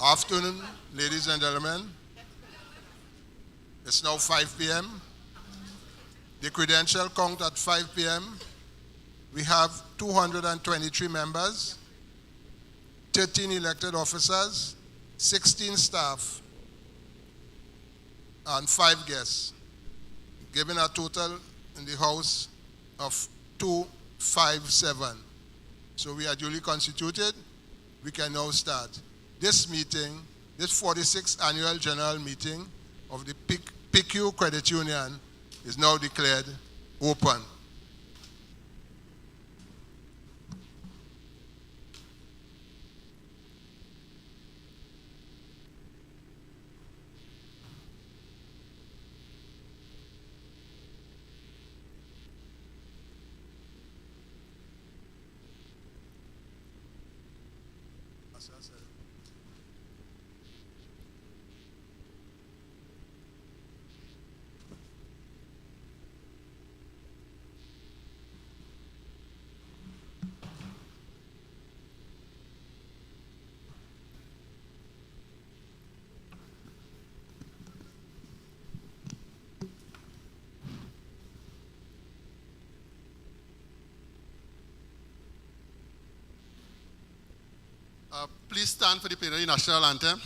Afternoon, ladies and gentlemen. It's now 5 p.m. The credential count at 5 p.m. We have 223 members, 13 elected officers, 16 staff, and 5 guests, giving a total in the House of 257. So we are duly constituted. We can now start. This meeting, this 46th annual general meeting of the PECU Credit Union is now declared open. Please stand for the plenary national anthem.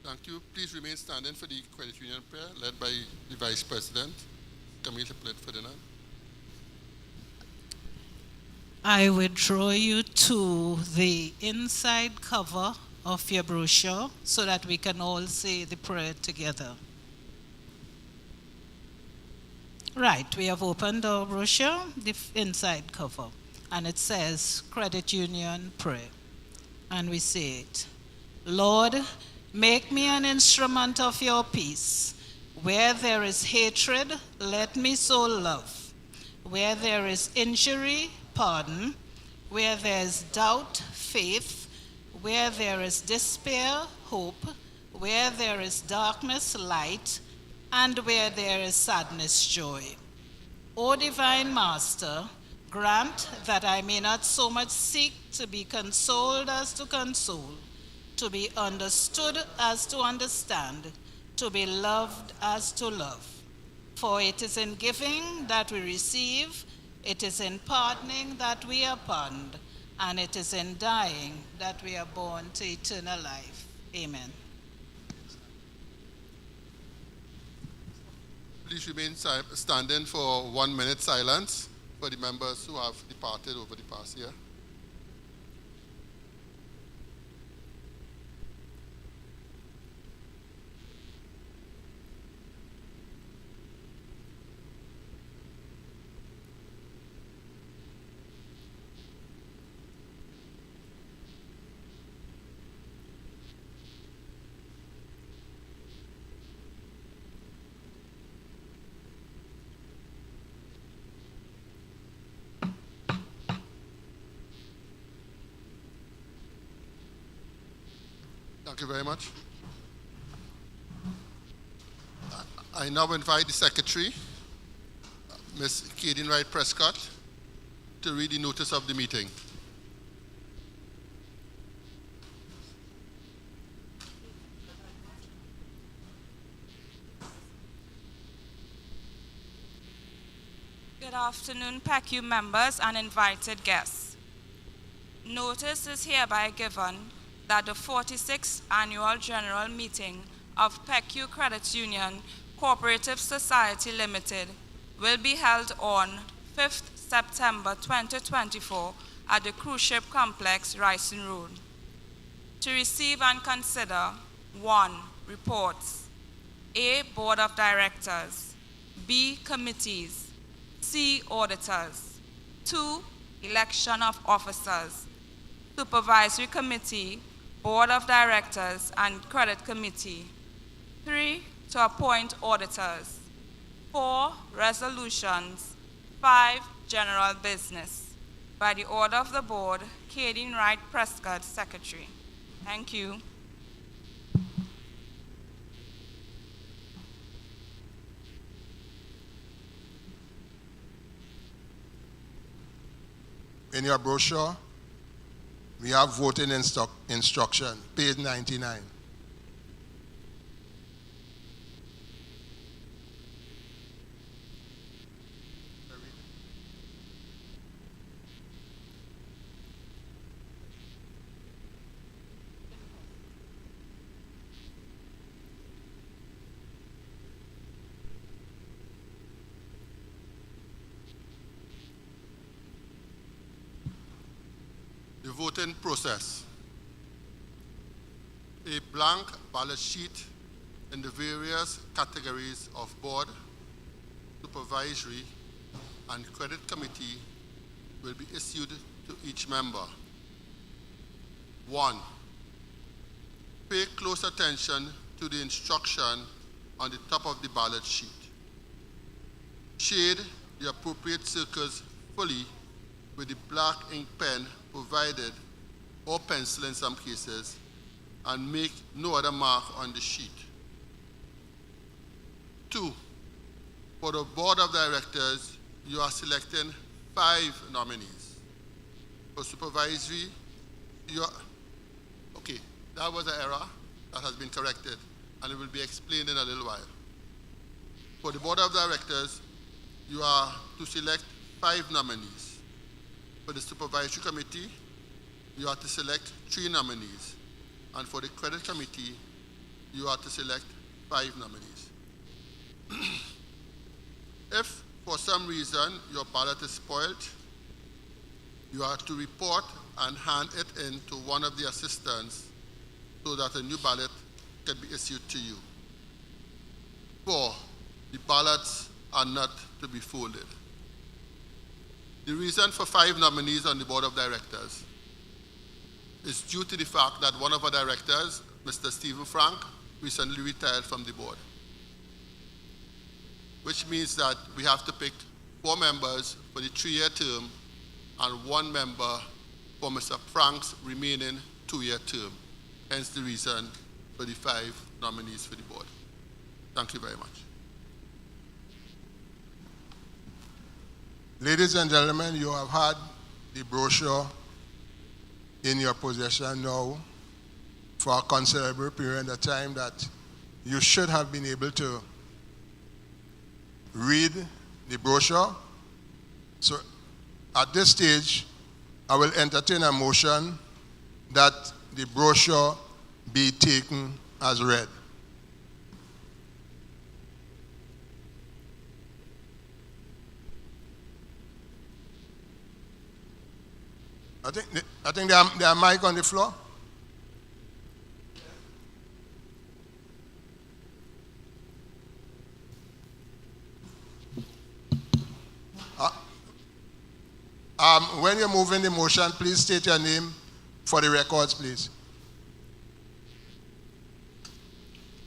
Thank you. Please remain standing for the Credit Union prayer led by the Vice President, Camille Ferdinand. I would draw you to the inside cover of your brochure so that we can all say the prayer together. Right, we have opened our brochure, the inside cover, and it says Credit Union Prayer. And we say it. Lord, make me an instrument of your peace. Where there is hatred, let me sow love. Where there is injury, pardon. Where there is doubt, faith. Where there is despair, hope. Where there is darkness, light. And where there is sadness, joy. O divine Master, grant that I may not so much seek to be consoled as to console, to be understood as to understand, to be loved as to love. For it is in giving that we receive, it is in pardoning that we are pardoned, and it is in dying that we are born to eternal life. Amen. Please remain standing for 1 minute silence for the members who have departed over the past year. Thank you very much. I now invite the Secretary, Ms. Kadeen Wright Prescott, to read the notice of the meeting. afternoon, PECU members and invited guests. Notice is hereby given that the 46th Annual General Meeting of PECU Credit Union Cooperative Society Limited will be held on 5th September 2024 at the Cruise Ship Complex, Rising Road. To receive and consider: 1. Reports. A. Board of Directors. B. Committees. C. Auditors. 2. Election of officers. Supervisory Committee, Board of Directors, and Credit Committee. 3. To appoint auditors. 4. Resolutions. 5. General business. By the order of the Board, Kadeen Wright Prescott, Secretary. Thank you. In your brochure, we have voting instruction, page 99. The voting process. A blank ballot sheet in the various categories of board, supervisory, and credit committee will be issued to each member. 1. Pay close attention to the instruction on the top of the ballot sheet. Shade the appropriate circles fully with the black ink pen provided, or pencil in some cases, and make no other mark on the sheet. 2. For the Board of Directors, you are selecting 5 nominees. For supervisory, okay, that was an error that has been corrected, and it will be explained in a little while. For the Board of Directors, you are to select 5 nominees. For the Supervisory Committee, you are to select 3 nominees. And for the Credit Committee, you are to select 5 nominees. If, for some reason, your ballot is spoiled, you are to report and hand it in to one of the assistants so that a new ballot can be issued to you. 4. The ballots are not to be folded. The reason for 5 nominees on the Board of Directors is due to the fact that one of our directors, Mr. Stephen Frank, recently retired from the board, which means that we have to pick 4 members for the 3-year term and 1 member for Mr. Frank's remaining 2-year term. Hence the reason for the 5 nominees for the board. Thank you very much. Ladies and gentlemen, you have had the brochure in your possession now for a considerable period of time that you should have been able to read the brochure. So at this stage, I will entertain a motion that the brochure be taken as read. I think there are mic on the floor. When you're moving the motion, please state your name for the records, please.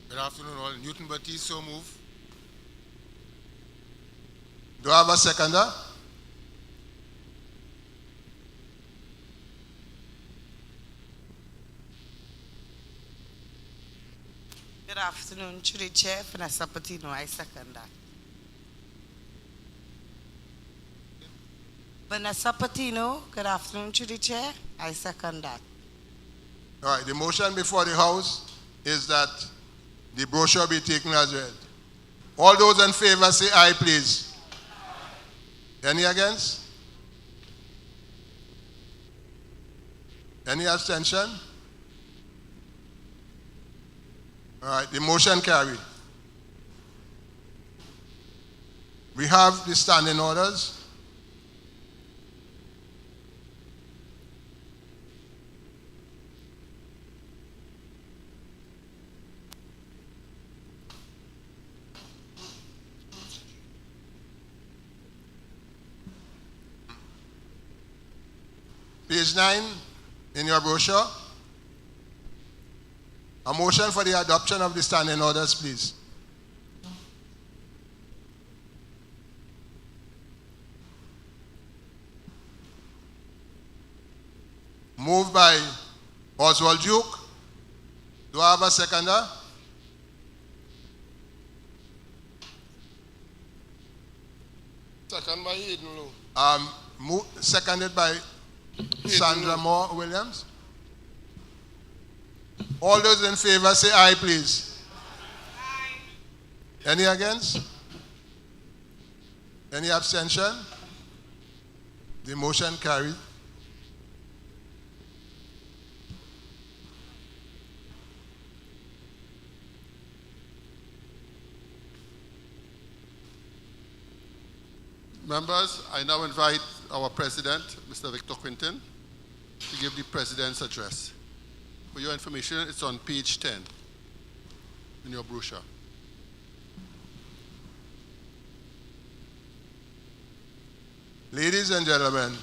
Good afternoon, all. Newton Baptiste, so move. Do I have a seconder? Good afternoon, to the Chair, Vanessa Patino, I second that. Vanessa Patino, good afternoon, to the Chair, I second that. All right, the motion before the House is that the brochure be taken as read. All those in favor say aye, please. Any against? Any abstention? All right, the motion carried. We have the standing orders. Page 9 in your brochure. A motion for the adoption of the standing orders, please. Moved by Oswald Duke. Do I have a seconder? Second by Eden Low. Seconded by Sandra Moore Williams. All those in favor say aye, please. Aye. Any against? Any abstention? The motion carried. Members, I now invite our President, Mr. Victor Quinton, to give the President's address. For your information, it's on page 10 in your brochure. Ladies and gentlemen,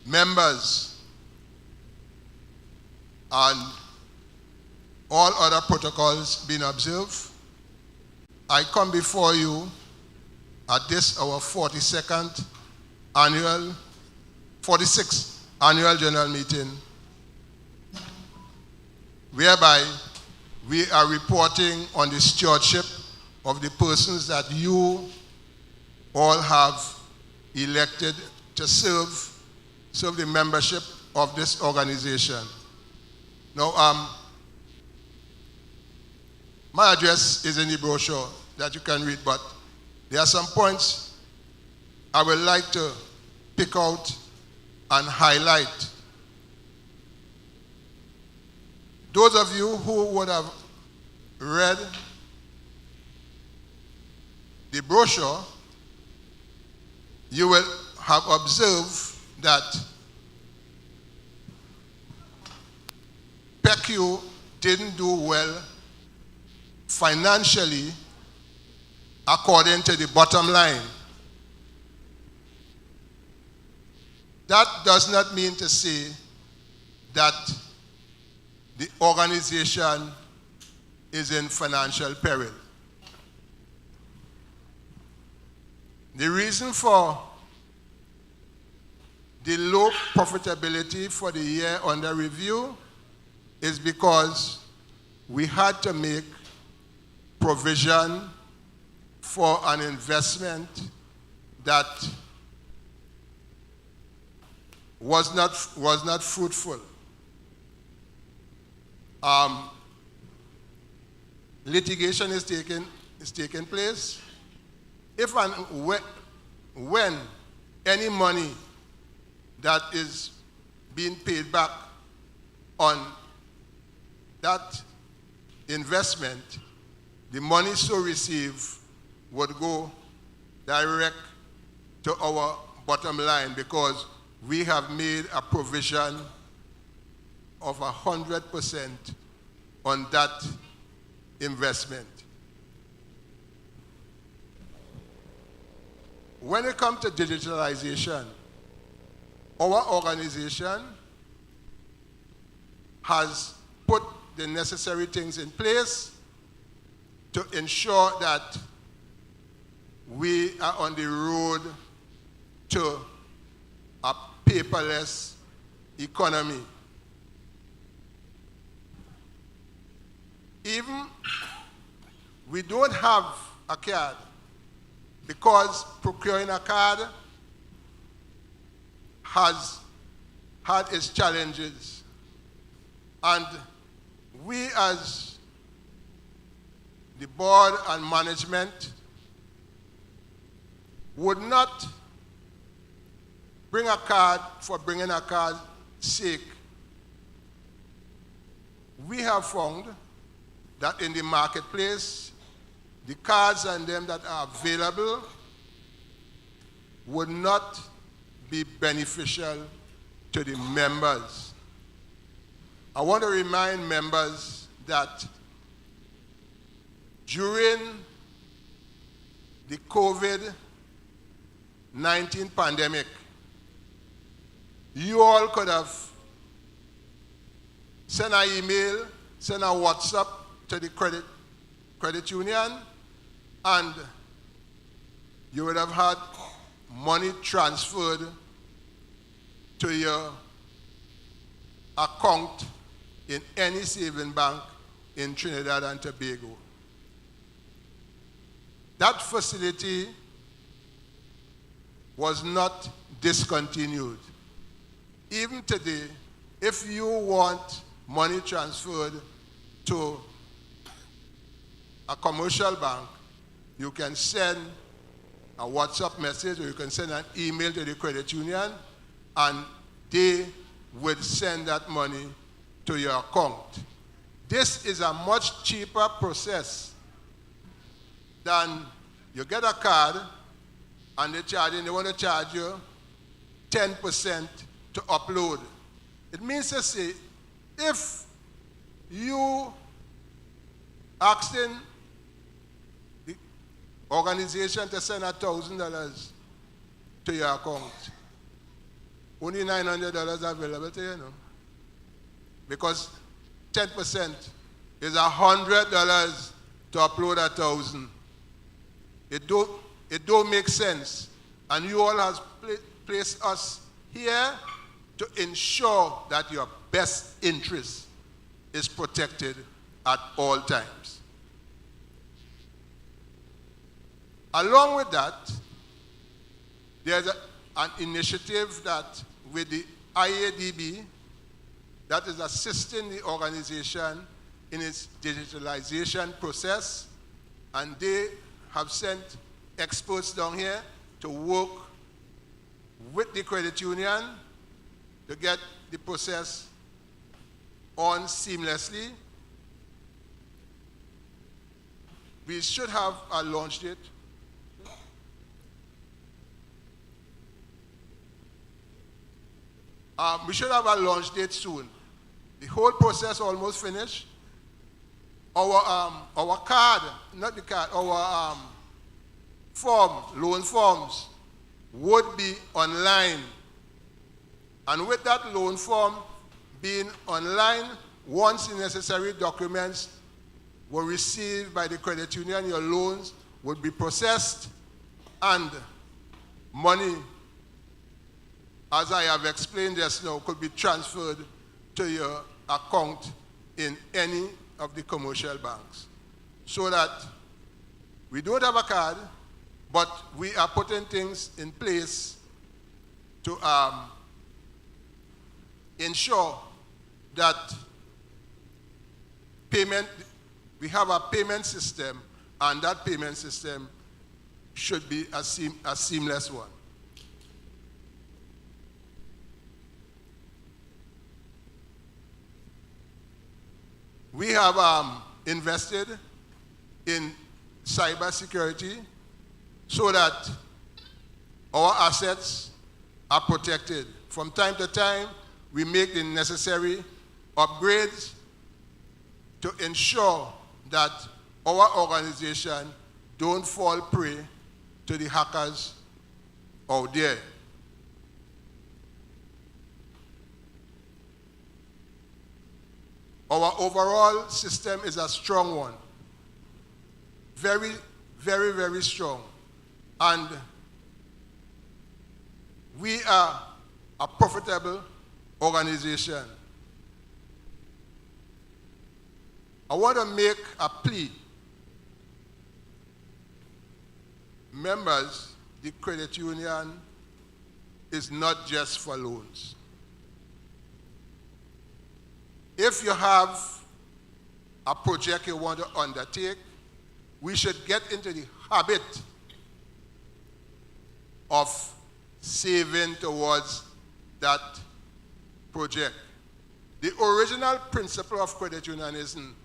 members, and all other protocols being observed, I come before you at this our 46th annual general meeting, whereby we are reporting on the stewardship of the persons that you all have elected to serve the membership of this organization. Now, my address is in the brochure that you can read, but there are some points I would like to pick out and highlight. Those of you who would have read the brochure, you will have observed that PECU didn't do well financially according to the bottom line. That does not mean to say that the organization is in financial peril. The reason for the low profitability for the year under review is because we had to make provision for an investment that was not fruitful. Litigation is taking place. If and when any money that is being paid back on that investment, the money so received would go direct to our bottom line, because we have made a provision of 100% on that investment. When it comes to digitalization, our organization has put the necessary things in place to ensure that we are on the road to a paperless economy. Even we don't have a card, because procuring a card has had its challenges. And we as the board and management would not bring a card for bringing a card's sake. We have found that in the marketplace, the cards and them that are available would not be beneficial to the members. I want to remind members that during the COVID-19 pandemic, you all could have sent an email, sent a WhatsApp to the credit union, and you would have had money transferred to your account in any saving bank in Trinidad and Tobago. That facility was not discontinued. Even today, if you want money transferred to a commercial bank, you can send a WhatsApp message or you can send an email to the credit union and they would send that money to your account. This is a much cheaper process than you get a card and they want to charge you 10% to upload. It means to say, if you asking the organization to send $1,000 to your account, only $900 available to you, no? Because 10% is $100 to upload 1,000. It don't make sense. And you all have placed us here to ensure that your best interest is protected at all times. Along with that, there's an initiative that with the IADB that is assisting the organization in its digitalization process, and they have sent experts down here to work with the credit union to get the process on seamlessly. We should have a launch date. We should have a launch date soon. The whole process almost finished. Our card, not the card, our loan forms would be online. And with that loan form being online, once the necessary documents were received by the credit union, your loans would be processed and money, as I have explained just now, could be transferred to your account in any of the commercial banks. So that we don't have a card, but we are putting things in place to ensure that we have a payment system, and that payment system should be a seamless one. We have invested in cybersecurity so that our assets are protected. From time to time, we make the necessary upgrades to ensure that our organization don't fall prey to the hackers out there. Our overall system is a strong one. Very, very, very strong. And we are a profitable organization. I want to make a plea. Members, the credit union is not just for loans. If you have a project you want to undertake, we should get into the habit of saving towards that project. The original principle of credit unionism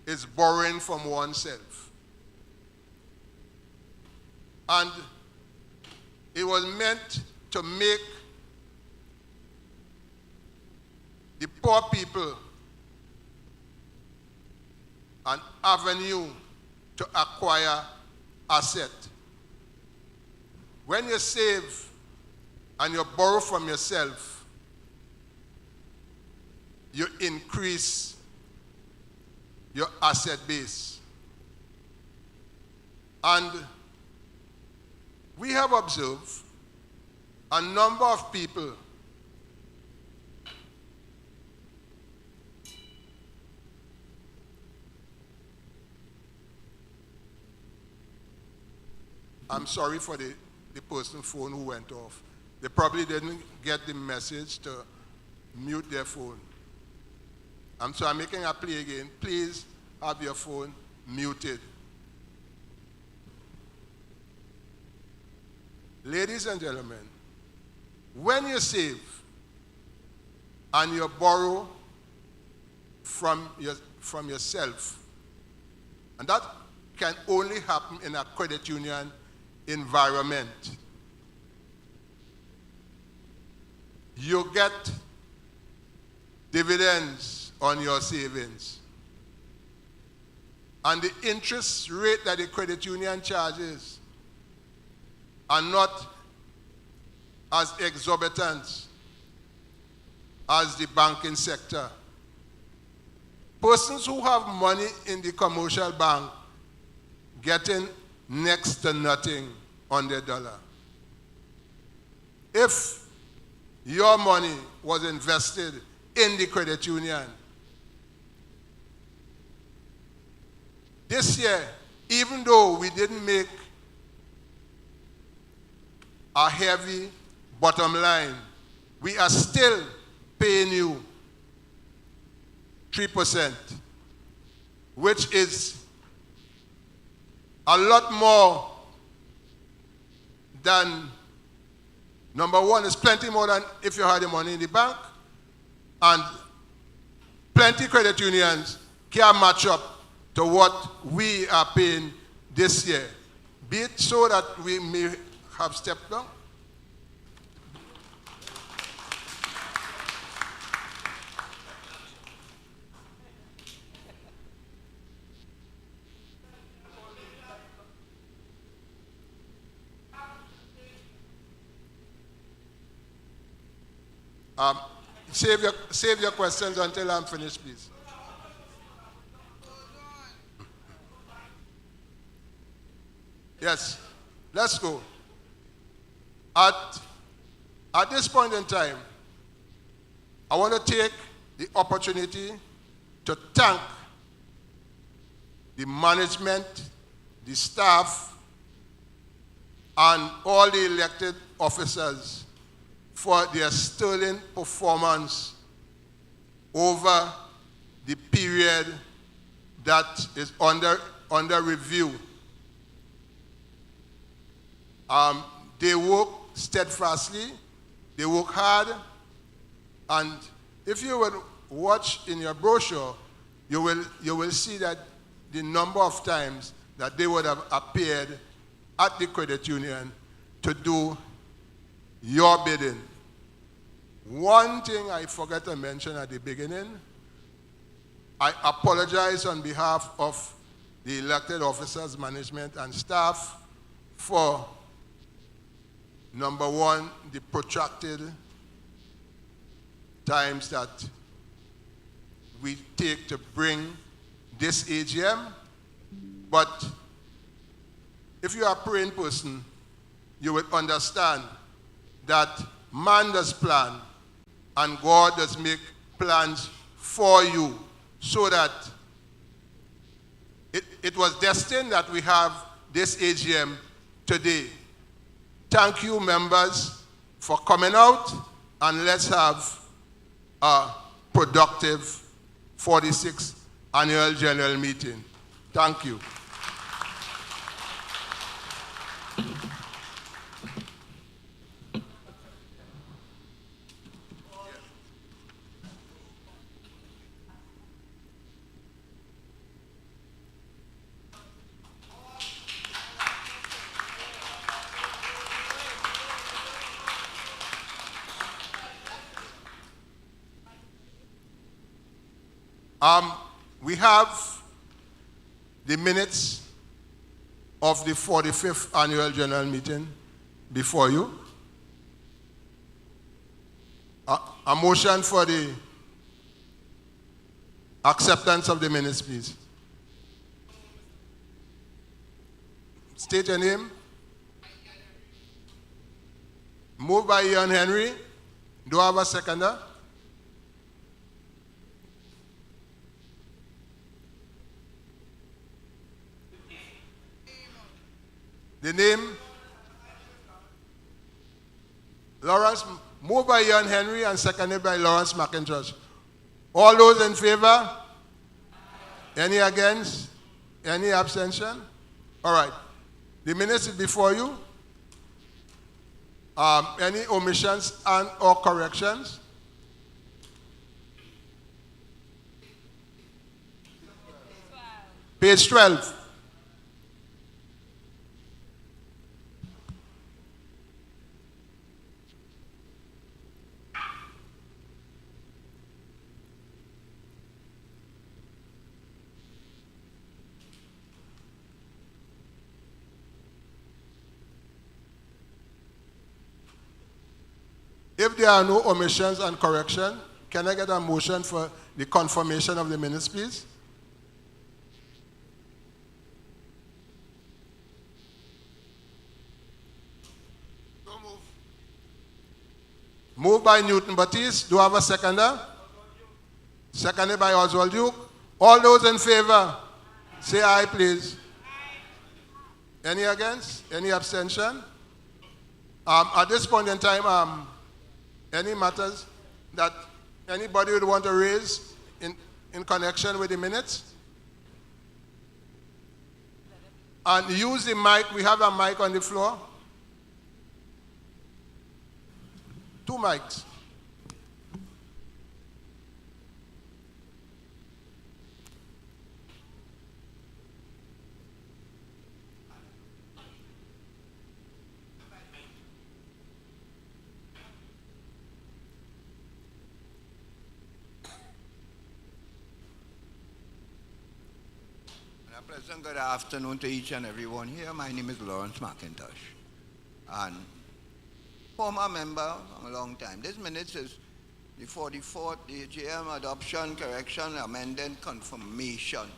is borrowing from oneself. And it was meant to make the poor people an avenue to acquire asset. When you save and you borrow from yourself, you increase your asset base. And we have observed a number of people I'm sorry for the person's phone who went off. They probably didn't get the message to mute their phone. So I'm making a plea again. Please have your phone muted. Ladies and gentlemen, when you save and you borrow from yourself, and that can only happen in a credit union environment, you get dividends on your savings. And the interest rate that the credit union charges are not as exorbitant as the banking sector. Persons who have money in the commercial bank getting next to nothing on their dollar. If your money was invested in the credit union, this year, even though we didn't make a heavy bottom line, we are still paying you 3%, which is a lot more than, number one, it's plenty more than if you had the money in the bank, and plenty credit unions can match up to what we are paying this year. Be it so that we may have stepped down. Save your questions until I'm finished, please. Yes, let's go. At this point in time, I want to take the opportunity to thank the management, the staff, and all the elected officers for their sterling performance over the period that is under review. They work steadfastly, they work hard, and if you will watch in your brochure, you will see that the number of times that they would have appeared at the credit union to do your bidding. One thing I forgot to mention at the beginning, I apologize on behalf of the elected officers, management, and staff for, number one, the protracted times that we take to bring this AGM. But if you are a praying person, you will understand that man does plan and God does make plans for you, so that it was destined that we have this AGM today. Thank you, members, for coming out, and let's have a productive 46th Annual General Meeting. Thank you. We have the minutes of the 45th Annual General Meeting before you. A motion for the acceptance of the minutes, please. State your name. Moved by Ian Henry. Do I have a seconder? The name? Lawrence, moved by Ian Henry and seconded by Lawrence McIntosh. All those in favor? Any against? Any abstention? All right. The minutes is before you. Any omissions and or corrections? Page 12. If there are no omissions and correction, can I get a motion for the confirmation of the minutes, please? So move. Moved by Newton Batiste. Do I have a seconder? Seconded by Oswald Duke. All those in favor, say aye, please. Aye. Any against? Any abstention? At this point in time, any matters that anybody would want to raise in connection with the minutes? And use the mic. We have a mic on the floor. 2 mics. Pleasant good afternoon to each and everyone here. My name is Lawrence McIntosh, and former member for a long time. This minutes is the 44th, the AGM adoption, correction, amendment, confirmation,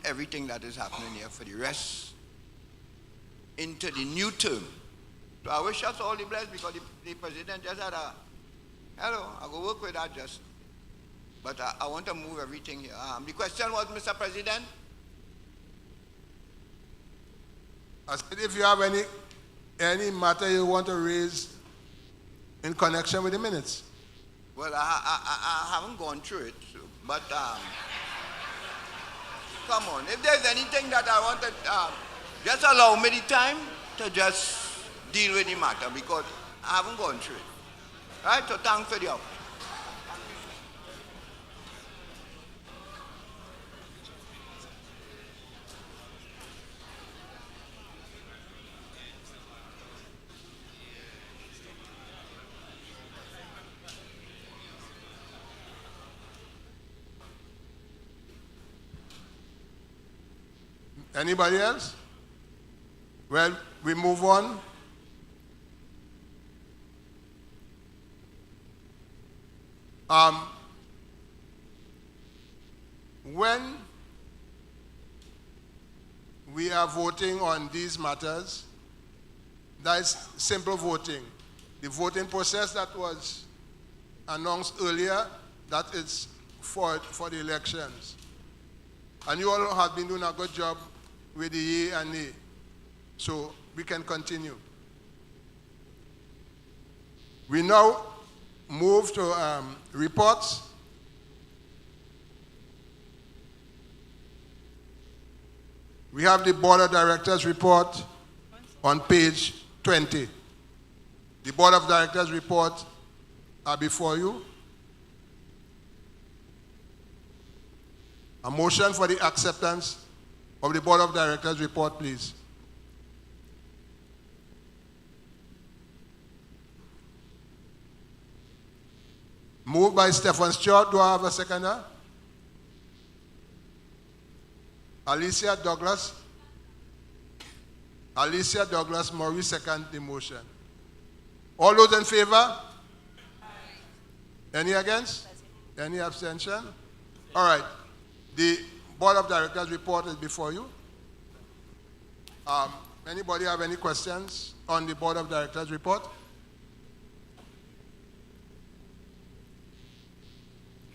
everything that is happening here for the rest into the new term. So I wish us all the best because the president just had a, hello, I go work with that just, but I want to move everything here. The question was, Mr. President? I said, if you have any matter you want to raise in connection with the minutes. Well, I haven't gone through it, so, but come on. If there's anything that I wanted, just allow me the time to just deal with the matter because I haven't gone through it. Right? So thanks for the opportunity. Anybody else? Well, we move on. When we are voting on these matters, that is simple voting. The voting process that was announced earlier, that is for the elections. And you all have been doing a good job with the yea and nay. So we can continue. We now move to reports. We have the Board of Directors report on page 20. The Board of Directors report are before you. A motion for the acceptance of the Board of Directors report, please. Moved by Stephen Stewart. Do I have a seconder? Alicia Douglas. Alicia Douglas Murray second the motion. All those in favor? Aye. Any against? Any abstention? All right. The Board of Directors report is before you. Anybody have any questions on the Board of Directors report?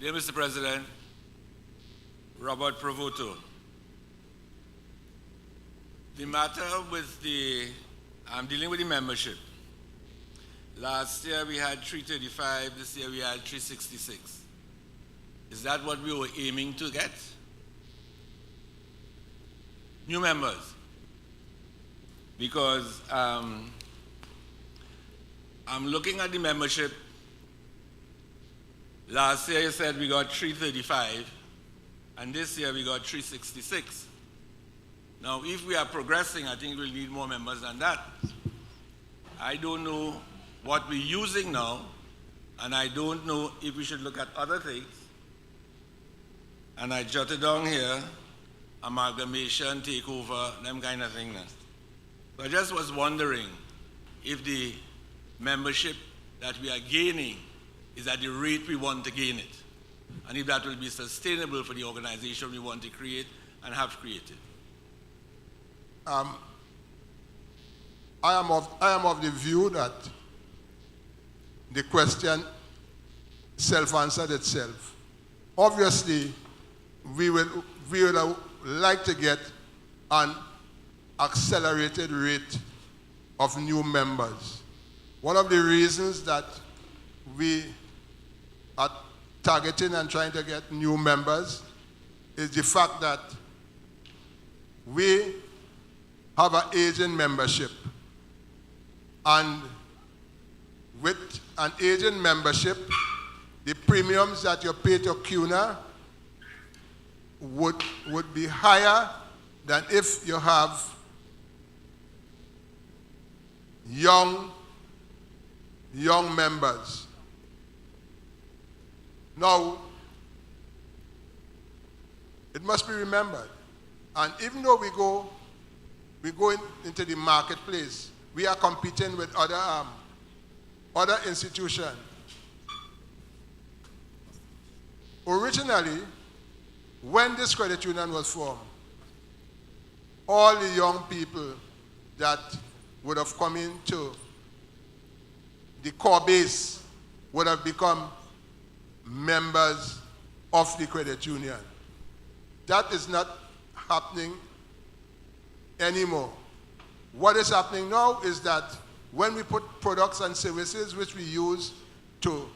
Dear Mr. President, Robert Provoto. The matter with I'm dealing with the membership. Last year we had 335, this year we had 366. Is that what we were aiming to get? New members. Because I'm looking at the membership. Last year you said we got 335, and this year we got 366. Now, if we are progressing, I think we'll need more members than that. I don't know what we're using now, and I don't know if we should look at other things. And I jotted down here, amalgamation, takeover, them kind of things. So I just was wondering if the membership that we are gaining is at the rate we want to gain it, and if that will be sustainable for the organization we want to create and have created. I am of the view that the question self-answered itself. Obviously, we would like to get an accelerated rate of new members. One of the reasons that we are targeting and trying to get new members is the fact that we have an aging membership. And with an aging membership, the premiums that you pay to CUNA would be higher than if you have young members. Now, it must be remembered, and even though we go into the marketplace, we are competing with other institutions. Originally, when this credit union was formed, all the young people that would have come into the core base would have become members of the credit union. That is not happening anymore. What is happening now is that when we put products and services which we use to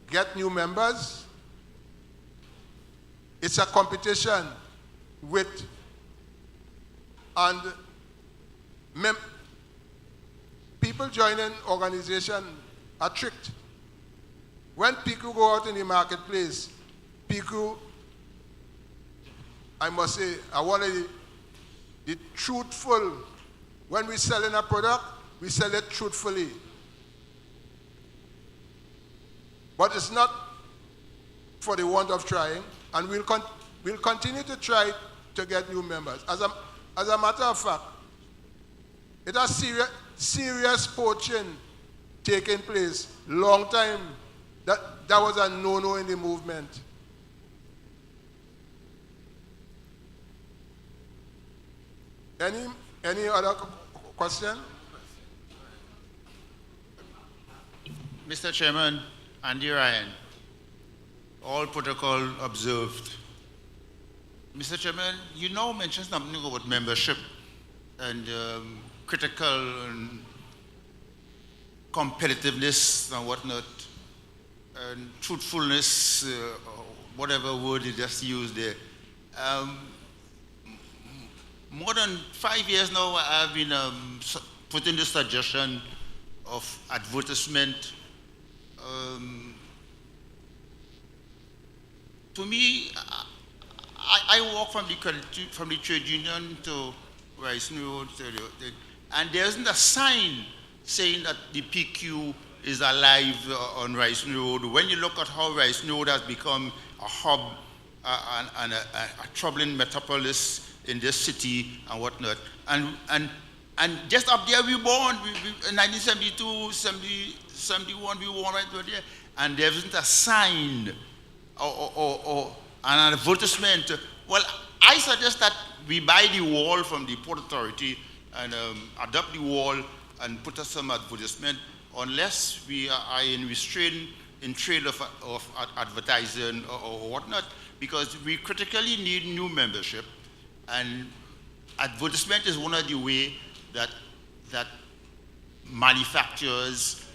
get new members, it's a competition with, and people joining organizations are tricked. When PECU go out in the marketplace, PECU, I must say, I want the truthful. When we sell in a product, we sell it truthfully. But it's not for the want of trying, and we'll continue to try to get new members. As a matter of fact, it has serious poaching taking place. Long time, that was a no-no in the movement. Any other question? Mr. Chairman, Andy Ryan, all protocol observed. Mr. Chairman, you now mentioned something about membership and critical and competitiveness and whatnot, and truthfulness, whatever word you just used there. More than 5 years now, I've been putting the suggestion of advertisement. To me, I walk from the trade union to Rice Road, and there isn't a sign saying that the PECU is alive on Rice Road. When you look at how Rice Road has become a hub and a troubling metropolis, in this city and whatnot. And just up there we born, in 1972, 71, we born right there. And there isn't a sign or an advertisement. Well, I suggest that we buy the wall from the Port Authority and adopt the wall and put us some advertisement, unless we are in trade of advertising or whatnot, because we critically need new membership, and advertisement is one of the ways that manufacturers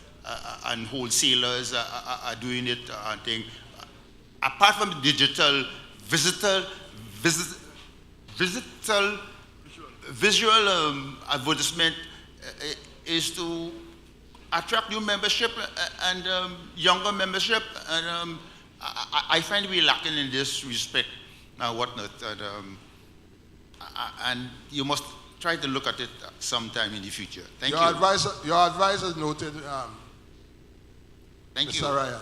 and wholesalers are doing it. I think, apart from digital, visual advertisement is to attract new membership and younger membership, and I find we're lacking in this respect and whatnot. And you must try to look at it sometime in the future. Thank you. Your advice is noted, Thank Mr. you. Ryan.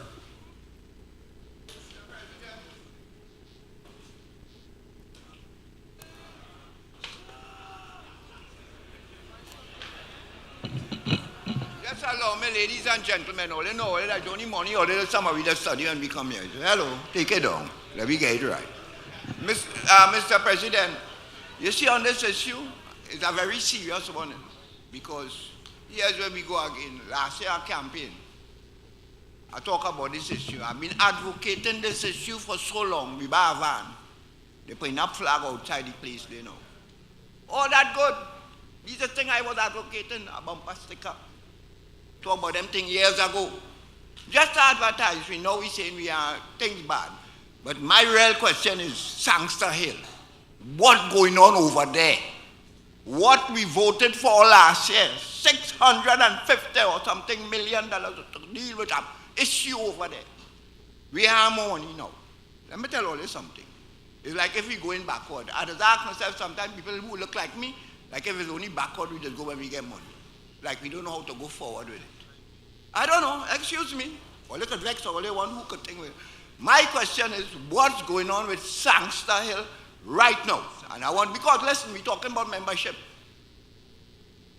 Just allow me, ladies and gentlemen, all you know, I don't need money, all the summer we just study and we come here. Hello, take it down. Let me get it right. Mr. President, you see on this issue, it's a very serious one, because here's where we go again. Last year campaign, I talk about this issue. I've been advocating this issue for so long. We buy a van. They put a flag outside the place, they know. All that good. These are things I was advocating, a bumper sticker. Talk about them things years ago. Just to advertise, we know we're saying we are things bad. But my real question is Sangster Hill. What's going on over there? What we voted for last year, $650 or something million to deal with an issue over there. We have money now. Let me tell you something. It's like if we're going backward. I just ask myself sometimes, people who look like me, like if it's only backward, we just go when we get money. Like we don't know how to go forward with it. I don't know, excuse me. Or look at Rex or one who could think with it. My question is, what's going on with Sangster Hill right now? And I want, because listen, we're talking about membership.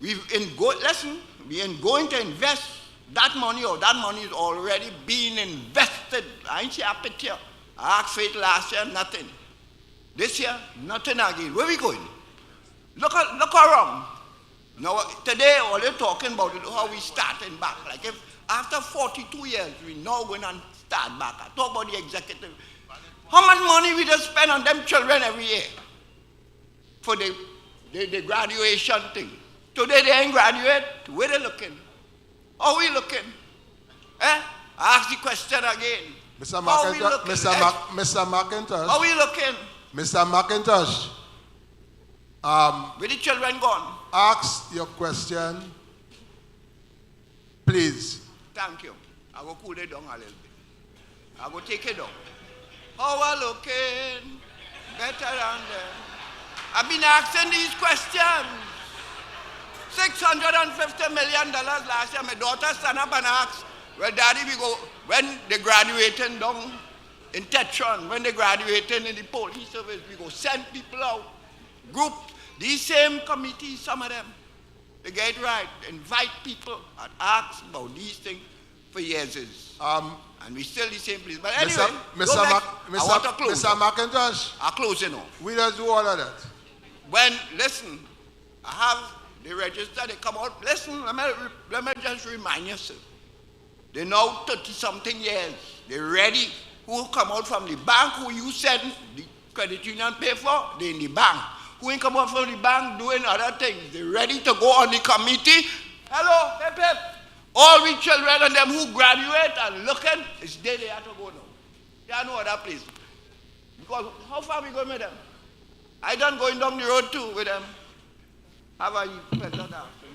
We're going to invest that money, or that money is already being invested. I ain't see a picture. I asked for it last year, nothing. This year, nothing again. Where are we going? Look around. Now, today, all you're talking about is how we starting back. Like if after 42 years, we now going and start back. I talk about the executive. How much money we just spend on them children every year for the graduation thing? Today they ain't graduate. Where they looking? How we looking? I ask the question again. Mr. McIntosh. How we looking? Mr. McIntosh. Where the children gone? Ask your question, please. Thank you. I will cool it down a little bit. I will take it down. How are looking? Better than them. I've been asking these questions. $650 million last year. My daughter stand up and asked, well, Daddy, we go, when they graduating down in Tetron, when they graduating in the police service, we go send people out, group, these same committees, some of them, they get right, invite people and ask about these things for years. And we still the same place. But anyway, I want to close. Mr. McIntosh, I'll close it now. We just do all of that. When, listen, I have the register, they come out. Listen, let me just remind you, sir. They now 30-something years. They're ready. Who come out from the bank, who you send the credit union pay for, they're in the bank. Who ain't come out from the bank doing other things. They're ready to go on the committee. Hello, hip hip. All we children and them who graduate and looking, it's there they have to go now. They have no other place. Because how far we going with them? I done going down the road too with them. Have a pleasant afternoon.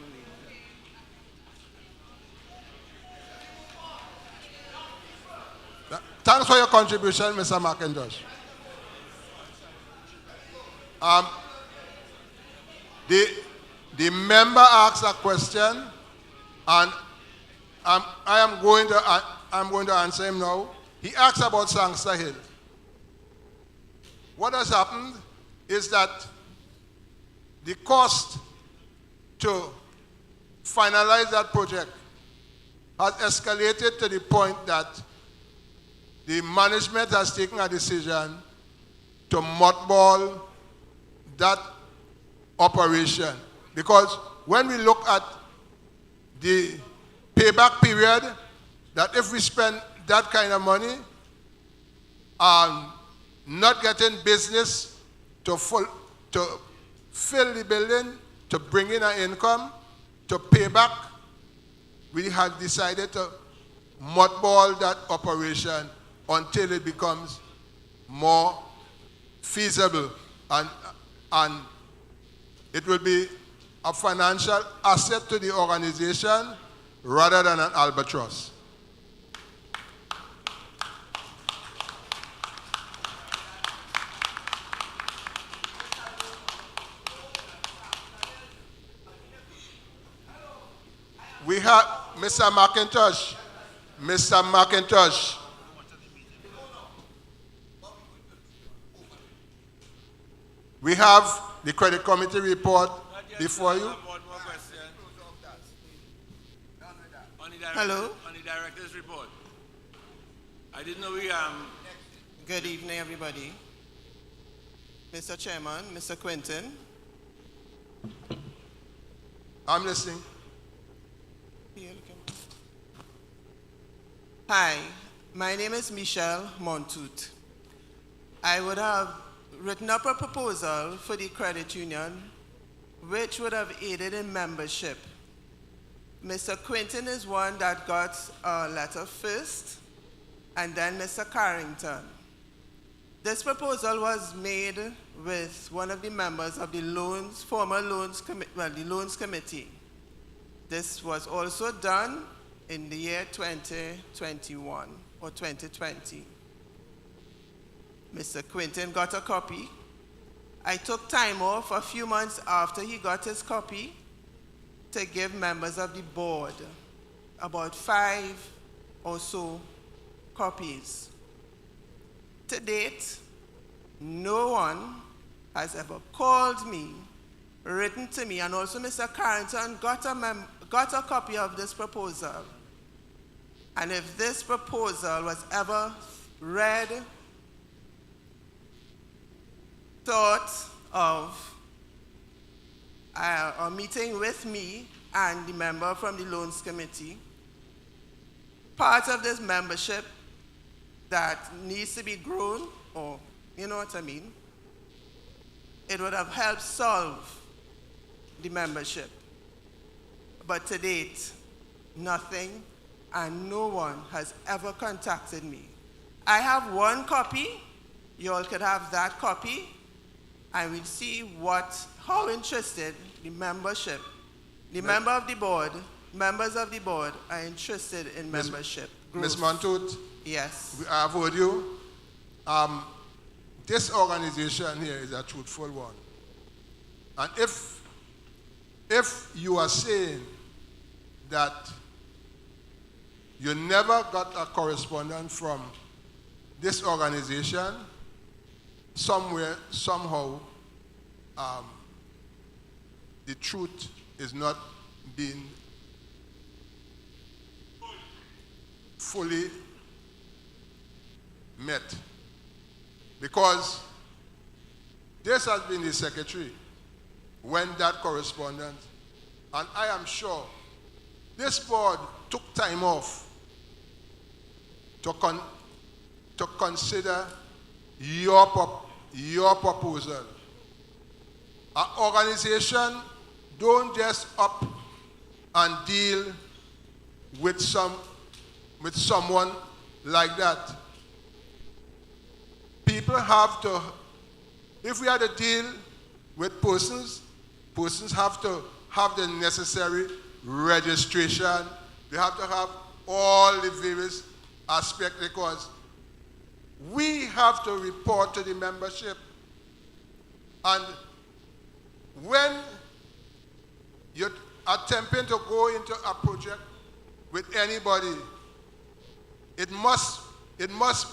Thanks for your contribution, Mr. McIntosh. The member asked a question, and I'm going to answer him now. He asked about Sangster Hill. What has happened is that the cost to finalize that project has escalated to the point that the management has taken a decision to mothball that operation. Because when we look at the payback period, that if we spend that kind of money not getting business to fill the building, to bring in an income, to pay back, we have decided to mothball that operation until it becomes more feasible, and it will be a financial asset to the organization rather than an albatross. We have Mr. McIntosh. Mr. McIntosh. We have the credit committee report before you. Hello. On the director's report. I didn't know we Good evening, everybody. Mr. Chairman, Mr. Quinton. I'm listening. Hi, my name is Michelle Montout. I would have written up a proposal for the credit union which would have aided in membership. Mr. Quinton is one that got a letter first, and then Mr. Carrington. This proposal was made with one of the members of the the loans committee. This was also done in the year 2021 or 2020. Mr. Quinton got a copy. I took time off a few months after he got his copy to give members of the board about 5 or so copies. To date, no one has ever called me, written to me, and also Mr. Carrington got a copy of this proposal. And if this proposal was ever read, thought of a meeting with me and the member from the loans committee, part of this membership that needs to be grown, or you know what I mean, it would have helped solve the membership. But to date, nothing, and no one has ever contacted me. I have one copy. You all could have that copy, and we'll see how interested the membership, members of the board are interested in membership. Ms. Montout? Yes. I have heard you. This organization here is a truthful one. And if you are saying that you never got a correspondence from this organization, somewhere, somehow, the truth is not being fully met. Because this has been the secretary when that correspondence, and I am sure this board took time off to consider your proposal. An organization don't just up and deal with someone like that. People have to, if we had to deal with persons have to have the necessary registration. They have to have all the various aspects, because we have to report to the membership. And when you're attempting to go into a project with anybody, it must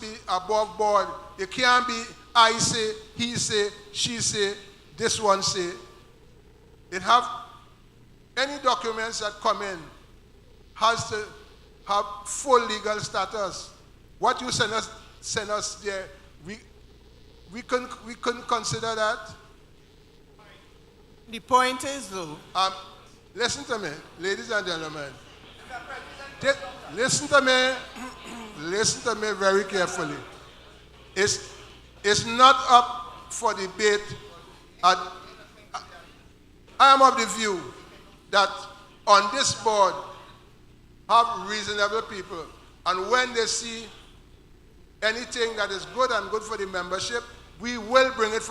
be above board. It can't be I say, he say, she say, this one say. it have any documents that come in has to have full legal status. What you send us there, we couldn't consider that. The point is, though. Listen to me, ladies and gentlemen. Listen to me. Listen to me very carefully. It's not up for debate. I am of the view that on this board have reasonable people, and when they see anything that is good and good for the membership, we will bring it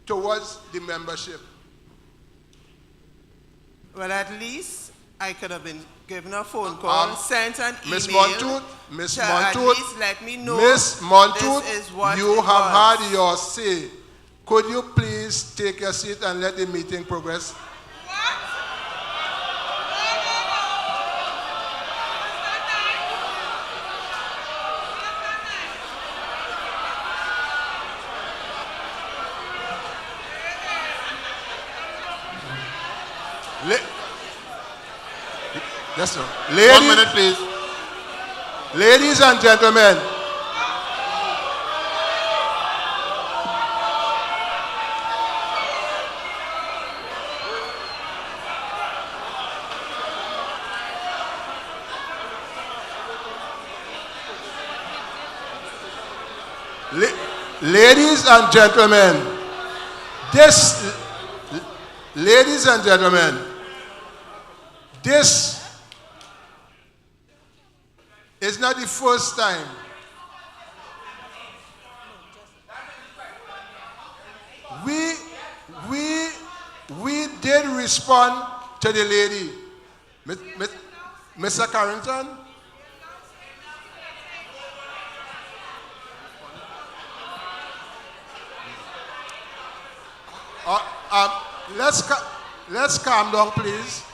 towards the membership. Well, at least I could have been given a phone call, sent an email. Miss Montoute, at least let me know. Miss Montoute, this is what you it have was. had your say. Could you please take your seat and let the meeting progress? Yes, sir. 1 minute, please. Ladies and gentlemen, ladies and gentlemen, this is not the first time we did respond to the lady. Mr. Carrington? Let's calm down, please.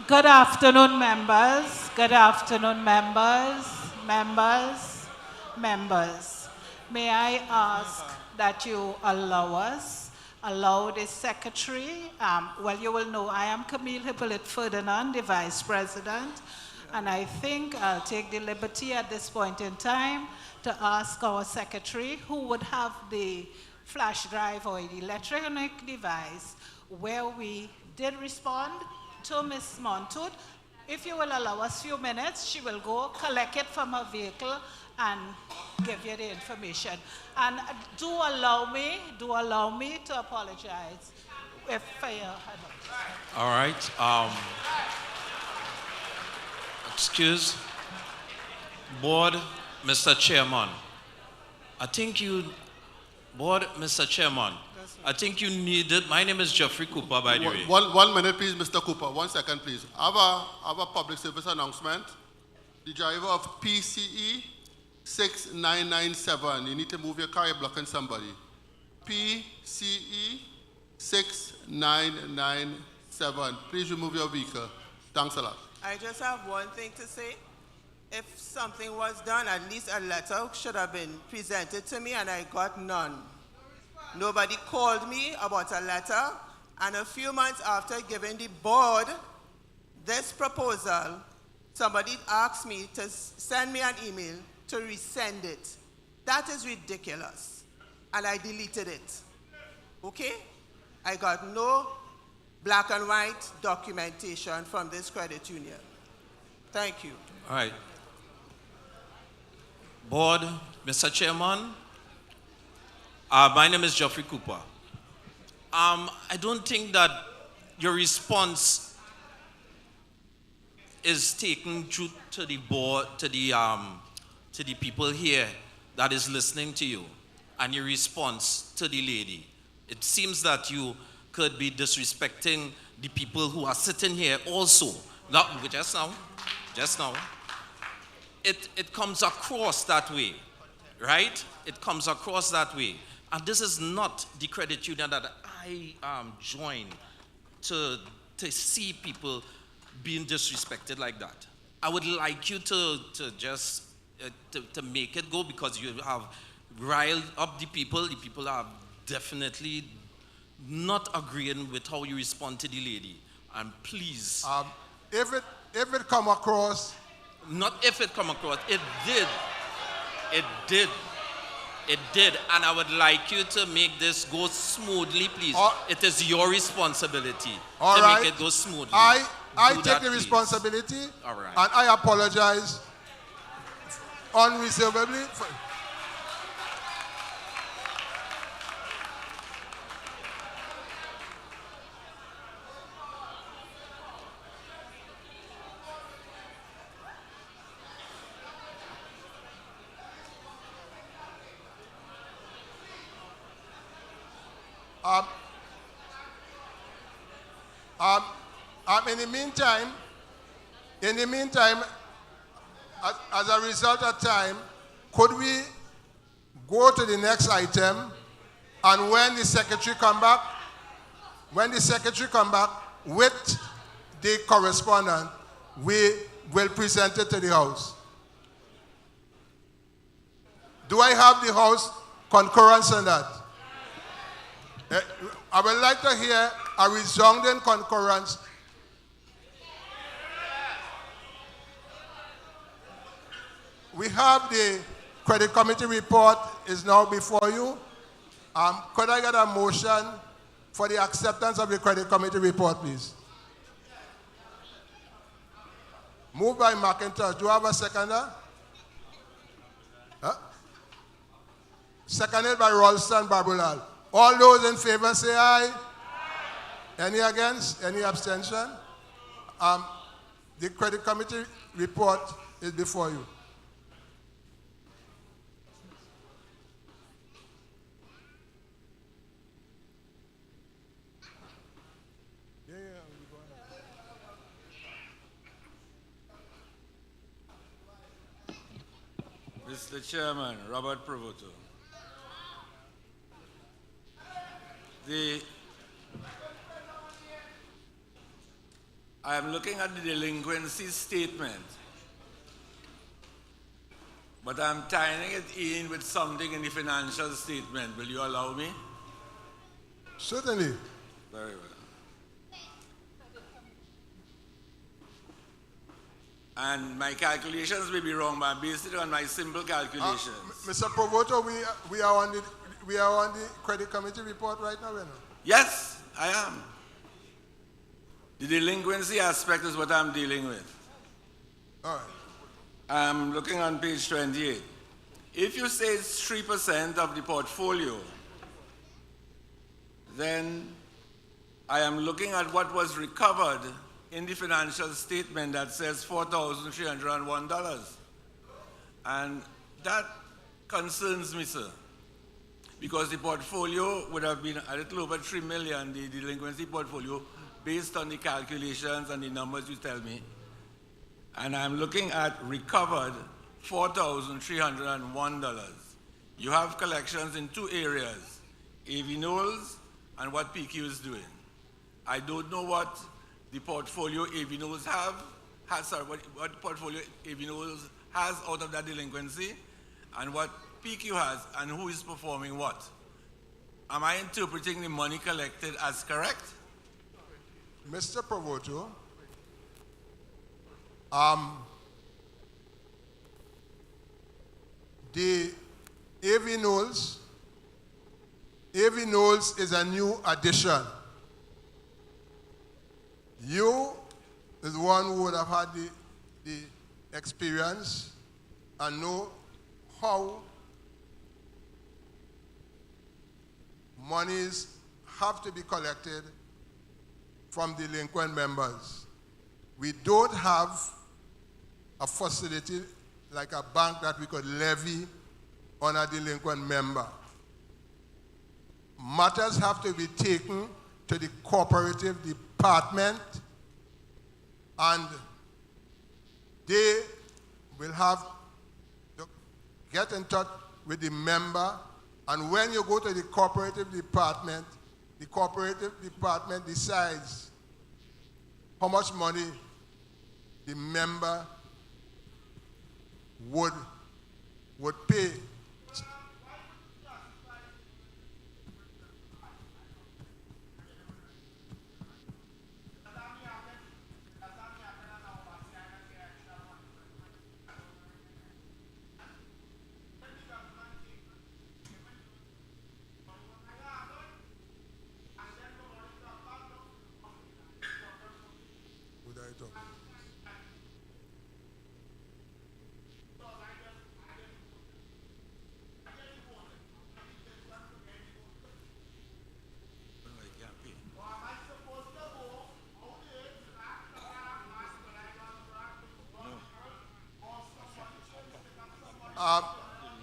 Good afternoon, members. Good afternoon, members. May I ask that you allow the secretary, well, you will know I am Camille Hippolyte Ferdinand, the vice president, and I think I'll take the liberty at this point in time to ask our secretary, who would have the flash drive or the electronic device where we did respond to Ms. Montoute. If you will allow us a few minutes, she will go collect it from her vehicle and give you the information. And do allow me to apologize if All right. Excuse, board, Mr. Chairman. Mr. Chairman, I think you needed, my name is Jeffrey Cooper, by the way. 1 minute, please, Mr. Cooper. 1 second, please. I have a public service announcement. The driver of PCE 6997. You need to move your car, you're blocking somebody. PCE 6997. Please remove your vehicle. Thanks a lot. I just have one thing to say. If something was done, at least a letter should have been presented to me, and I got none. Nobody called me about a letter, and a few months after giving the board this proposal, somebody asked me to send me an email to resend it. That is ridiculous, and I deleted it. Okay? I got no black and white documentation from this credit union. Thank you. All right. Board, Mr. Chairman, my name is Geoffrey Cooper. I don't think that your response is taken to the board, to the people here that is listening to you, and your response to the lady. It seems that you could be disrespecting the people who are sitting here also. Not just now. It comes across that way, right? It comes across that way. And this is not the credit union that I joined to see people being disrespected like that. I would like you to just to make it go, because you have riled up the people. The people are definitely not agreeing with how you respond to the lady. And please. If it come across. Not if it come across. It did. It did. It did. And I would like you to make this go smoothly, please. It is your responsibility to make it go smoothly. I take the responsibility. All right. And I apologize unreservedly. In the meantime, as a result of time, could we go to the next item, and when the secretary come back with the correspondent, we will present it to the House. Do I have the House concurrence on that? I would like to hear a resounding concurrence. We have the credit committee report is now before you. Could I get a motion for the acceptance of the credit committee report, please? Moved by McIntosh. Do you have a seconder? Seconded by Ralston Babulal. All those in favor say aye. Any against? Any abstention? The credit committee report is before you. Mr. Chairman, Robert Provoto. I am looking at the delinquency statement, but I'm tying it in with something in the financial statement. Will you allow me? Certainly. Very well. And my calculations may be wrong, but I based it on my simple calculations. Mr. Provoto, we are on the credit committee report right now, Yes, I am. The delinquency aspect is what I'm dealing with. All right. I'm looking on page 28. If you say it's 3% of the portfolio, then I am looking at what was recovered in the financial statement that says $4,301. And that concerns me, sir, because the portfolio would have been a little over 3 million, the delinquency portfolio, based on the calculations and the numbers you tell me. And I'm looking at recovered $4,301. You have collections in two areas, AV Knowles and what PECU is doing. I don't know what the portfolio AV Knowles what portfolio AV Knowles has out of that delinquency, and what PECU has, and who is performing what. Am I interpreting the money collected as correct? Mr. Provoto, the AV Knowles is a new addition. You is one who would have had the experience and know how monies have to be collected from delinquent members. We don't have a facility like a bank that we could levy on a delinquent member. Matters have to be taken to the cooperative department, and they will have to get in touch with the member, and when you go to the cooperative department decides how much money the member would pay. Would I talk?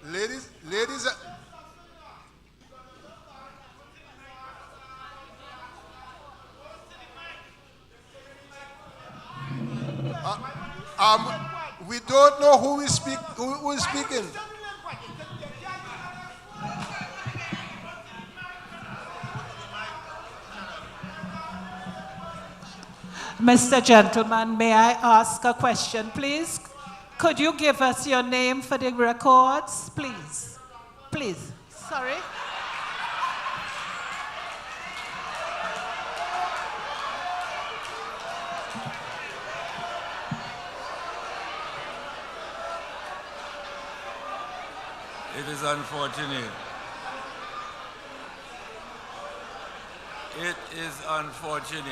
Ladies, we don't know who is speaking. Mr. Gentleman, may I ask a question, please? Could you give us your name for the records, please? Please. Sorry. It is unfortunate. It is unfortunate.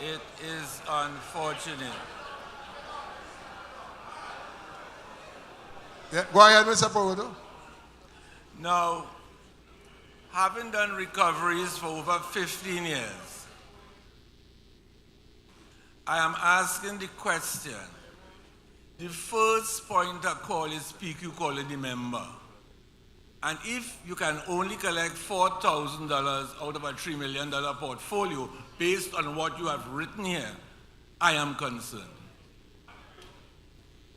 It is unfortunate. Yeah, go ahead, Mr. Provoto. Now, having done recoveries for over 15 years, I am asking the question. The first point of call is PECU calling the member. And if you can only collect $4,000 out of a $3 million portfolio based on what you have written here, I am concerned.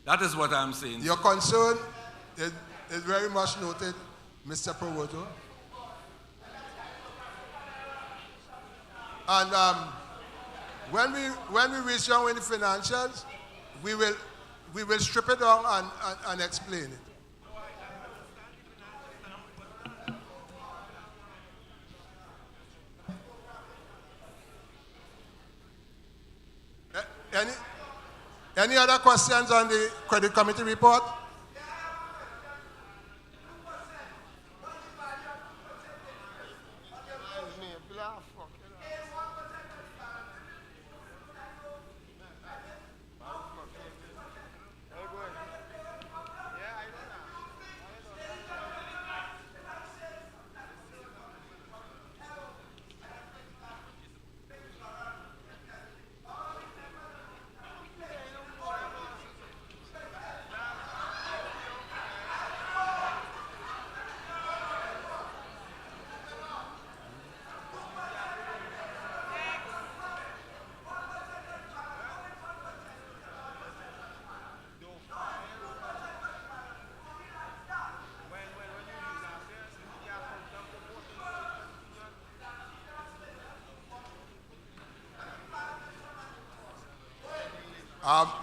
That is what I'm saying. Your concern is very much noted, Mr. Provoto. And when we reach down with the financials, we will strip it down and explain it. Any other questions on the credit committee report?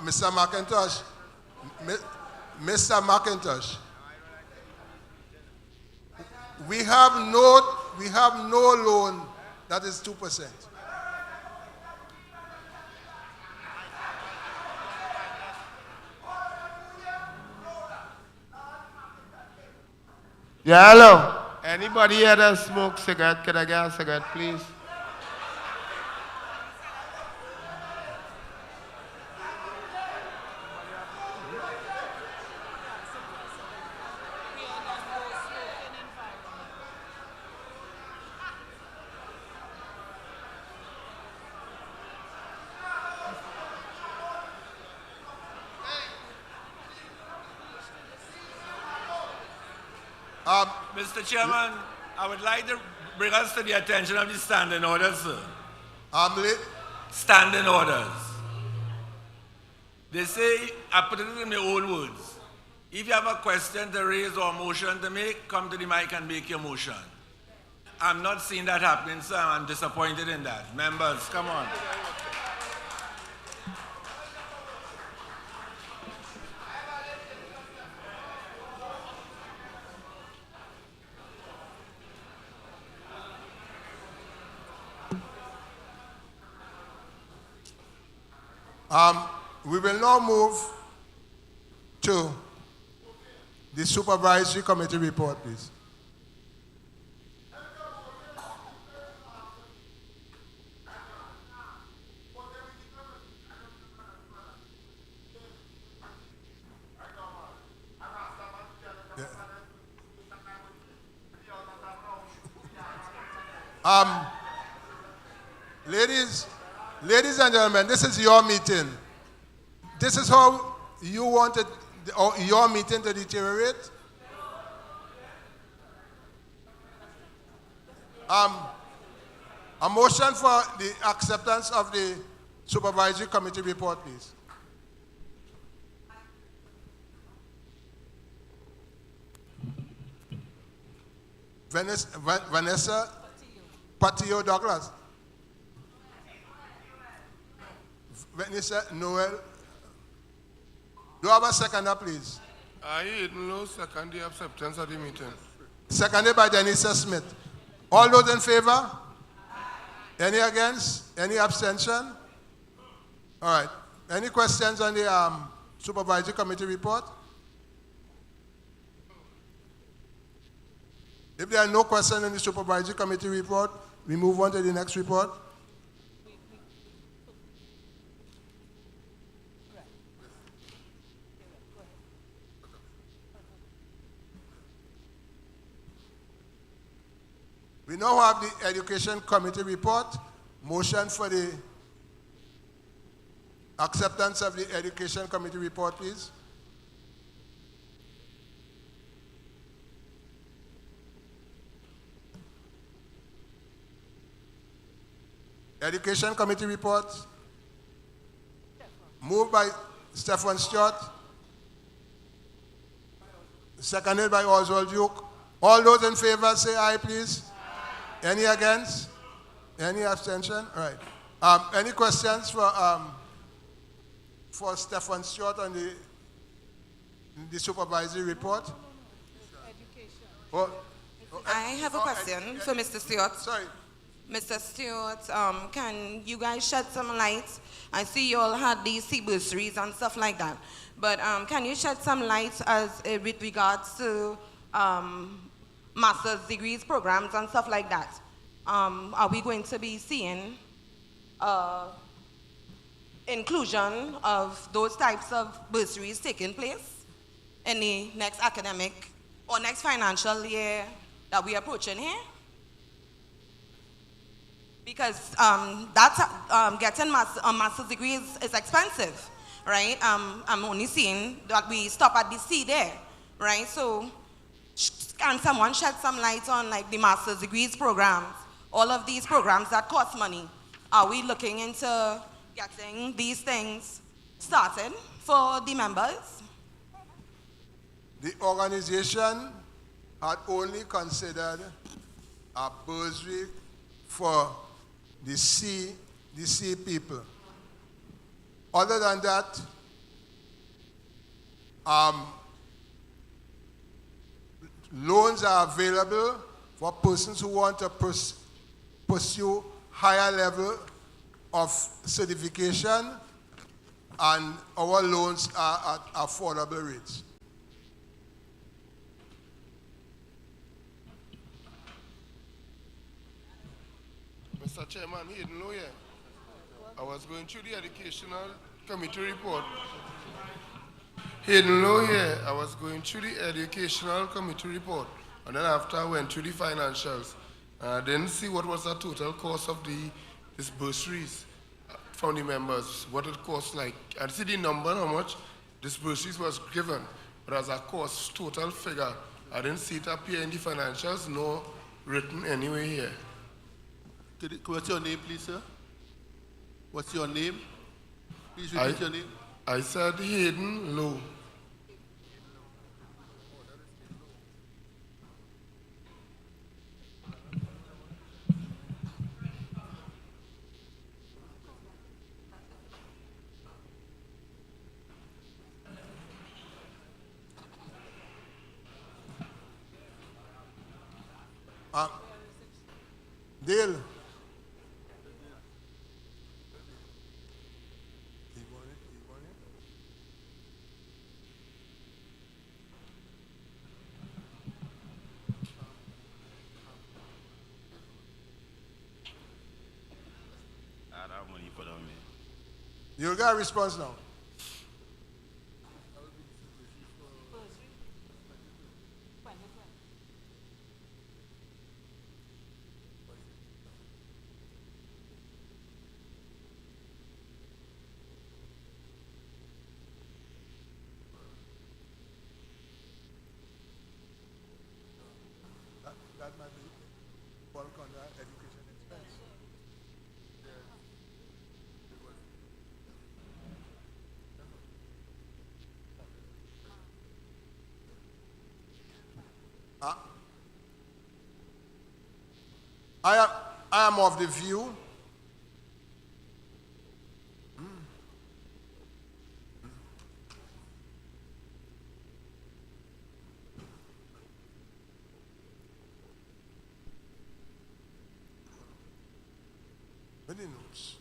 Mr. McIntosh, Mr. McIntosh, we have no loan that is 2%. Yeah, hello. Anybody here that smoke cigarette? Can I get a cigarette, please? Mr. Chairman, I would like to bring us to the attention of the standing orders, sir. Standing orders. They say, I put it in my own words. If you have a question to raise or a motion to make, come to the mic and make your motion. I'm not seeing that happening, sir. I'm disappointed in that. Members, come on. We will now move to the Supervisory Committee report, please. Ladies and gentlemen, this is your meeting. This is how you wanted your meeting to deteriorate? A motion for the acceptance of the Supervisory Committee report, please. Vanessa Patio Douglas. Vanessa Noel. Do you have a seconder, please? I no second the acceptance of the meeting. Seconded by Denisa Smith. All those in favor? Any against? Any abstention? All right. Any questions on the Supervisory Committee report? If there are no questions in the Supervisory Committee report, we move on to the next report. We now have the Education Committee report. Motion for the acceptance of the Education Committee report, please. Education Committee report. Moved by Stephen Stewart. Seconded by Oswald Duke. All those in favor say aye, please. Any against? Any abstention? All right. Any questions for Stephen Stewart on the supervisory report? I have a question for Mr. Stewart. Sorry. Mr. Stewart, can you guys shed some light? I see you all had these sea bursaries and stuff like that. But can you shed some light with regards to master's degrees programs and stuff like that? Are we going to be seeing inclusion of those types of bursaries taking place in the next academic or next financial year that we're approaching here? Because getting master's degrees is expensive, right? I'm only seeing that we stop at the C there, right? So can someone shed some light on like the master's degrees programs, all of these programs that cost money? Are we looking into getting these things started for the members? The organization had only considered a bursary for the C people. Other than that, loans are available for persons who want to pursue higher level of certification, and our loans are at affordable rates. Mr. Chairman, he didn't know yet. I was going through the Educational Committee report. He didn't know yet. I was going through the Educational Committee report. And then after I went through the financials. I didn't see what was the total cost of these bursaries from the members, what it cost like. I see the number, how much this bursaries was given. But as a cost total figure, I didn't see it appear in the financials, nor written anywhere here. What's your name, please, sir? What's your name? Please repeat your name. I said Hayden Low. Dale. You'll get a response now. That might be bulk on that education expense. I am of the view many notes.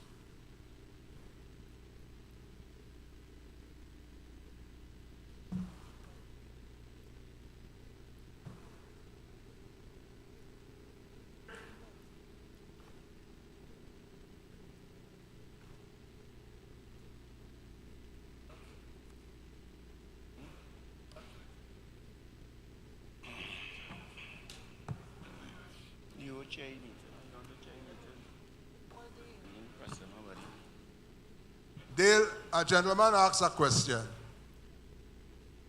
Dale, a gentleman asked a question.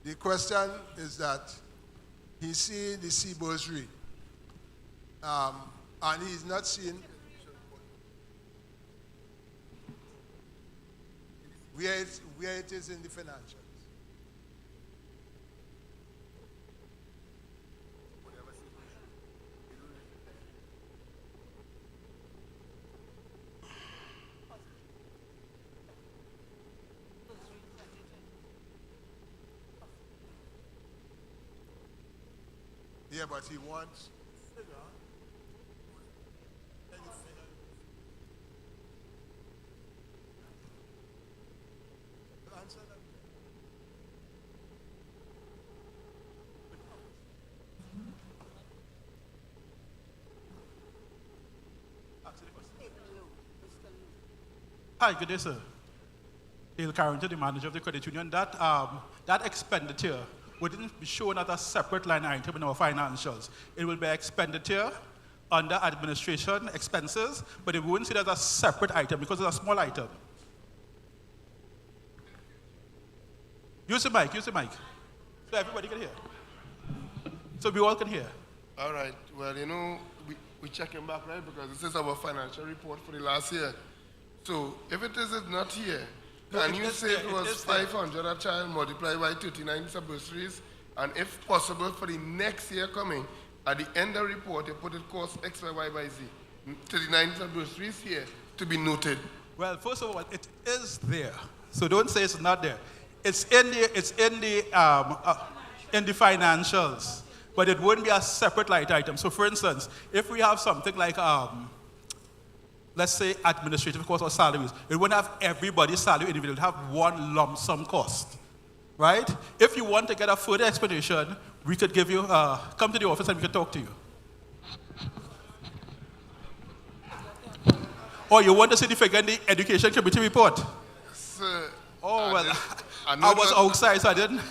The question is that he see the sea bursary, and he's not seeing where it is in the financials. Yeah, but he wants figure. Answer that. Hi, good day, sir. Dale Carrington, the manager of the credit union. That expenditure wouldn't be shown as a separate line item in our financials. It will be expenditure under administration expenses, but it wouldn't see it as a separate item because it's a small item. Use the mic, so everybody can hear. So we all can hear. All right. Well, we're checking back, right? Because this is our financial report for the last year. So if it is not here, can you say it was 500 a child multiplied by 39 bursaries? And if possible, for the next year coming, at the end of the report, you put it cost X, Y, by Z. 39 bursaries here to be noted. Well, first of all, it is there. So don't say it's not there. It's in the financials, but it wouldn't be a separate line item. So for instance, if we have something like let's say administrative costs or salaries, it wouldn't have everybody's salary individually. It would have one lump sum cost, right? If you want to get a further explanation, we could give you, come to the office and we could talk to you. Or you want to see the figure in the education committee report? Sir, oh, well, I was outside, so I didn't.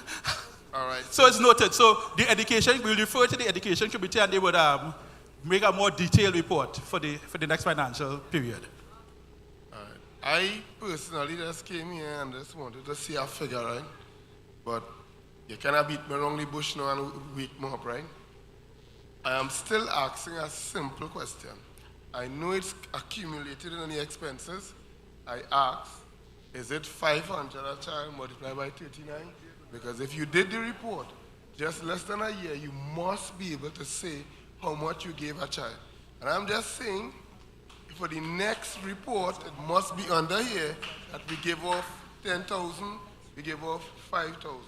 All right. So it's noted. So the education, we'll refer to the education committee and they would make a more detailed report for the next financial period. All right. I personally just came here and just wanted to see a figure, right? But you cannot beat me around the bush now and wake me up, right? I am still asking a simple question. I know it's accumulated in the expenses. I ask, is it 500 a child multiplied by 39? Because if you did the report just less than a year, you must be able to say how much you gave a child. And I'm just saying, for the next report, it must be under here that we gave off 10,000, we gave off 5,000.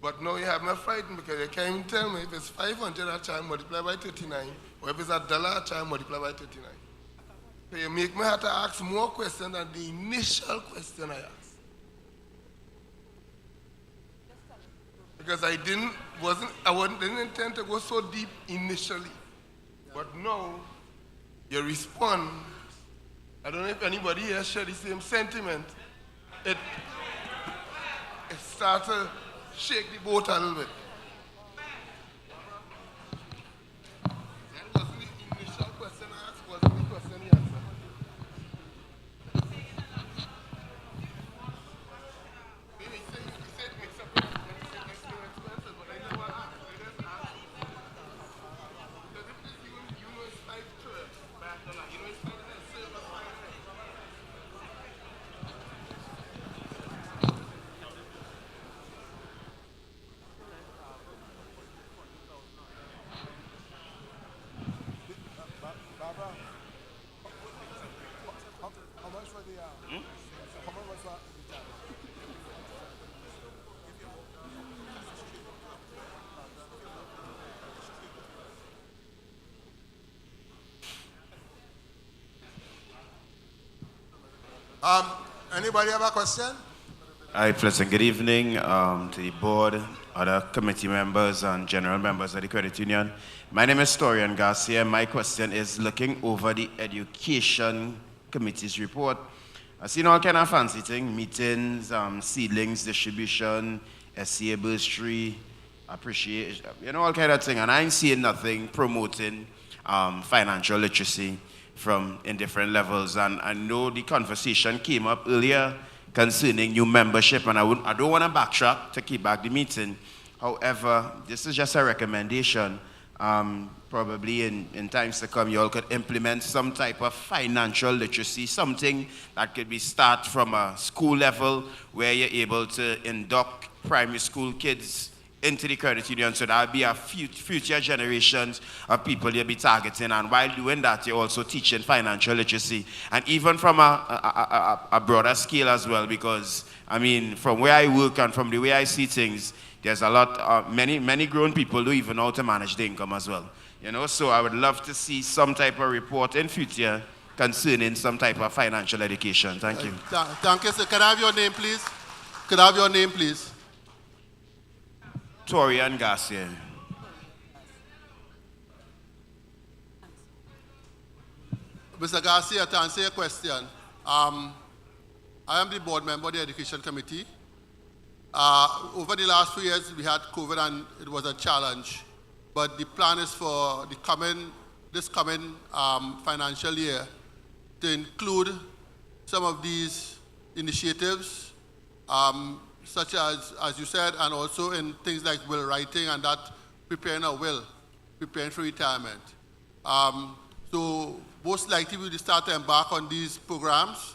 But now you have me frightened because you can't even tell me if it's 500 I try and multiply by 39, or if it's $1 I try and multiply by 39. So you make me have to ask more questions than the initial question I asked. Because I didn't intend to go so deep initially. But now you respond. I don't know if anybody here share the same sentiment. It starts to shake the boat a little bit. That wasn't the initial question I asked, wasn't the question he answered. He said mix up the expenses, but I never asked. I just asked. Because if this you know it's $5 by $1, you know it's $5 silver $5. Anybody have a question? Hi, pleasant good evening to the board, other committee members, and general members of the credit union. My name is Torian Garcia. My question is looking over the education committee's report. I've seen all kind of fancy things, meetings, seedlings distribution, SCA bursary, appreciation, all kind of things. And I ain't seeing nothing promoting financial literacy from in different levels. And I know the conversation came up earlier concerning new membership, and I don't want to backtrack to keep back the meeting. However, this is just a recommendation. Probably in times to come, you all could implement some type of financial literacy, something that could be start from a school level where you're able to induct primary school kids into the credit union, so there'll be a future generations of people you'll be targeting, and while doing that, you're also teaching financial literacy, and even from a broader scale as well, because, I mean, from where I work and from the way I see things, there's a lot, many grown people don't even know how to manage the income as well, so I would love to see some type of report in future concerning some type of financial education. Thank you. Thank you, sir. Can I have your name, please? Could I have your name, please? Torian Garcia. Mr. Garcia, to answer your question, I am the board member of the Education Committee. Over the last few years, we had COVID and it was a challenge. But the plan is for this coming financial year to include some of these initiatives, such as you said, and also in things like will writing and that preparing a will, preparing for retirement. So most likely we will start to embark on these programs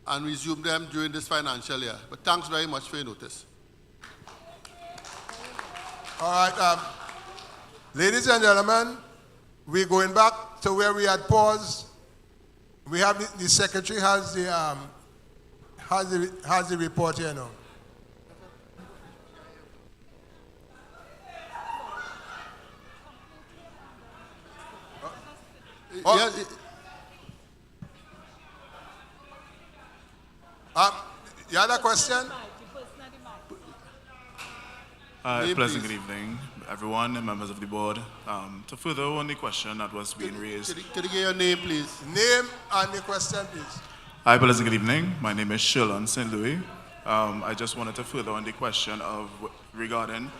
and resume them during this financial year. But thanks very much for your notice. All right, ladies and gentlemen, we're going back to where we had paused. We have the secretary has the report here now. You had a question? Pleasant good evening, everyone and members of the board. To further on the question that was being raised. Could you get your name, please? Name and the question, please. Hi, pleasant good evening. My name is Shilon St. Louis. I just wanted to further on the question regarding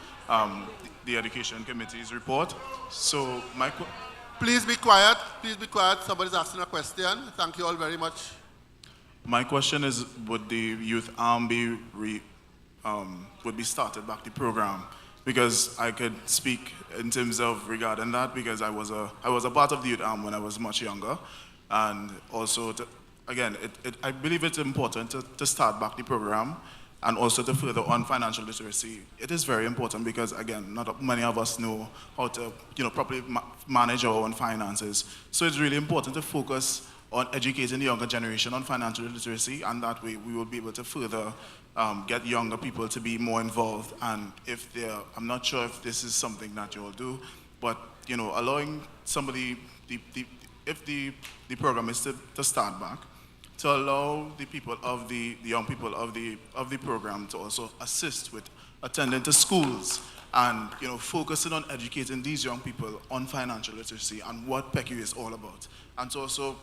the Education Committee's report. So Please be quiet. Please be quiet. Somebody's asking a question. Thank you all very much. My question is, would the youth arm be started back the program? Because I could speak in terms of regarding that, because I was a part of the youth arm when I was much younger, and also I believe it's important to start back the program, and also to further on financial literacy. It is very important because, again, not many of us know how to properly manage our own finances. So it's really important to focus on educating the younger generation on financial literacy, and that way we will be able to further get younger people to be more involved. And if they're, I'm not sure if this is something that you all do, but allowing somebody, if the program is to start back, to allow the people of the young people of the program to also assist with attending to schools and focusing on educating these young people on financial literacy and what PECU is all about, and to also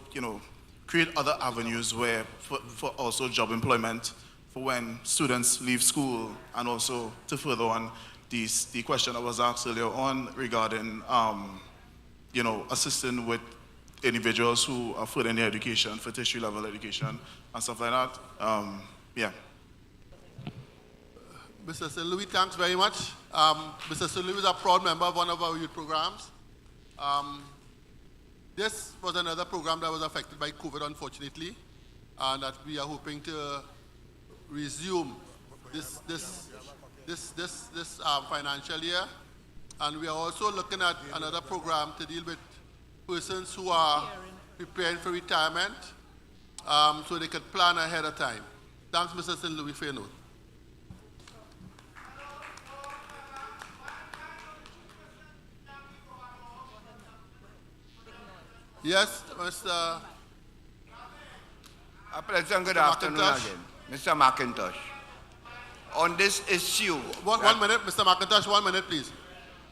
create other avenues where for also job employment for when students leave school, and also to further on the question that was asked earlier on regarding assisting with individuals who are furthering their education for tertiary level education and stuff like that. Yeah. Mr. St. Louis, thanks very much. Mr. St. Louis is a proud member of one of our youth programs. This was another program that was affected by COVID, unfortunately, and that we are hoping to resume this financial year. And we are also looking at another program to deal with persons who are preparing for retirement, so they could plan ahead of time. Thanks, Mr. St. Louis, for your note. Yes, Mr. President, good afternoon again. Mr. McIntosh. On this issue. One minute, Mr. McIntosh, 1 minute, please.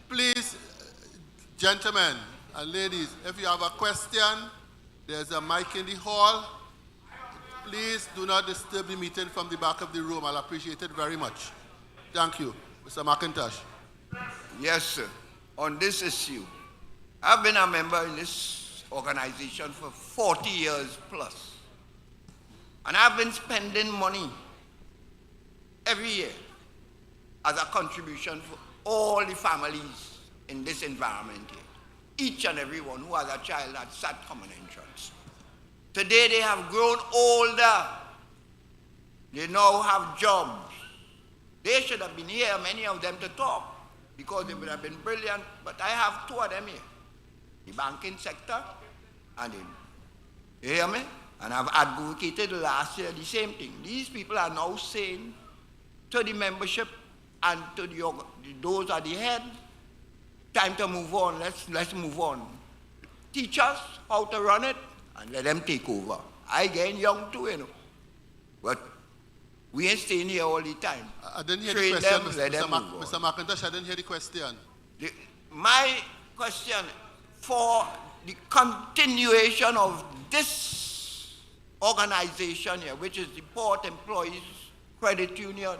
Please, gentlemen and ladies, if you have a question, there's a mic in the hall. Please do not disturb the meeting from the back of the room. I'll appreciate it very much. Thank you. Mr. McIntosh. Yes, sir. On this issue, I've been a member in this organization for 40 years plus. And I've been spending money every year as a contribution for all the families in this environment here. Each and every one who has a child at SAT common entrance. Today they have grown older. They now have jobs. They should have been here, many of them, to talk, because they would have been brilliant. But I have two of them here. The banking sector and you hear me? And I've advocated last year the same thing. These people are now saying to the membership and to those at the head, time to move on, let's move on. Teach us how to run it and let them take over. I get young too, But we ain't staying here all the time. I didn't hear Train the question, them, let them move on. Mr. McIntosh, I didn't hear the question. My question for the continuation of this organization here, which is the Port Employees Credit Union,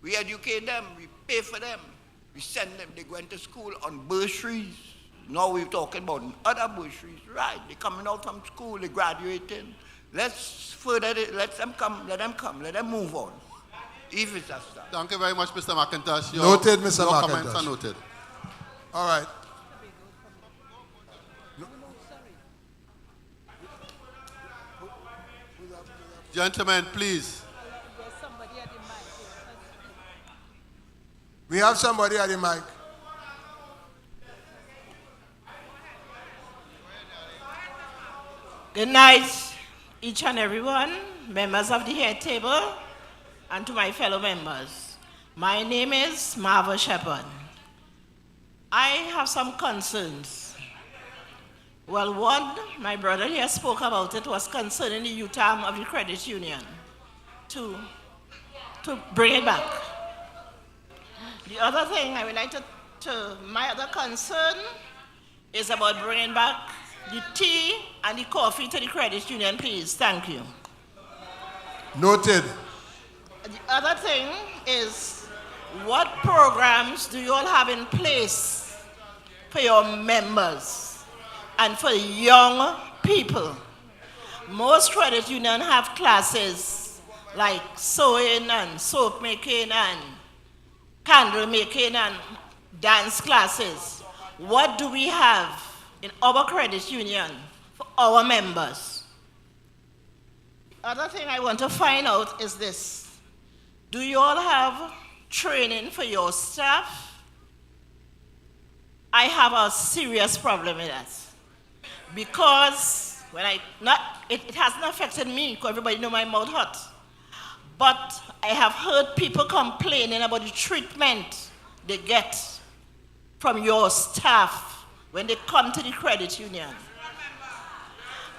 we educate them, we pay for them, we send them, they go into school on bursaries. Now we're talking about other bursaries, right? They're coming out from school, they're graduating. Let's further it, let them come, let them move on. If it's a start. Thank you very much, Mr. McIntosh. Noted, Mr. Your McIntosh. comments are noted. All right. Gentlemen, please. We have somebody at the mic. Good night, each and everyone, members of the head table, and to my fellow members. My name is Marva Shepherd. I have some concerns. Well, one, my brother here spoke about it, was concerning the youth arm of the credit union to bring it back. The other thing I would like my other concern is about bringing back the tea and the coffee to the credit union, please. Thank you. Noted. The other thing is, what programs do you all have in place for your members and for young people? Most credit unions have classes like sewing and soap making and candle making and dance classes. What do we have in our credit union for our members? The other thing I want to find out is this. Do you all have training for your staff? I have a serious problem with that. Because it hasn't affected me, because everybody know my mouth hot. But I have heard people complaining about the treatment they get from your staff when they come to the credit union.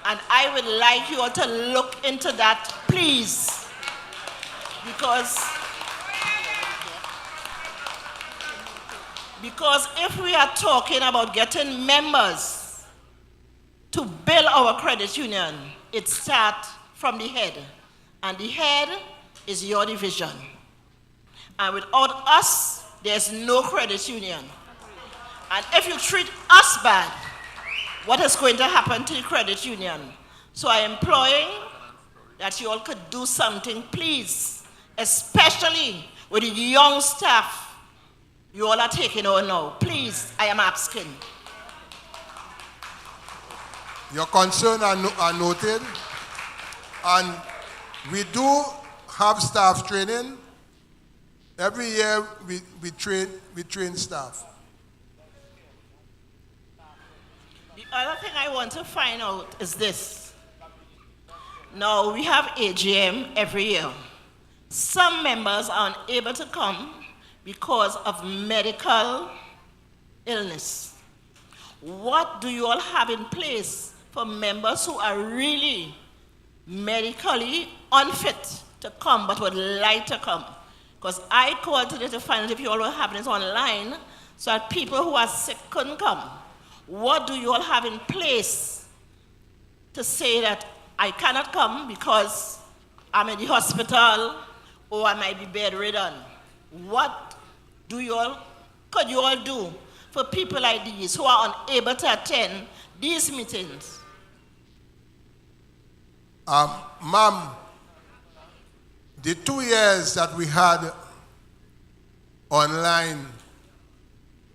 And I would like you all to look into that, please. Because if we are talking about getting members to build our credit union, it starts from the head. And the head is your division. And without us, there's no credit union. And if you treat us bad, what is going to happen to the credit union? So I am imploring that you all could do something, please, especially with the young staff you all are taking over now. Please, I am asking. Your concerns are noted, and we do have staff training. Every year we train staff. The other thing I want to find out is this. Now, we have AGM every year. Some members are unable to come because of medical illness. What do you all have in place for members who are really medically unfit to come but would like to come? Because I called today to find out if you all were having this online so that people who are sick couldn't come. What do you all have in place to say that I cannot come because I'm in the hospital or I might be bedridden? What could you all do for people like these who are unable to attend these meetings? Ma'am, the 2 years that we had online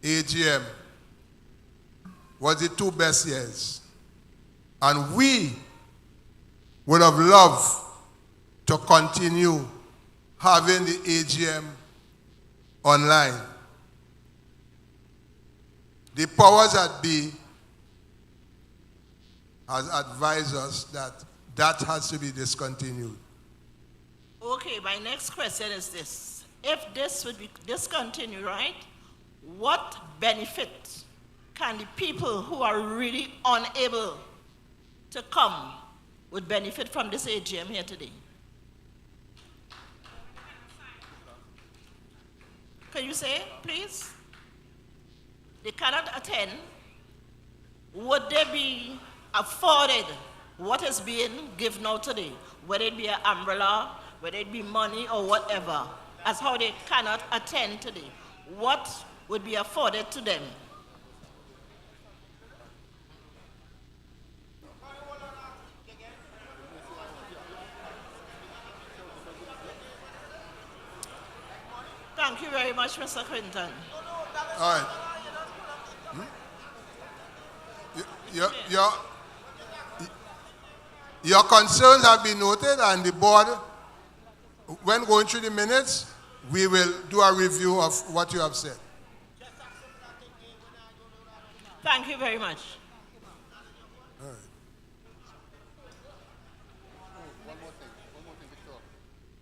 AGM was the 2 best years. And we would have loved to continue having the AGM online. The powers that be has advised us that that has to be discontinued. Okay, my next question is this. If this would be discontinued, right, what benefit can the people who are really unable to come would benefit from this AGM here today? Can you say, please? They cannot attend. Would they be afforded what is being given out today? Whether it be an umbrella, whether it be money or whatever, as how they cannot attend today. What would be afforded to them? Thank you very much, Mr. Clinton. All right. Your concerns have been noted, and the board, when going through the minutes, we will do a review of what you have said. Thank you very much.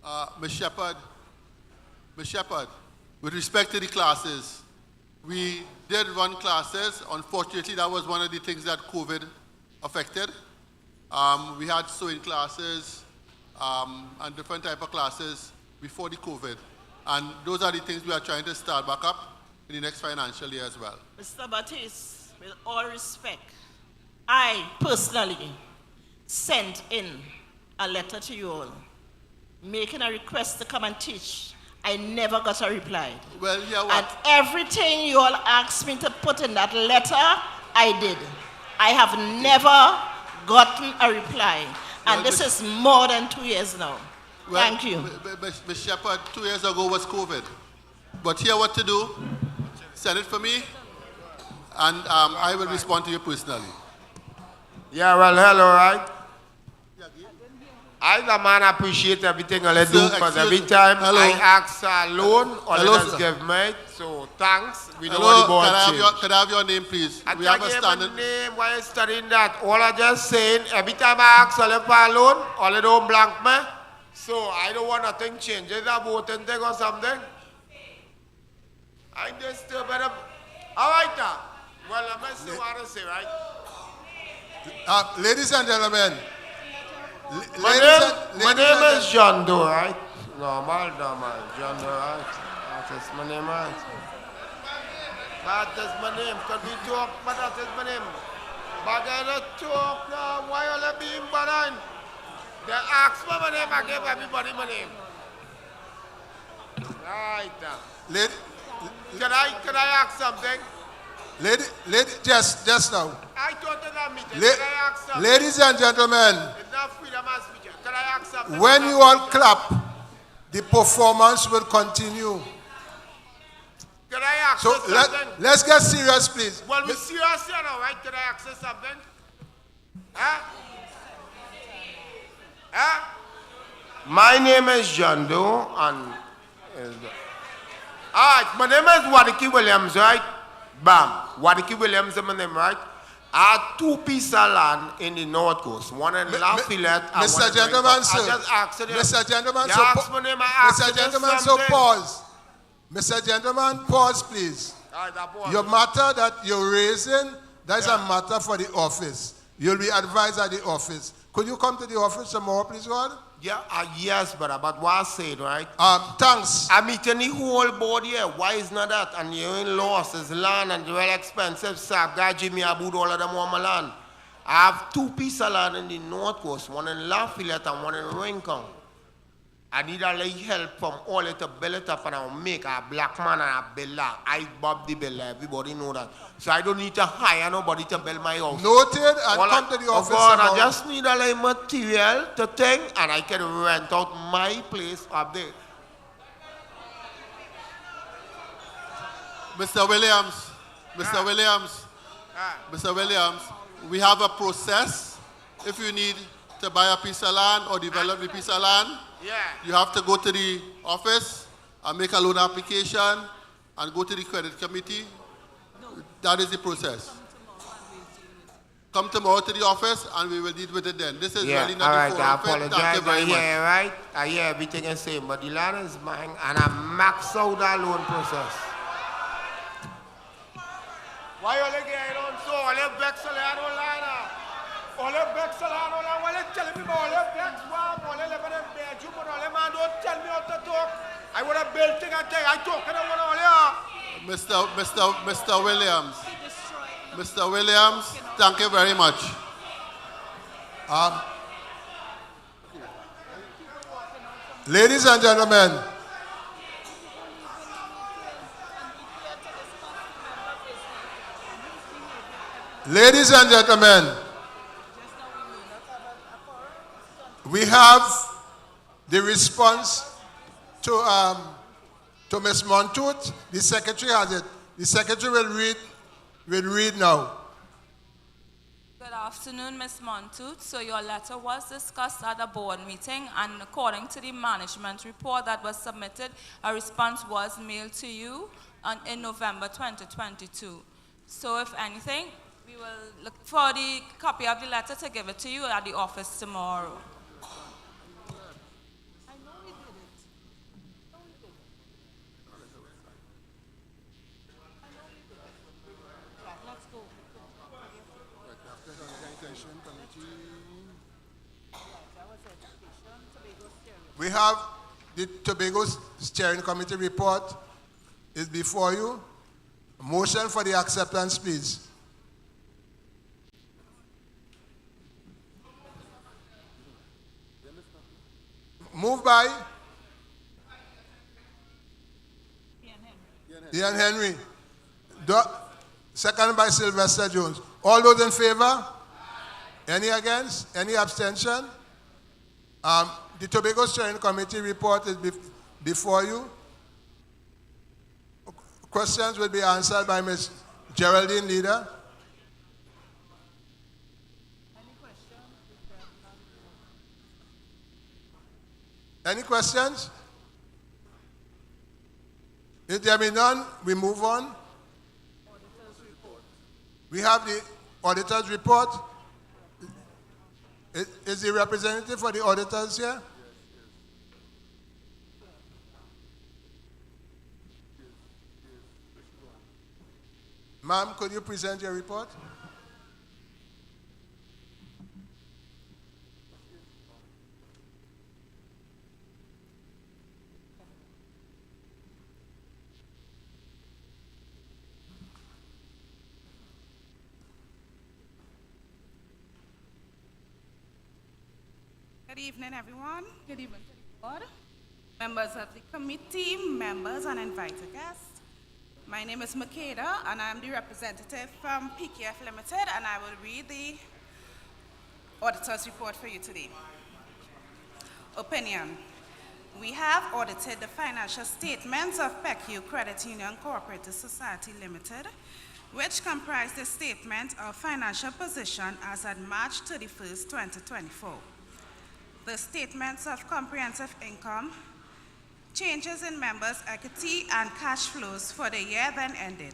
All right. Ms. Shepherd, with respect to the classes, we did run classes. Unfortunately, that was one of the things that COVID affected. We had sewing classes and different type of classes before the COVID. And those are the things we are trying to start back up in the next financial year as well. Mr. Batiste, with all respect, I personally sent in a letter to you all making a request to come and teach. I never got a reply. Well, yeah, and everything you all asked me to put in that letter, I did. I have never gotten a reply. And this is more than 2 years now. Well, thank you. Ms. Shepherd, 2 years ago was COVID. But here what to do, send it for me, and I will respond to you personally. Yeah, well, hello, right? I, the man, appreciate everything I do, because every time I ask a loan, all they just give me. So, thanks. We know what the board Can I have your name, please? We have a standard name. Why are you studying that? All I just saying, every time I ask all for a loan, all they don't blank me. So I don't want nothing change. Is that voting thing or something? I just still better. All right, now. Well, I'm going to see what I say, right? Ladies and gentlemen. My name is John Doe, right? Normal. John Doe, right? That is my name, right? That is my name. Could we talk, but that is my name. But I don't talk now. Why are they being behind? They ask me my name, I give everybody my name. Right now. Can I ask something? Just now. I thought that meeting. Can I ask something? Ladies and gentlemen, It's not freedom of speech. Can I ask something? when you all clap, the performance will continue. Can I ask you something? Let's get serious, please. Well, we're serious here now, right? Can I ask you something? Huh? Huh? My name is John Doe, and alright, my name is Wadiki Williams, right? Bam, Wadiki Williams is my name, right? I have 2 pieces of land in the North Coast, one in Lafayette and Mr. one in Gentleman, Ringgold. sir. I just asked you. Mr. Gentleman, you so asked my name, I asked Mr. you Gentleman, so something. pause. Mr. Gentleman, pause, please. Alright, I pause. Your matter that you're raising, that's a matter for the office. You'll be advised at the office. Could you come to the office tomorrow, please, God? Yeah, yes, brother, but what I said, right? Thanks. I'm meeting the whole board here. Why is not that? And you're in loss, it's land and very expensive. So God Jimmy about all of them on my land. I have 2 pieces of land in the North Coast, one in Lafayette and one in Rincon. I need a little help from all it to build it up and I'll make a black man and a builder. I Bob the builder, everybody know that. So I don't need to hire nobody to build my house. Noted, and come to the office. God, I just need a little material to think and I can rent out my place up there. Mr. Williams, Mr. Williams, we have a process. If you need to buy a piece of land or develop a piece of land, you have to go to the office and make a loan application and go to the credit committee. That is the process. Come tomorrow to the office and we will deal with it then. This is really not all right, the I forum. Thank you apologize. very much. Right? I hear everything you say, but the land is mine and I max out that loan process. Why you like it on so? All the Bex on land. All the Bex on land. Why you telling me about all the Bex? All the live in a bedroom, but all the man don't tell me how to talk. I want to build thing and thing. I talk and I want all Mr. Williams, thank you very much. Ladies and gentlemen, we have the response to Ms. Montoot. The secretary has it. The secretary will read now. Good afternoon, Ms. Montoot. So your letter was discussed at a board meeting, and according to the management report that was submitted, a response was mailed to you in November 2022. So if anything, we will look for the copy of the letter to give it to you at the office tomorrow. We have the Tobago Steering Committee report is before you. Motion for the acceptance, please. Moved by Ian Henry. Second by Sylvester Jones. All those in favor? Any against? Any abstention? The Tobago Steering Committee report is before you. Questions will be answered by Ms. Geraldine Leader. Any questions? If there be none, we move on. We have the auditor's report. Is the representative for the auditors here? Ma'am, could you present your report? Good evening, everyone. Good evening to the board, members of the committee, members, and invited guests. My name is Makeda, and I'm the representative from PKF Limited, and I will read the auditor's report for you today. Opinion. We have audited the financial statements of PECU Credit Union Cooperative Society Limited, which comprise the statement of financial position as at March 31st, 2024. The statements of comprehensive income, changes in members' equity and cash flows for the year then ended,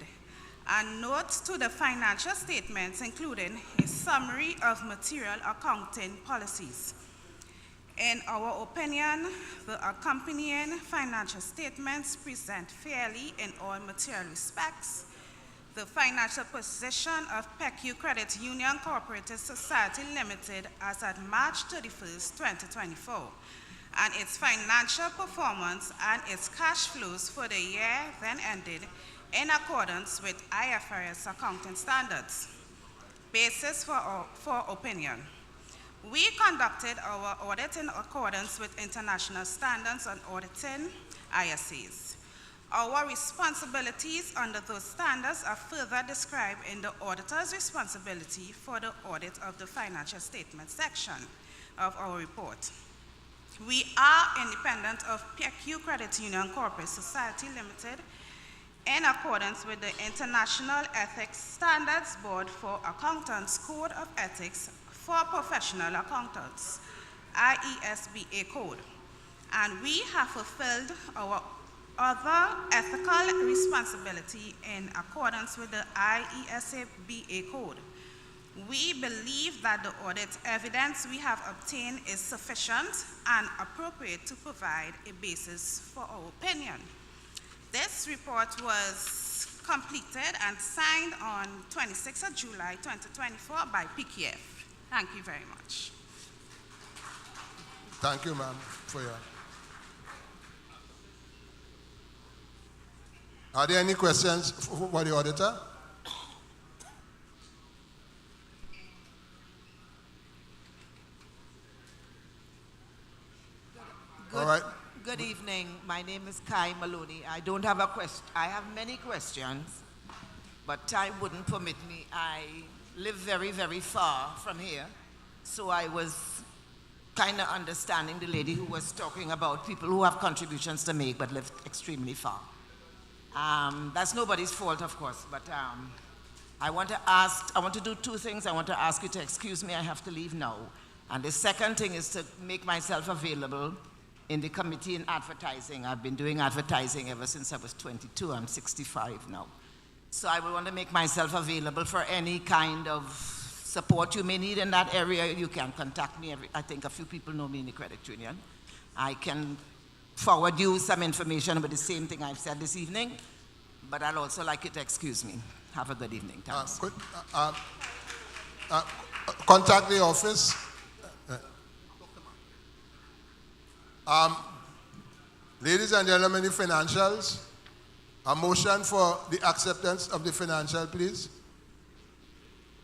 and notes to the financial statements including a summary of material accounting policies. In our opinion, the accompanying financial statements present fairly in all material respects the financial position of PECU Credit Union Cooperative Society Limited as at March 31st, 2024, and its financial performance and its cash flows for the year then ended in accordance with IFRS accounting standards. Basis for opinion. We conducted our audit in accordance with international standards on auditing, ISAs. Our responsibilities under those standards are further described in the auditor's responsibility for the audit of the financial statement section of our report. We are independent of PECU Credit Union Corporate Society Limited in accordance with the International Ethics Standards Board for Accountants Code of Ethics for Professional Accountants, IESBA Code, and we have fulfilled our other ethical responsibility in accordance with the IESBA Code. We believe that the audit evidence we have obtained is sufficient and appropriate to provide a basis for our opinion. This report was completed and signed on 26th of July 2024 by PKF. Thank you very much. Thank you, ma'am, for your... Are there any questions for the auditor? All right. Good evening. My name is Kai Maloney. I don't have a question. I have many questions, but time wouldn't permit me. I live very, very far from here, so I was kind of understanding the lady who was talking about people who have contributions to make but live extremely far. That's nobody's fault, of course, but I want to do two things. I want to ask you to excuse me. I have to leave now. And the second thing is to make myself available in the committee in advertising. I've been doing advertising ever since I was 22. I'm 65 now. So I will want to make myself available for any kind of support you may need in that area. You can contact me. I think a few people know me in the credit union. I can forward you some information about the same thing I've said this evening, but I'd also like you to excuse me. Have a good evening. Thanks. Contact the office. Ladies and gentlemen, the financials. A motion for the acceptance of the financial, please.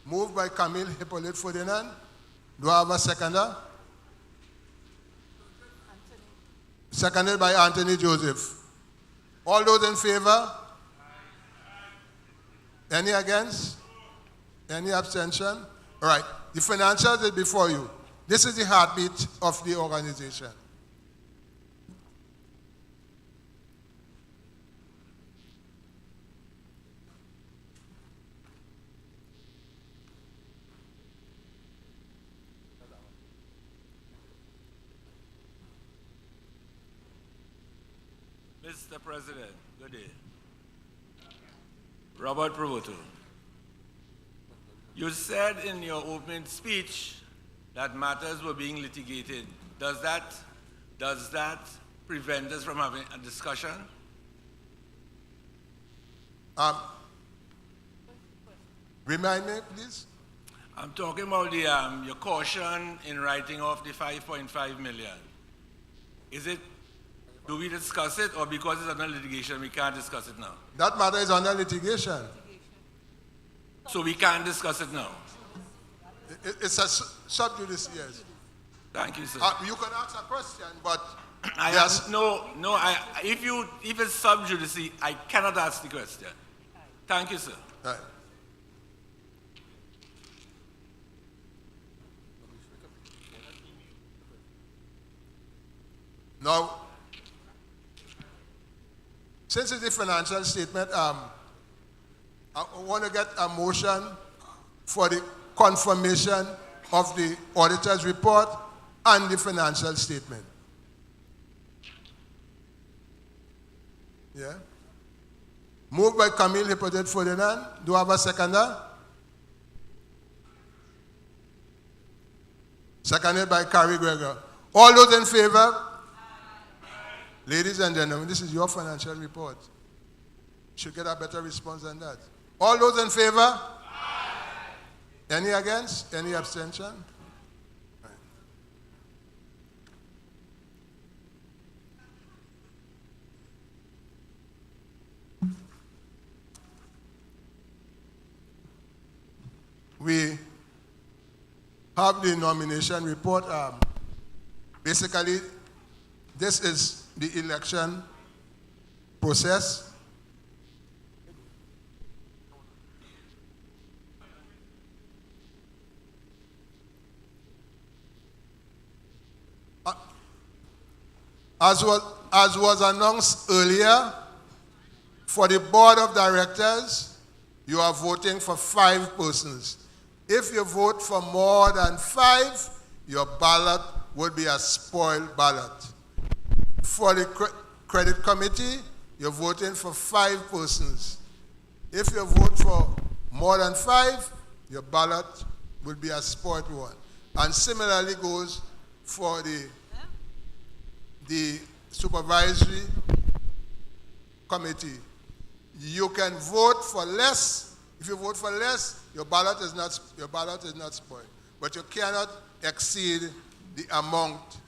Moved by Camille Hippolyte Ferdinand. Do I have a seconder? Seconded by Anthony Joseph. All those in favor? Any against? Any abstention? All right. The financials is before you. This is the heartbeat of the organization. Mr. President, good day. Robert Provoto. You said in your opening speech that matters were being litigated. Does that prevent us from having a discussion? Remind me, please. I'm talking about the your caution in writing off the 5.5 million. Is it, do we discuss it, or because it's under litigation, we can't discuss it now? That matter is under litigation. So we can't discuss it now? It's a sub judice, yes. Thank you, sir. You can ask a question, but if it's sub judice, I cannot ask the question. Thank you, sir. Right. Now, since it's a financial statement, I want to get a motion for the confirmation of the auditor's report and the financial statement. Yeah. Moved by Camille Hippolyte Ferdinand. Do I have a seconder? Seconded by Carrie Gregor. All those in favor? Ladies and gentlemen, this is your financial report. Should get a better response than that. All those in favor? Aye. Any against? Any abstention? Right. We have the nomination report. Basically, this is the election process. As was announced earlier, for the board of directors, you are voting for 5 persons. If you vote for more than 5, your ballot would be a spoiled ballot. For the credit committee, you're voting for 5 persons. If you vote for more than 5, your ballot will be a spoiled one. And similarly goes for the supervisory committee. You can vote for less. If you vote for less, your ballot is not spoiled. But you cannot exceed the amount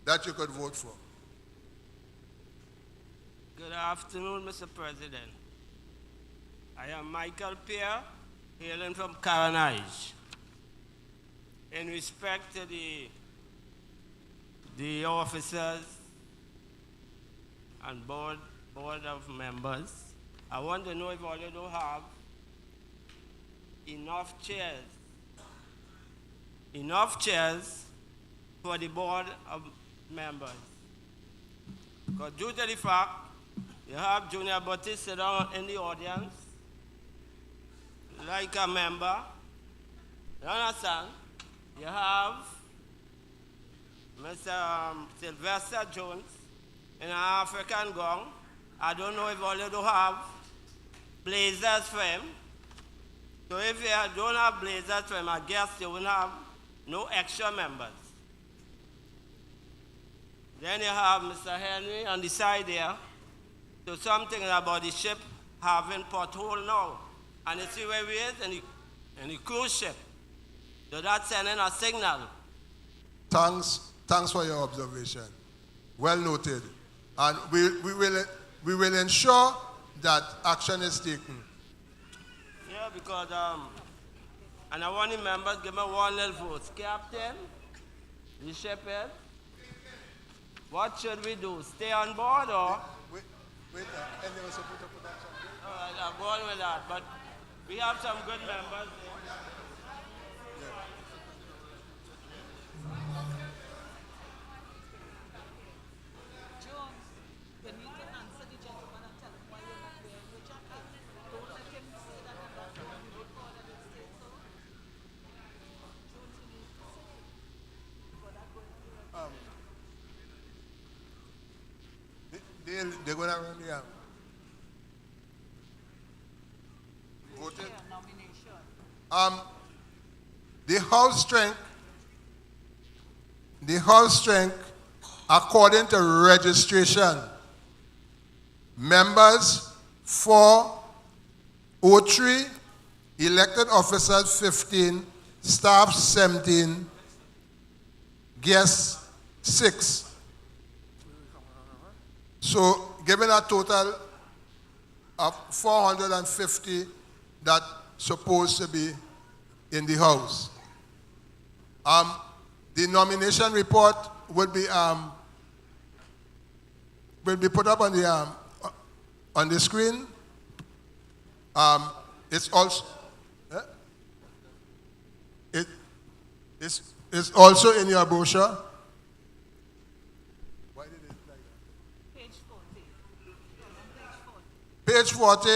that you could vote for. Good afternoon, Mr. President. I am Michael Pierre, hailing from Caranage. In respect to the officers and board of members, I want to know if all you do have enough chairs for the board of members. Because due to the fact you have Junior Buttis sit down in the audience like a member, you understand? You have Mr. Sylvester Jones in an African gown. I don't know if all you do have blazers for him. So if you don't have blazers for him, I guess you will have no extra members. Then you have Mr. Henry on the side there. So something about the ship having pothole now. And you see where we is in the cruise ship. So that's sending a signal. Thanks for your observation. Well noted. And we will ensure that action is taken. Yeah, because and I want the members give me 1 little vote. Captain, the ship head, what should we do? Stay on board or? Wait, and there was a put up production. All right, I'll go on with that. But we have some good members there. They're going to run the voted. The House strength, according to registration, members 403, elected officers 15, staff 17, guests 6. So given a total of 450 that supposed to be in the house. The nomination report will be put up on the screen. It's also it's also in your brochure. Why did it like that? Page 40.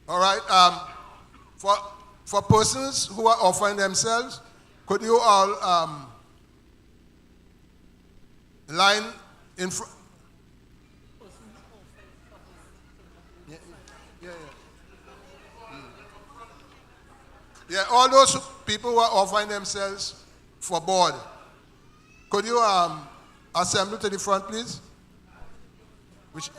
All right. For persons who are offering themselves, could you all line in front? Yeah, all those people who are offering themselves for board, could you assemble to the front, please? Which,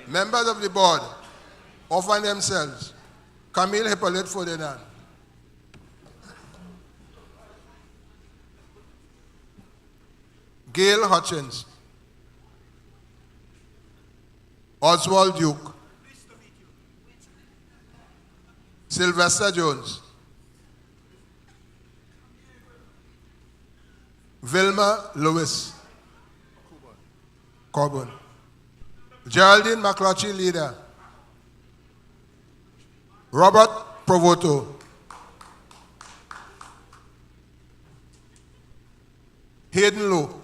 members of the board offering themselves. Camille Hippolyte Ferdinand. Gail Hutchins. Oswald Duke. Sylvester Jones. Vilma Lewis. Coburn. Geraldine McClatchy, leader. Robert Provoto. Hayden Lowe.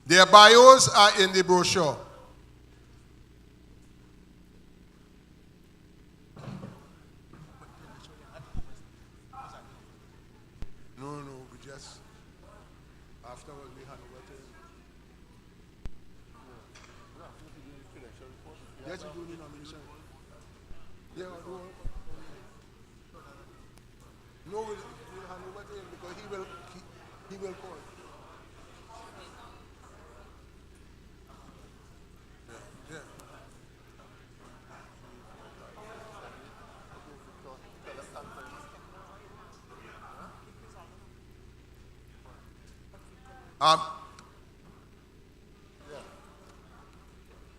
Their bios are in the brochure. No, we just, afterwards we hand over to him. Yes, you do the nomination. Yeah, no, we'll hand over to him because he will call.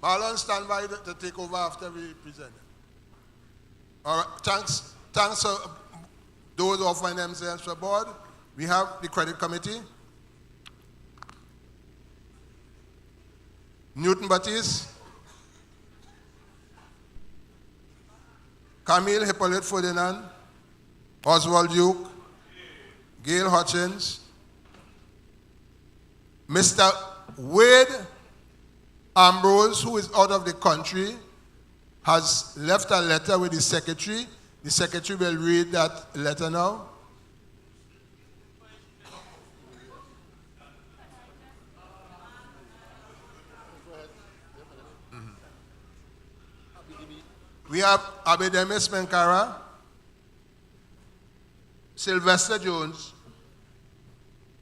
Marlon, stand by to take over after we present. All right, thanks those offering themselves for board. We have the credit committee. Newton Baptiste. Camille Hippolyte Ferdinand. Oswald Duke. Gail Hutchins. Mr. Wade Ambrose, who is out of the country, has left a letter with the secretary. The secretary will read that letter now. We have Abedemis Menkara, Sylvester Jones,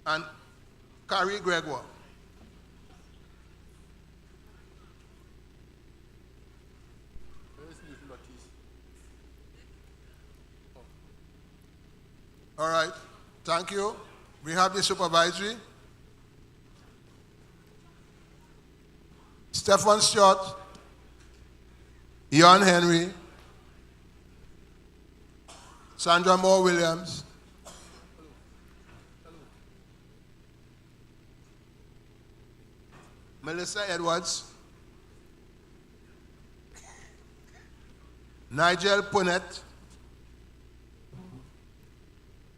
and Carrie Gregoire. All right, thank you. We have the supervisory. Stephen Stewart, Ian Henry, Sandra Moore Williams, Melissa Edwards, Nigel Punnett,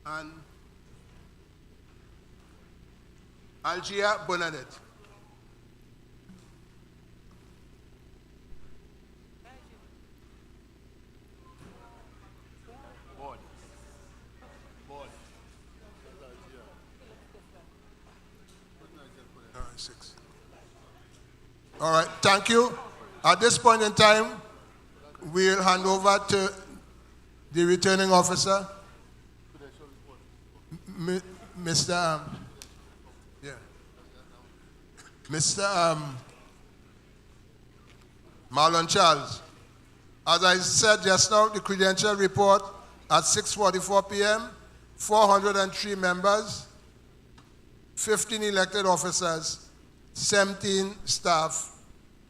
and Algia Bernadette. 6. All right, thank you. At this point in time, we'll hand over to the returning officer, Mr. Marlon Charles. As I said just now, the credential report at 6:44 p.m., 403 members, 15 elected officers, 17 staff,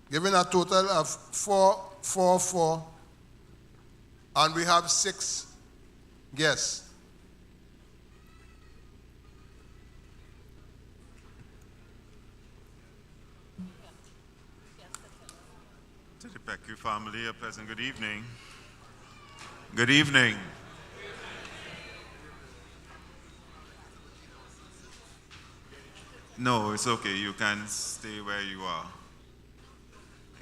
giving a total of 444, and we have 6 guests. To the PECU family, a pleasant good evening. Good evening. No, it's okay. You can stay where you are.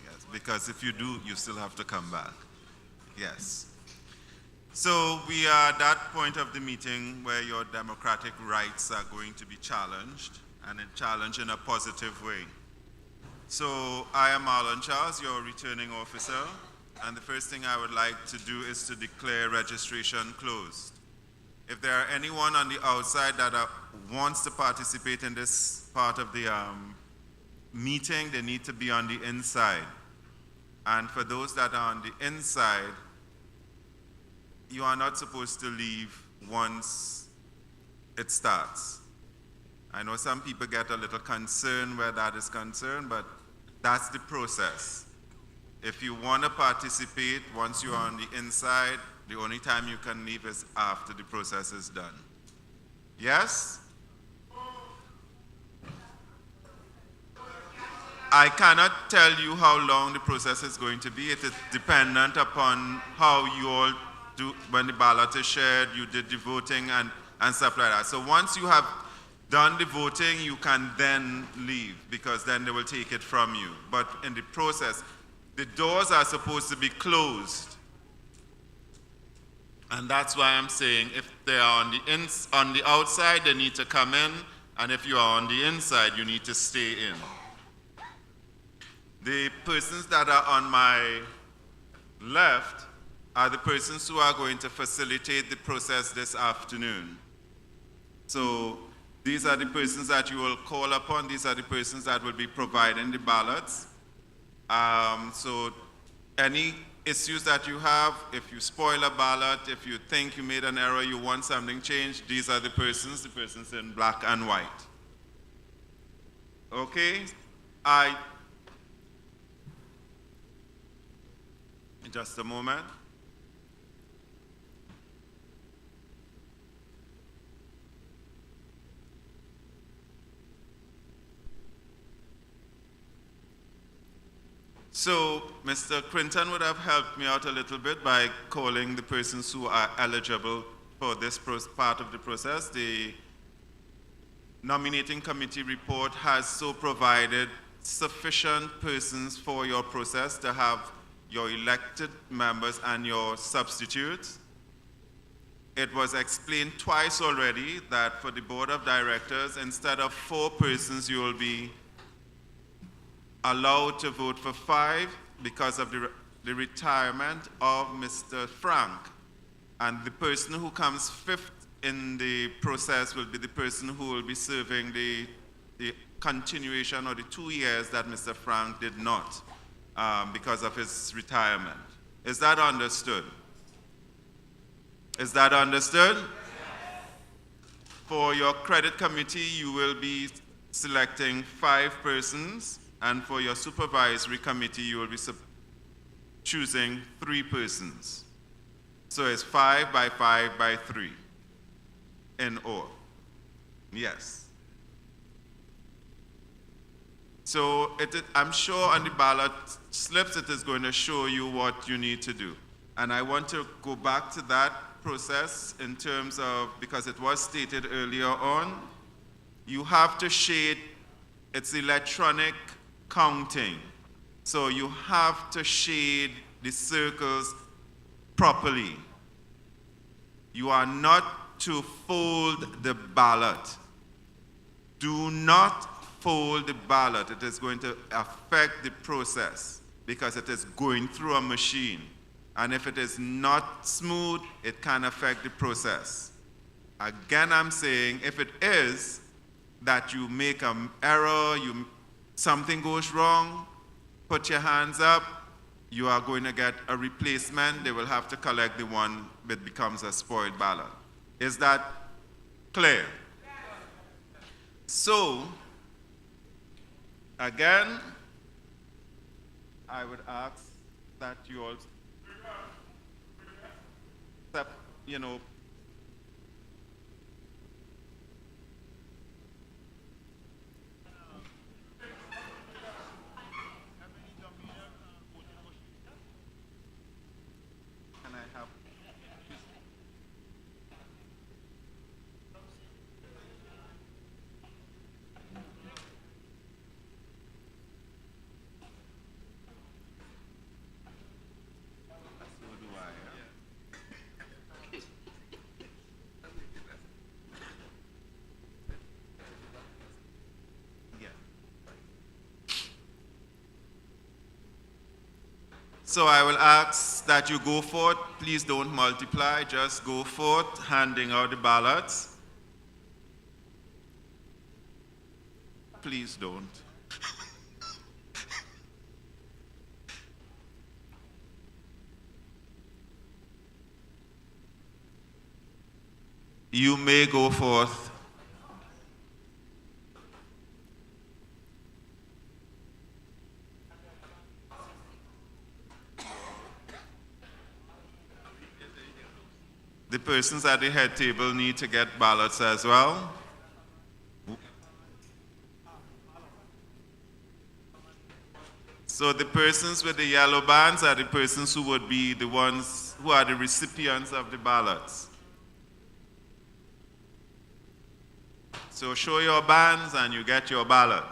Yes, because if you do, you still have to come back. Yes. So we are at that point of the meeting where your democratic rights are going to be challenged, and challenged in a positive way. So I am Marlon Charles, your returning officer, and the first thing I would like to do is to declare registration closed. If there are anyone on the outside that wants to participate in this part of the meeting, they need to be on the inside. And for those that are on the inside, you are not supposed to leave once it starts. I know some people get a little concerned where that is concerned, but that's the process. If you want to participate, once you are on the inside, the only time you can leave is after the process is done. Yes? I cannot tell you how long the process is going to be. It is dependent upon how you all do, when the ballot is shared, you did the voting and stuff like that. So once you have done the voting, you can then leave, because then they will take it from you. But in the process, the doors are supposed to be closed. And that's why I'm saying if they are on the outside, they need to come in, and if you are on the inside, you need to stay in. The persons that are on my left are the persons who are going to facilitate the process this afternoon. So these are the persons that you will call upon. These are the persons that will be providing the ballots. So any issues that you have, if you spoil a ballot, if you think you made an error, you want something changed, these are the persons in black and white. Okay? Just a moment. So Mr. Clinton would have helped me out a little bit by calling the persons who are eligible for this part of the process. The nominating committee report has so provided sufficient persons for your process to have your elected members and your substitutes. It was explained twice already that for the board of directors, instead of 4 persons, you will be allowed to vote for 5 because of the retirement of Mr. Frank. And the person who comes 5th in the process will be the person who will be serving the continuation or the 2 years that Mr. Frank did not because of his retirement. Is that understood? Is that understood? Yes. For your credit committee, you will be selecting 5 persons. And for your supervisory committee, you will be choosing 3 persons. So it's 5 by 5 by 3 in all. Yes. So I'm sure on the ballot slips it is going to show you what you need to do. And I want to go back to that process in terms of, because it was stated earlier on, you have to shade, it's electronic counting. So you have to shade the circles properly. You are not to fold the ballot. Do not fold the ballot. It is going to affect the process because it is going through a machine. And if it is not smooth, it can affect the process. Again, I'm saying if it is that you make an error, something goes wrong, put your hands up, you are going to get a replacement. They will have to collect the one that becomes a spoiled ballot. Is that clear? So, again, I would ask that you all, can I have? So I will ask that you go forth. Please don't multiply. Just go forth, handing out the ballots. Please don't. You may go forth. The persons at the head table need to get ballots as well. So the persons with the yellow bands are the persons who would be the ones who are the recipients of the ballots. So show your bands and you get your ballot.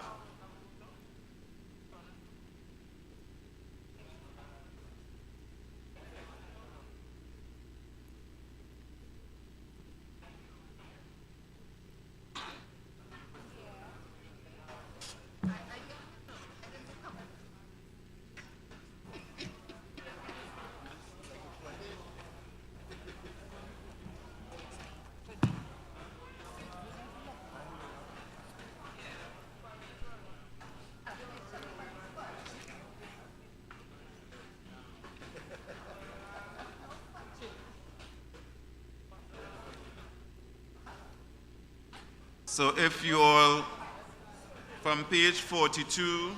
So if you all, from page 42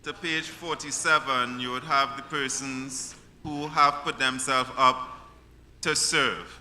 to page 47, you would have the persons who have put themselves up to serve.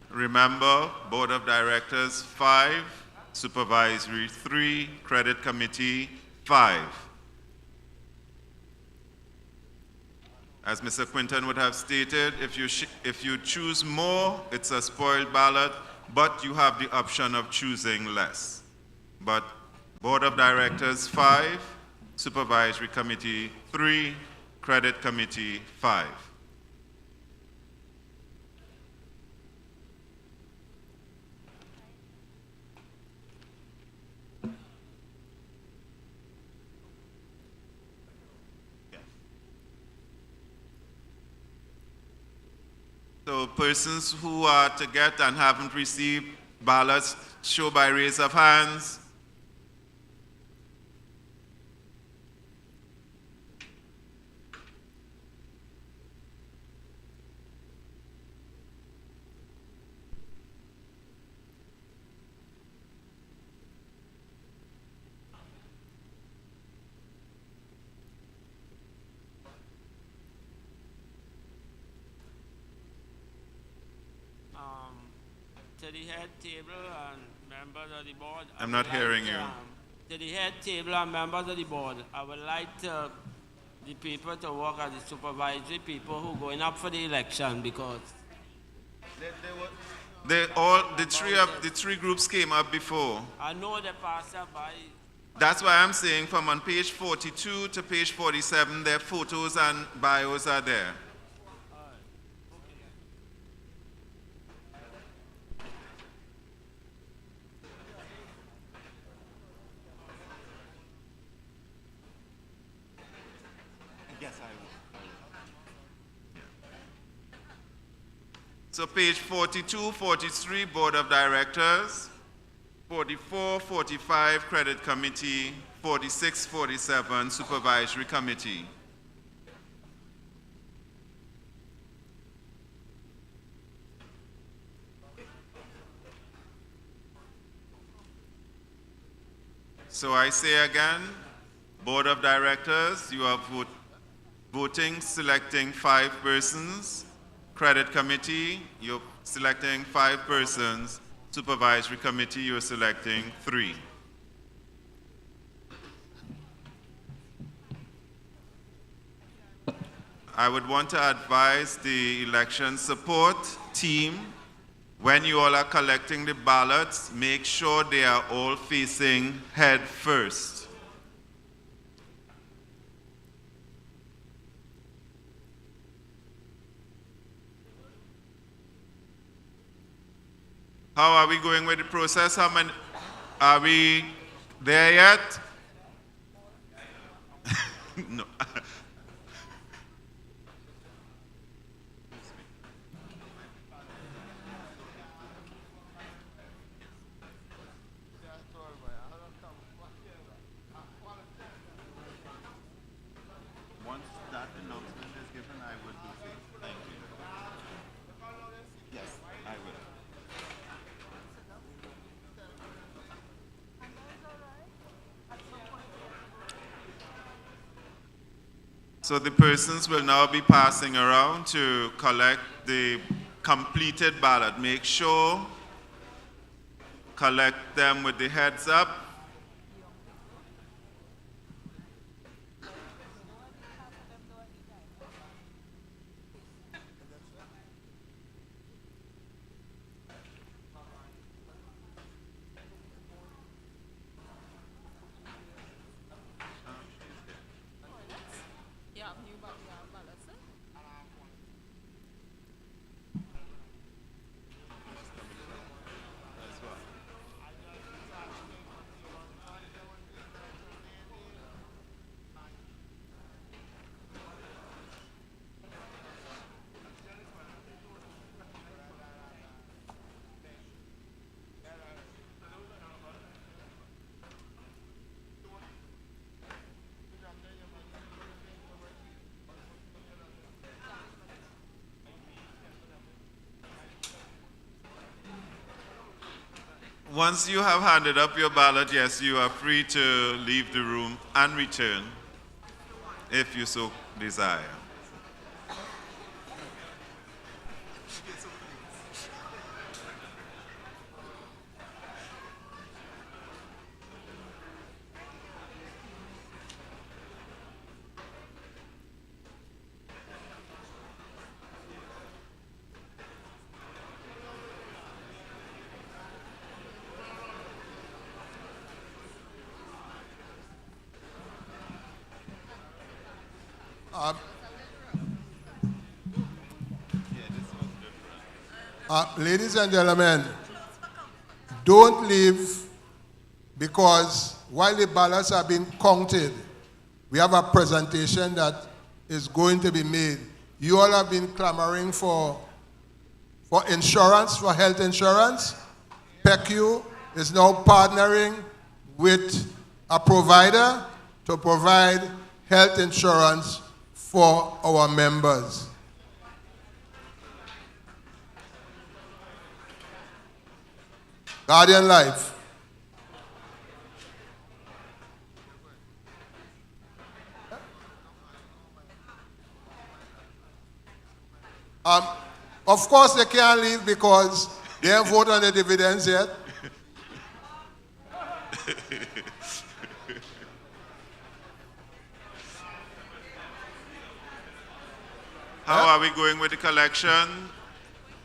Remember, Board of Directors 5, Supervisory 3, Credit Committee 5. As Mr. Quinton would have stated, if you choose more, it's a spoiled ballot, but you have the option of choosing less. But Board of Directors 5, Supervisory Committee 3, Credit Committee 5. So persons who are to get and haven't received ballots, show by raise of hands. To the head table and members of the board. I'm not hearing you. To the head table and members of the board, I would like to the people to work as the supervisory people who going up for the election because the three groups came up before. I know the passer by. That's why I'm saying from on page 42 to page 47, their photos and bios are there. Yes, I will. Yeah. So page 42, 43, Board of Directors. 44, 45, Credit Committee. 46, 47, Supervisory Committee. So I say again, Board of Directors, you are voting, selecting 5 persons. Credit Committee, you're selecting 5 persons. Supervisory Committee, you're selecting 3. I would want to advise the election support team, when you all are collecting the ballots, make sure they are all facing head first. How are we going with the process? How many, are we there yet? No. Once that announcement is given, I will do so. Thank you. Yes, I will. So the persons will now be passing around to collect the completed ballot. Make sure, collect them with the heads up. Once you have handed up your ballot, yes, you are free to leave the room and return if you so desire. Ladies and gentlemen, don't leave, because while the ballots are being counted, we have a presentation that is going to be made. You all have been clamoring for insurance, for health insurance. PECU is now partnering with a provider to provide health insurance for our members. Guardian Life. Of course they can't leave because they haven't voted on the dividends yet. How are we going with the collection?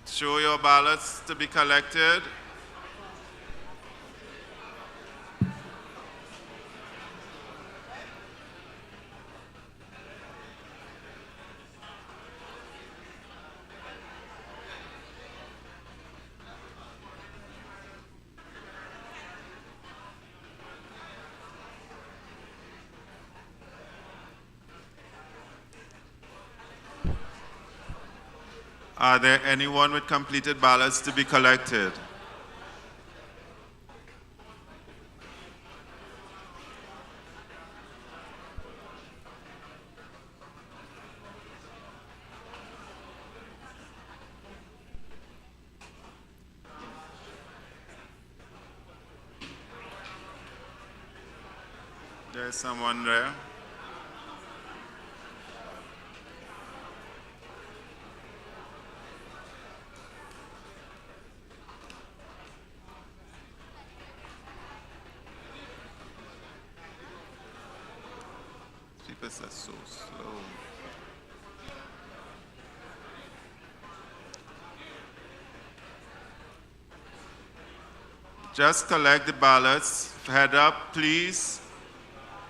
Show your ballots to be collected. Are there anyone with completed ballots to be collected? There's someone there. People are so slow. Just collect the ballots. Head up, please.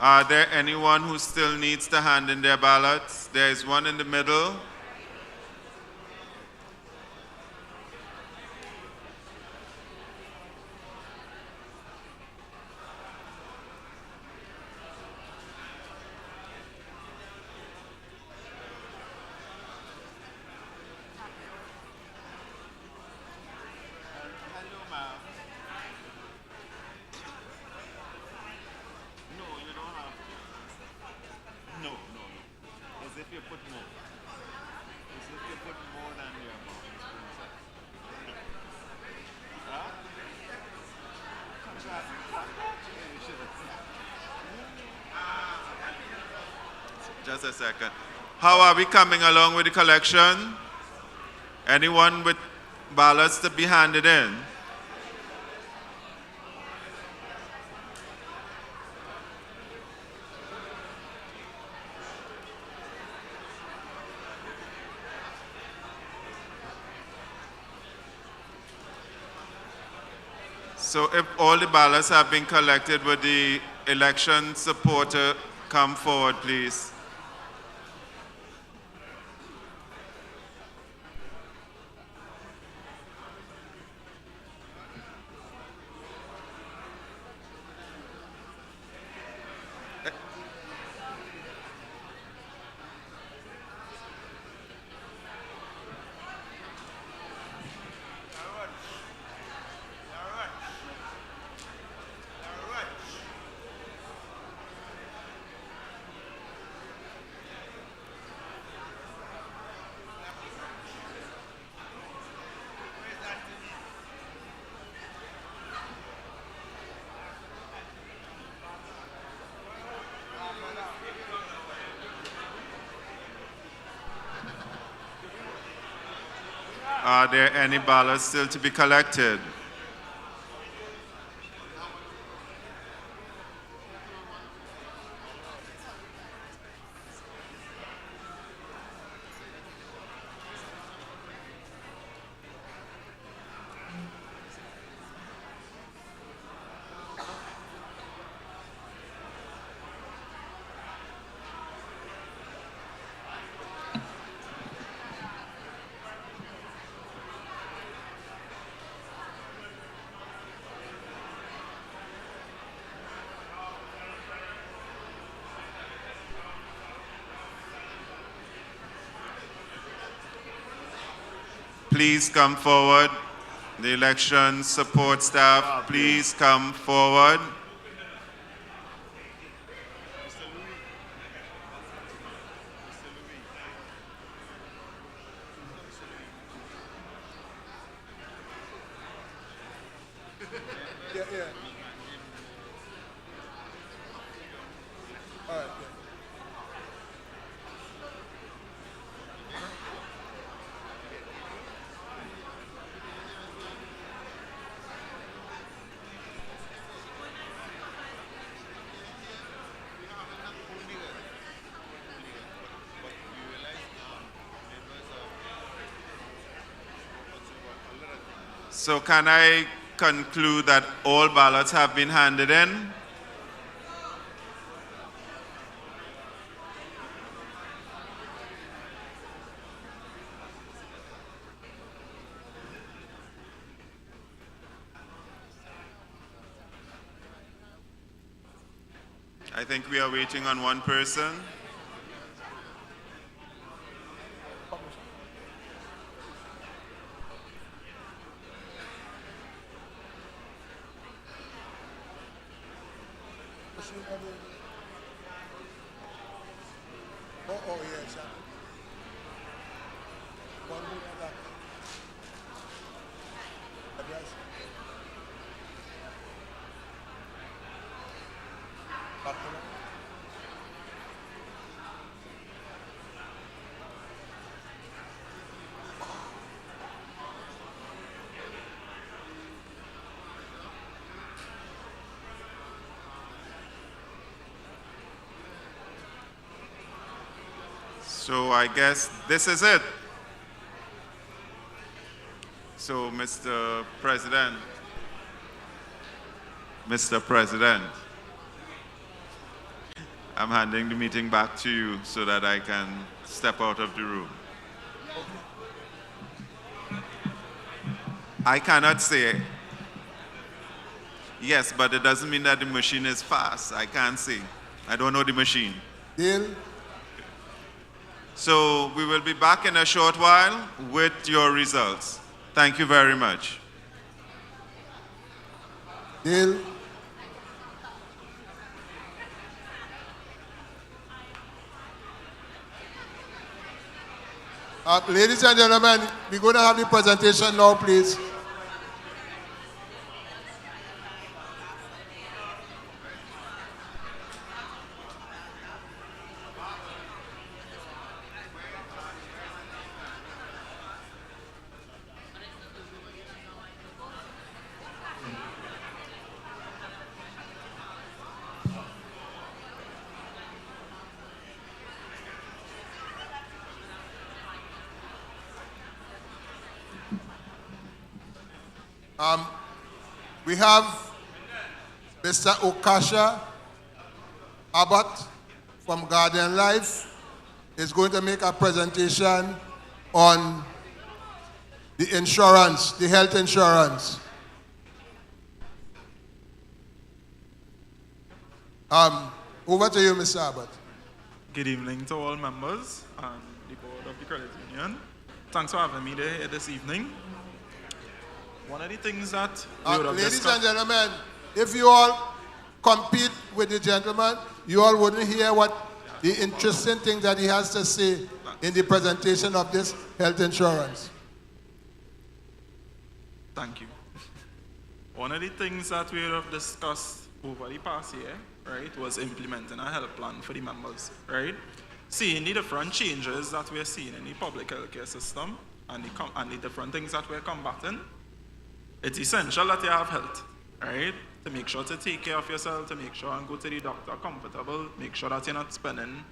Are there anyone who still needs to hand in their ballots? There is one in the middle. Just a second. How are we coming along with the collection? Anyone with ballots to be handed in? So if all the ballots have been collected, would the election supporter come forward, please? Are there any ballots still to be collected? Please come forward. The election support staff, please come forward. Yeah, yeah. All right, So can I conclude that all ballots have been handed in? I think we are waiting on one person. Oh, yes. One more address. So I guess this is it. So, Mr. President, I'm handing the meeting back to you so that I can step out of the room. I cannot say. Yes, but it doesn't mean that the machine is fast. I can't say. I don't know the machine. Deal. So we will be back in a short while with your results. Thank you very much. Deal. Ladies and gentlemen, we're going to have the presentation now, please. We have Mr. Okasha Abbott from Guardian Life is going to make a presentation on the insurance, the health insurance. Over to you, Mr. Abbott. Good evening to all members and the board of the credit union. Thanks for having me there this evening. One of the things that we would have ladies and gentlemen, if you all compete with the gentleman, you all wouldn't hear what the interesting thing that he has to say in the presentation of this health insurance. Thank you. One of the things that we would have discussed over the past year, right, was implementing a health plan for the members, right? Seeing the different changes that we're seeing in the public healthcare system and the different things that we're combating, it's essential that you have health, right? To make sure to take care of yourself, to make sure and go to the doctor comfortable, make sure that you're not spending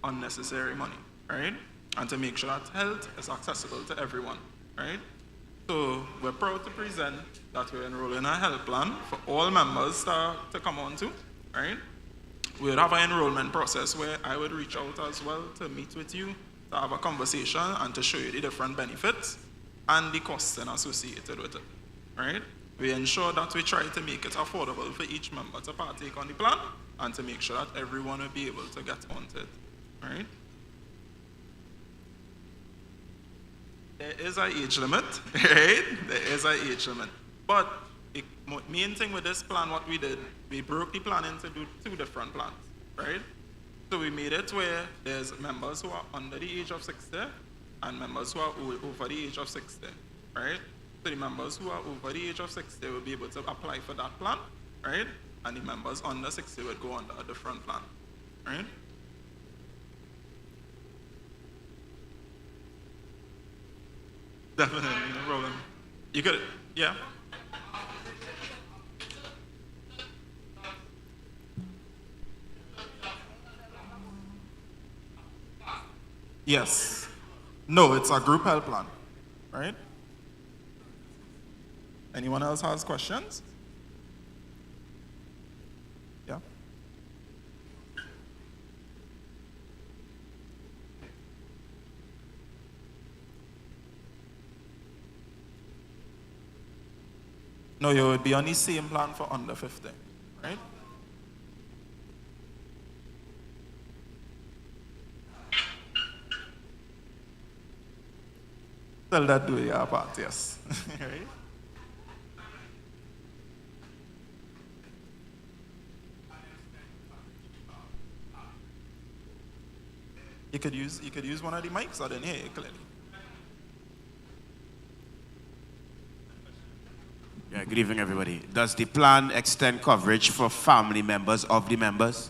unnecessary money, right? And to make sure that health is accessible to everyone, right? So we're proud to present that we're enrolling a health plan for all members to come on to, right? We would have an enrollment process where I would reach out as well to meet with you, to have a conversation and to show you the different benefits and the costs associated with it. Right? We ensure that we try to make it affordable for each member to partake on the plan and to make sure that everyone will be able to get onto it. Right? There is an age limit, right? There is an age limit. But the main thing with this plan, what we did, we broke the plan into two different plans, right? So we made it where there's members who are under the age of 60 and members who are over the age of 60, right? So the members who are over the age of 60 will be able to apply for that plan, right? And the members under 60 would go under a different plan, right? Definitely, no problem. You could, yeah? Yes. No, it's a group health plan, right? Anyone else has questions? Yeah. No, you would be on the same plan for under 50, right? Tell that do your part, yes. Right? You could use one of the mics. I didn't hear you clearly. Yeah, good evening, everybody. Does the plan extend coverage for family members of the members?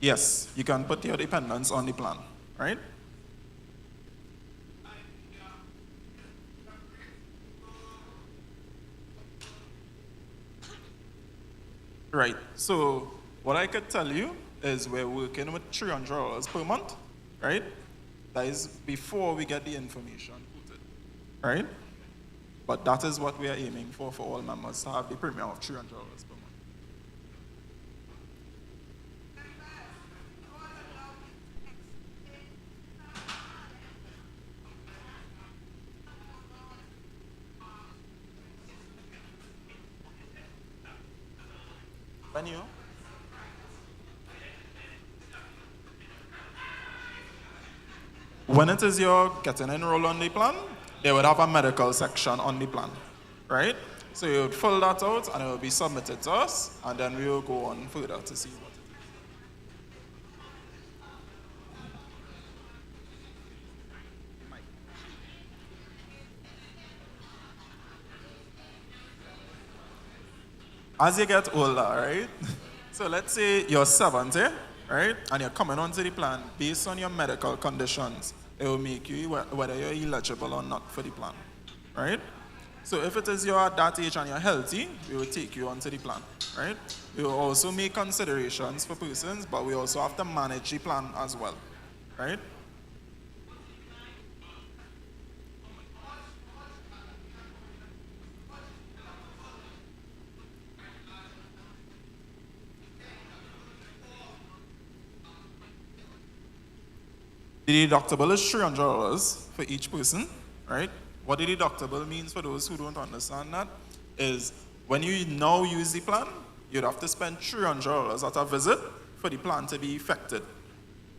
Yes, you can put your dependents on the plan, right? Right, so what I could tell you is we're working with $300 per month, right? That is before we get the information put in, right? But that is what we are aiming for all members, to have the premium of $300 per month. Venue? When it is you're getting enrolled on the plan, they would have a medical section on the plan, right? So you would fill that out and it will be submitted to us, and then we will go on further to see what it is. As you get older, right? So let's say you're 70, right? And you're coming onto the plan based on your medical conditions. It will make you whether you're eligible or not for the plan, right? So if it is you're at that age and you're healthy, we will take you onto the plan, right? We will also make considerations for persons, but we also have to manage the plan as well, right? The deductible is $300 for each person, right? What the deductible means for those who don't understand that is when you now use the plan, you'd have to spend $300 at a visit for the plan to be effected.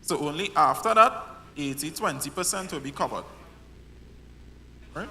So only after that, 20% will be covered, right?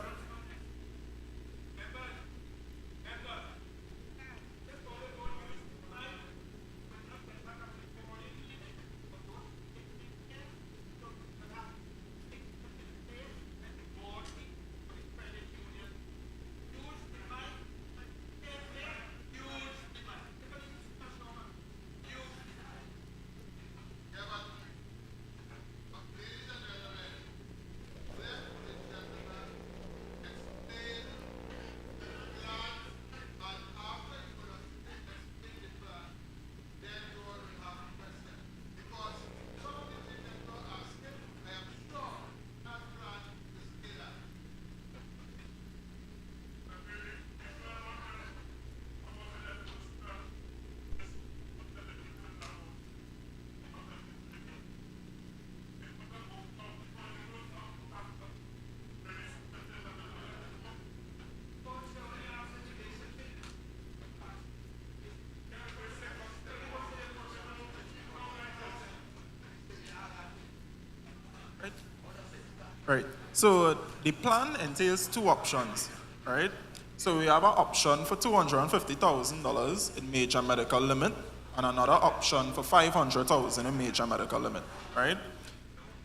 Right. So the plan entails two options, right? So we have an option for $250,000 in major medical limit and another option for $500,000 in major medical limit, right?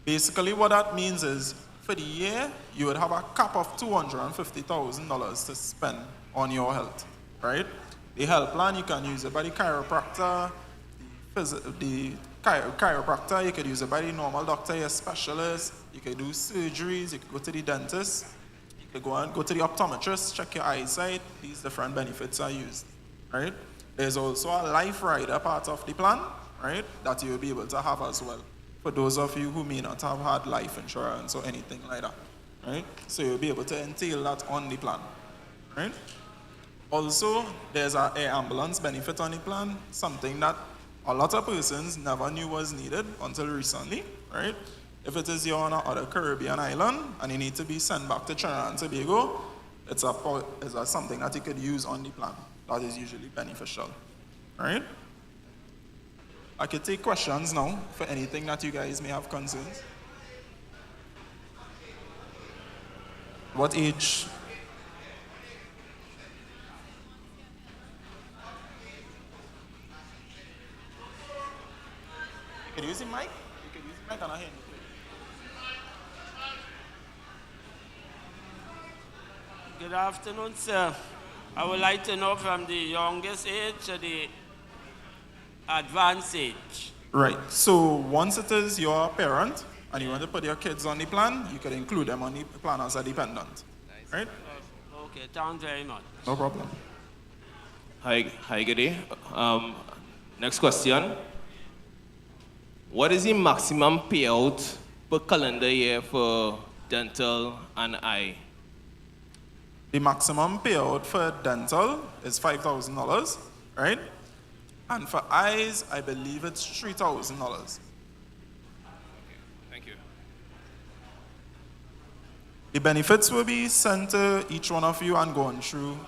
Basically what that means is for the year, you would have a cap of $250,000 to spend on your health, right? The health plan, you can use it by the chiropractor, the chiropractor, you could use it by the normal doctor, your specialist, you could do surgeries, you could go to the dentist, you could go to the optometrist, check your eyesight. These different benefits are used, right? There's also a life rider part of the plan, right, that you'll be able to have as well, for those of you who may not have had life insurance or anything like that, right? So you'll be able to entail that on the plan, right? Also, there's an air ambulance benefit on the plan, something that a lot of persons never knew was needed until recently, right? If it is you're on another Caribbean island and you need to be sent back to Trinidad and Tobago, it's something that you could use on the plan. That is usually beneficial, right? I could take questions now for anything that you guys may have concerns. What age? You could use the mic. You could use the mic and I hear you. Good afternoon, sir. I would like to know from the youngest age to the advanced age. Right. So once it is your parent and you want to put your kids on the plan, you could include them on the plan as a dependent. Right? Okay, thanks very much. No problem. Hi, good day. Next question. What is the maximum payout per calendar year for dental and eye? The maximum payout for dental is $5,000, right? And for eyes, I believe it's $3,000. Thank you. The benefits will be sent to each one of you and gone through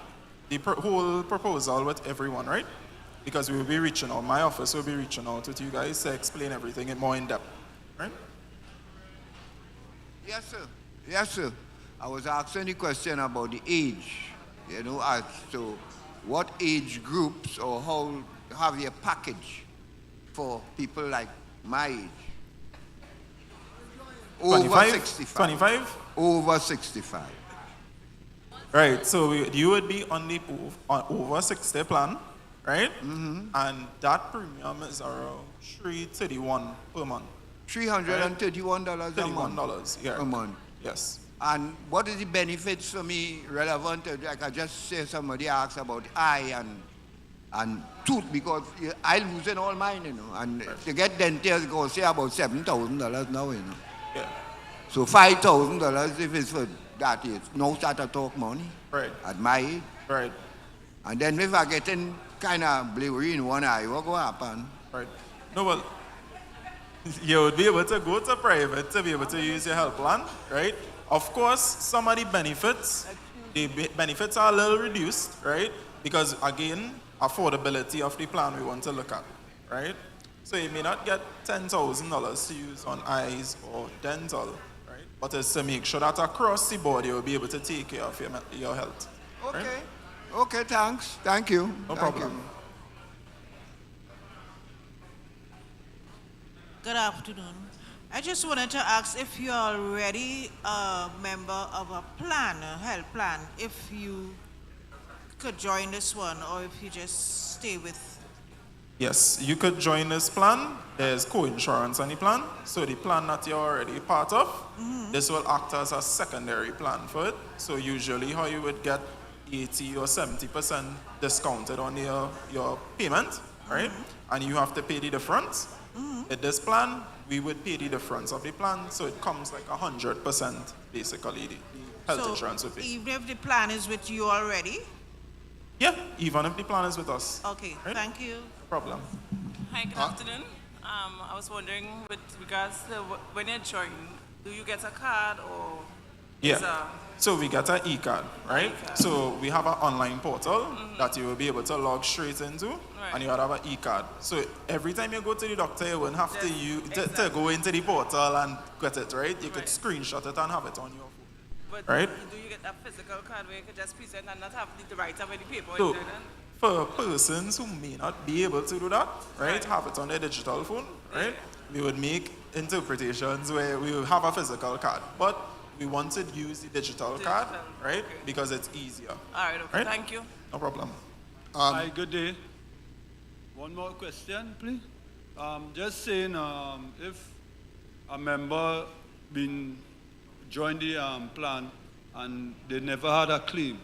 the whole proposal with everyone, right? Because we will be reaching out, my office will be reaching out with you guys to explain everything in more in depth, right? Yes, sir. Yes, sir. I was asking the question about the age, as to what age groups or how have you a package for people like my age? Over 25? 65. 25? Over 65. Right, so you would be on the over 60 plan, right? Mm-hmm. And that premium is around $331 per month. $331 a month? $31, yeah. A month. Yes. And what is the benefits for me relevant? Like I just say somebody asked about eye and tooth, because I losing all mine, and to get dentures go say about $7,000 now, Yeah. So $5,000 if it's for that is no start to talk money. Right. At my age. Right. And then if I get in kind of blurry in one eye, what will happen? Right. No, well, you would be able to go to private to be able to use your health plan, right? Of course, some of the benefits are a little reduced, right? Because again, affordability of the plan we want to look at, right? So you may not get $10,000 to use on eyes or dental, right? But it's to make sure that across the board you'll be able to take care of your health. Okay. Right? Okay, thanks. Thank you. No Thank problem. you. Good afternoon. I just wanted to ask if you're already a member of a plan, a health plan, if you could join this one or if you just stay with. Yes, you could join this plan. There's co-insurance on the plan. So the plan that you're already part of, this will act as a secondary plan for it. So usually how you would get 80 or 70% discounted on your payment, right? And you have to pay the difference. At this plan, we would pay the difference of the plan, so it comes like 100% basically the health insurance would be. Even if the plan is with you already? Yeah, even if the plan is with us. Okay, right? thank you. No problem. Hi, good afternoon. I was wondering with regards to when you're joining, do you get a card or? Yeah. So we get an e-card, right? So we have an online portal that you will be able to log straight into, and you will have an e-card. So every time you go to the doctor, you won't have to go into the portal and get it, right? You could screenshot it and have it on your phone, But right? do you get a physical card where you could just present and not have to write up any paper? So for persons who may not be able to do that, right, have it on their digital phone, right? We would make interpretations where we will have a physical card, but we wanted to use the digital card, right? Because it's easier. All right, okay. Right? Thank you. No problem. Hi, good day. One more question, please. Just saying, if a member joined the plan and they never had a claim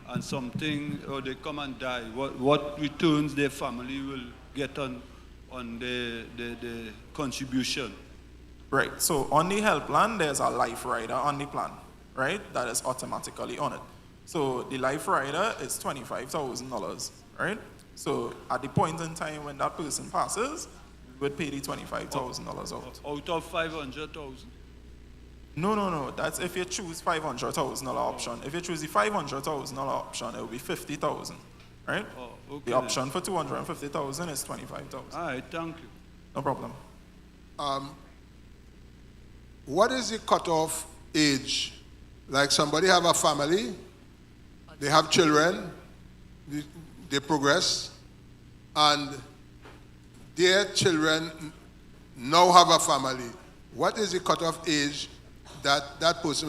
and something, or they come and die, what returns their family will get on the contribution? Right, so on the health plan, there's a life rider on the plan, right? That is automatically on it. So the life rider is $25,000, right? So at the point in time when that person passes, we would pay the $25,000 out. Out of 500,000? No. That's if you choose $500,000 option. If you choose the $500,000 option, it will be $50,000, right? Oh, okay. The option for $250,000 is $25,000. All right, thank you. No problem. What is the cutoff age? Like somebody have a family, they have children, they progress, and their children now have a family. What is the cutoff age that that person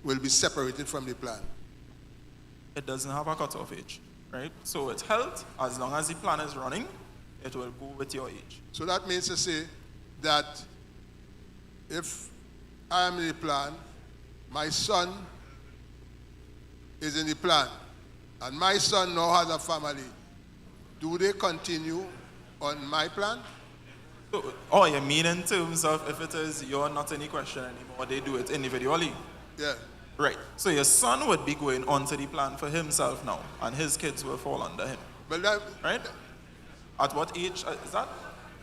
will be separated from the plan? It doesn't have a cutoff age, right? So it's held as long as the plan is running, it will go with your age. So that means to say that if I am in the plan, my son is in the plan, and my son now has a family, do they continue on my plan? So, oh, you mean in terms of if it is you're not in the question anymore, they do it individually? Yeah. Right. So your son would be going onto the plan for himself now, and his kids will fall under him. But that, right? At what age is that?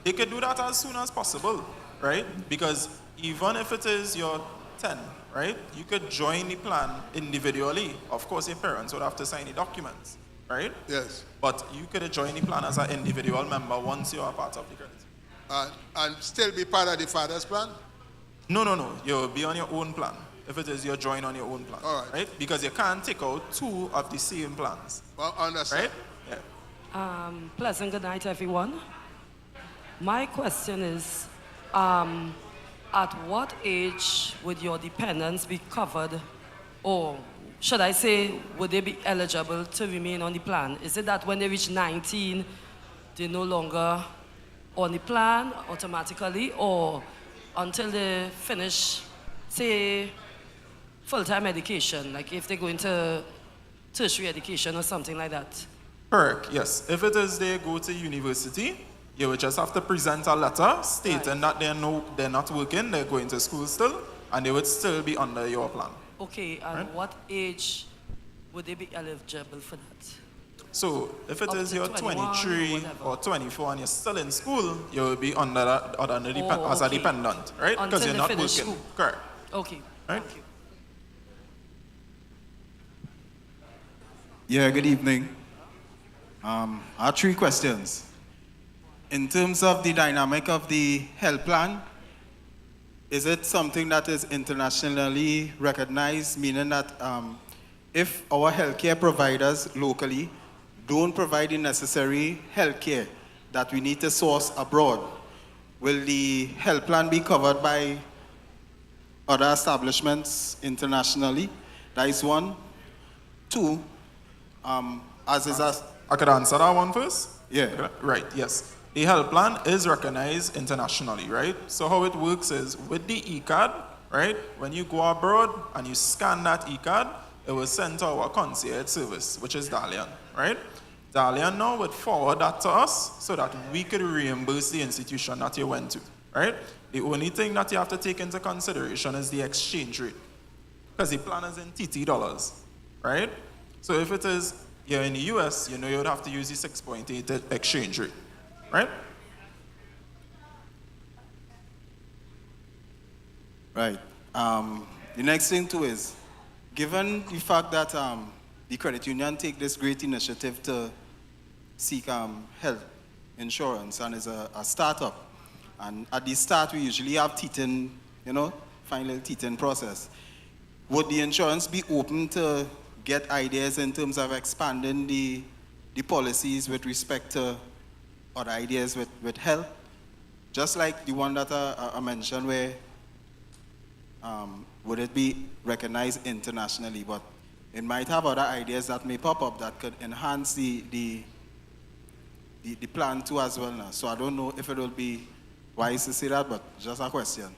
They could do that as soon as possible, right? Because even if it is your 10, right? You could join the plan individually. Of course, your parents would have to sign the documents, right? Yes. But you could join the plan as an individual member once you are part of the credit. And still be part of the father's plan? No. You'll be on your own plan. If it is, you'll join on your own plan. All right. Because you can't take out two of the same plans. Well, understand. Right? Yeah. Pleasant good night, everyone. My question is, at what age would your dependents be covered, or should I say, would they be eligible to remain on the plan? Is it that when they reach 19, they're no longer on the plan automatically, or until they finish, say, full-time education, like if they go into tertiary education or something like that? Correct, yes. If it is they go to university, you will just have to present a letter stating that they're not working, they're going to school still, and they would still be under your plan. Okay, and what age would they be eligible for that? So if it Up is to you're 23 or 24 and you're still in school, you will be under that as a dependent, right? Because you're not working. School. Correct. Okay, right? thank you. Yeah, good evening. I have 3 questions. In terms of the dynamic of the health plan, is it something that is internationally recognized, meaning that if our healthcare providers locally don't provide the necessary healthcare that we need to source abroad, will the health plan be covered by other establishments internationally? That is 1. 2, as is as... I could answer that one first? Yeah. Right, yes. The health plan is recognized internationally, right? So how it works is with the e-card, right? When you go abroad and you scan that e-card, it will send to our concierge service, which is Dalian, right? Dalian now would forward that to us so that we could reimburse the institution that you went to, right? The only thing that you have to take into consideration is the exchange rate, because the plan is in TT dollars, right? So if it is you're in the US, you know you would have to use the 6.8 exchange rate, right? Right. The next thing too is, given the fact that the credit union take this great initiative to seek health insurance and is a startup, and at the start we usually have teething, final teething process. Would the insurance be open to get ideas in terms of expanding the policies with respect to other ideas with health? Just like the one that I mentioned where would it be recognized internationally, but it might have other ideas that may pop up that could enhance the plan too as well now. So I don't know if it will be wise to say that, but just a question.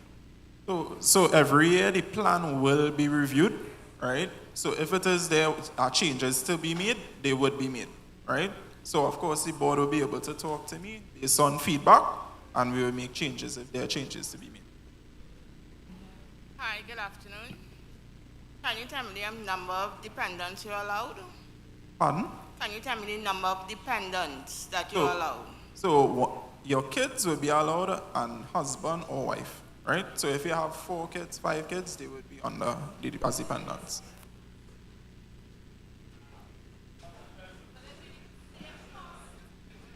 So every year the plan will be reviewed, right? So if it is there are changes to be made, they would be made, right? So of course the board will be able to talk to me based on feedback, and we will make changes if there are changes to be made. Hi, good afternoon. Can you tell me the number of dependents you're allowed? Pardon? Can you tell me the number of dependents that you're allowed? So your kids will be allowed an husband or wife, right? So if you have 4 kids, 5 kids, they would be under as dependents.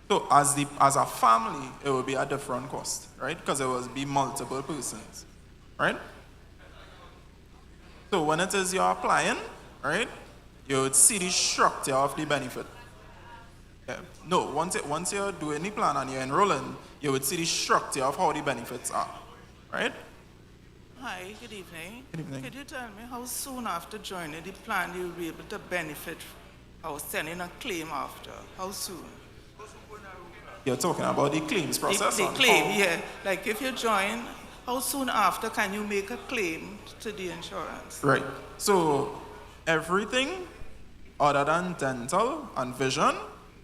So as a family, it will be a different cost, right? Because it will be multiple persons, right? So when it is you're applying, right, you would see the structure of the benefit. Yeah. No, once you're doing the plan and you're enrolling, you would see the structure of how the benefits are, right? Hi, good evening. Good evening. Could you tell me how soon after joining the plan you'll be able to benefit or send in a claim after? How soon? You're talking about the claims process? The claim, yeah. Like if you join, how soon after can you make a claim to the insurance? Right. So everything other than dental and vision,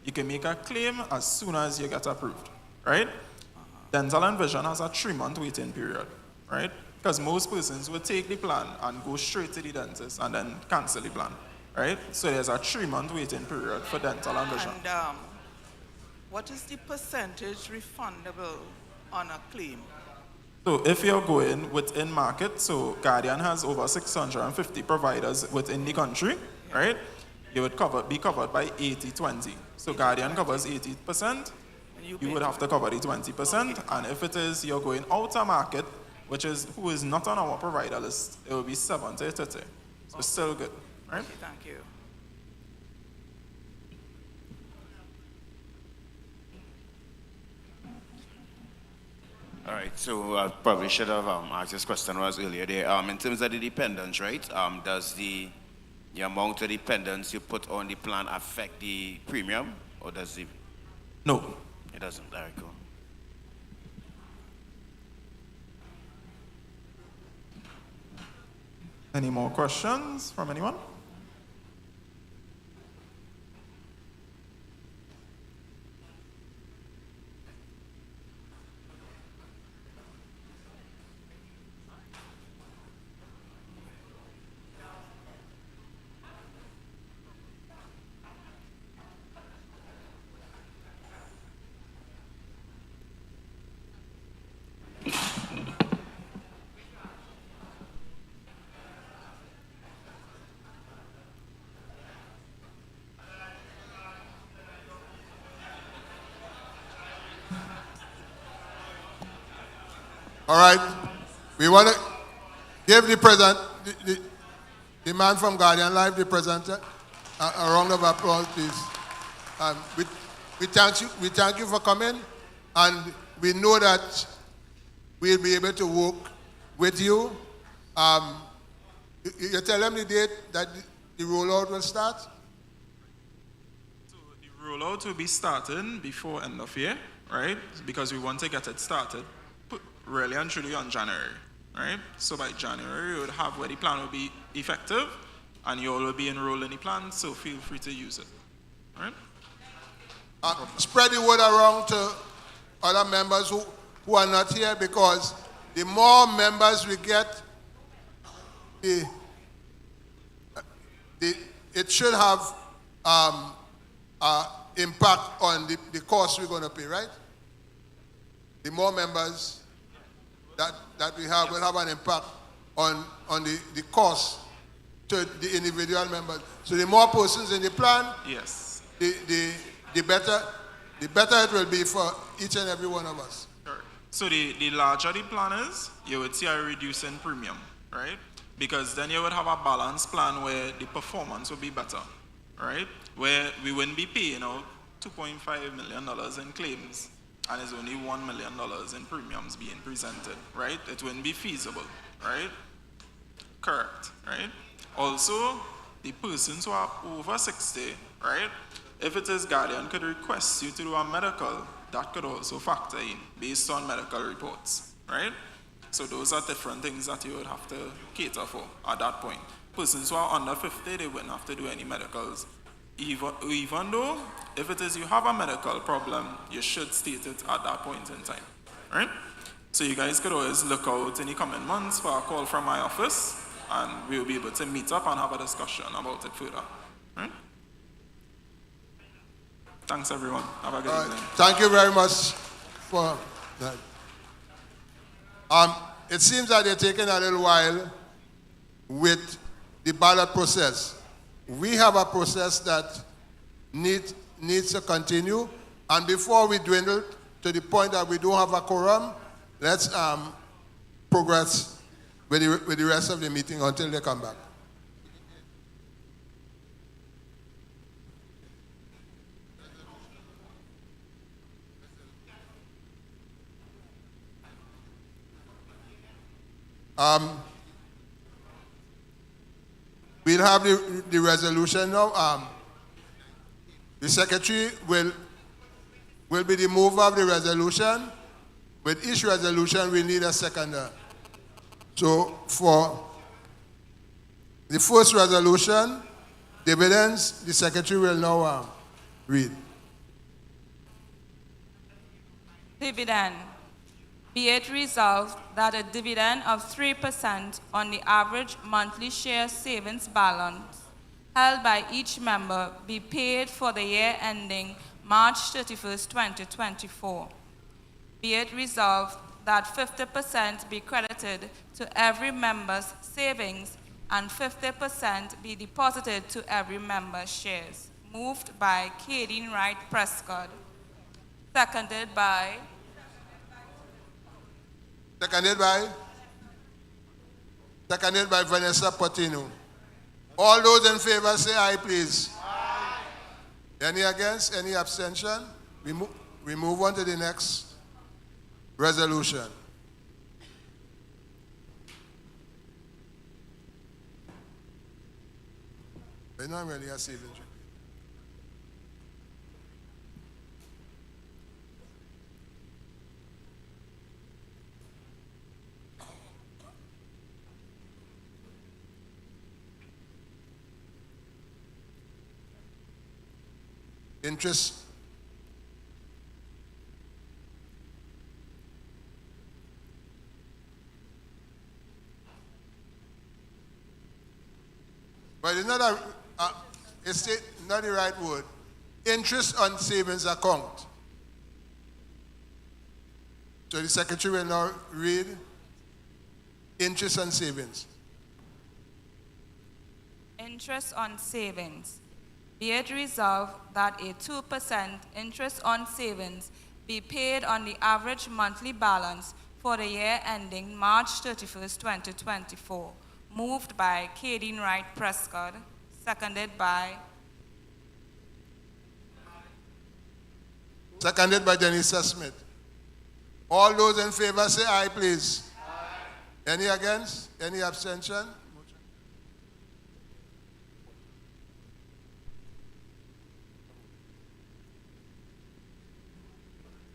you can make a claim as soon as you get approved, right? Dental and vision has a 3-month waiting period, right? Because most persons will take the plan and go straight to the dentist and then cancel the plan, right? So there's a 3-month waiting period for dental and vision. And what is the percentage refundable on a claim? So if you're going within market, so Guardian has over 650 providers within the country, right? You would be covered by 80-20. So Guardian covers 80%, you would have to cover the 20%, and if it is you're going out of market, which is who is not on our provider list, it will be 70-30. So it's still good, right? Okay, thank you. All right, so I probably should have asked this question was earlier there. In terms of the dependents, right? Does the amount of dependents you put on the plan affect the premium, or does it? No. It doesn't. All right, cool. Any more questions from anyone? All right. We want to give the man from Guardian Life, the presenter, a round of applause, please. We thank you for coming, and we know that we'll be able to work with you. You tell them the date that the rollout will start? So the rollout will be starting before end of year, right? Because we want to get it started really and truly on January, right? So by January, you would have where the plan will be effective, and you all will be enrolled in the plan, so feel free to use it, all right? Spread the word around to other members who are not here, because the more members we get, it should have impact on the cost we're going to pay, right? The more members that we have will have an impact on the cost to the individual members. So the more persons in the plan, yes, the better it will be for each and every one of us. Sure. So the larger the plan is, you would see a reduce in premium, right? Because then you would have a balanced plan where the performance would be better, right? Where we wouldn't be paying out $2.5 million in claims, and it's only $1 million in premiums being presented, right? It wouldn't be feasible, right? Correct, right? Also, the persons who are over 60, right? If it is Guardian could request you to do a medical, that could also factor in based on medical reports, right? So those are different things that you would have to cater for at that point. Persons who are under 50, they wouldn't have to do any medicals. Even though, if it is you have a medical problem, you should state it at that point in time, right? So you guys could always look out in the coming months for a call from my office, and we'll be able to meet up and have a discussion about it further. Right? Thanks, everyone. Have a good evening. Thank you very much for that. It seems that they're taking a little while with the ballot process. We have a process that needs to continue, and before we dwindle to the point that we don't have a quorum, let's progress with the rest of the meeting until they come back. We'll have the resolution now. The secretary will be the mover of the resolution. With each resolution, we need a seconder. So for the first resolution, dividends, the secretary will now read. Dividend. Be it resolved that a dividend of 3% on the average monthly share savings balance held by each member be paid for the year ending March 31st, 2024. Be it resolved that 50% be credited to every member's savings and 50% be deposited to every member's shares. Moved by Kadeen Wright Prescott. Seconded by Vanessa Patino. All those in favor say aye, please. Aye. Any against? Any abstention? We move on to the next resolution. We're not really a savings. Interest. But it's not it's not the right word. Interest on savings account. So the secretary will now read interest on savings. interest on savings. Be it resolved that a 2% interest on savings be paid on the average monthly balance for the year ending March 31st, 2024. Moved by Kadeen Wright Prescott, seconded by Janissa Smith. All those in favor say aye, please. Aye. Any against? Any abstention?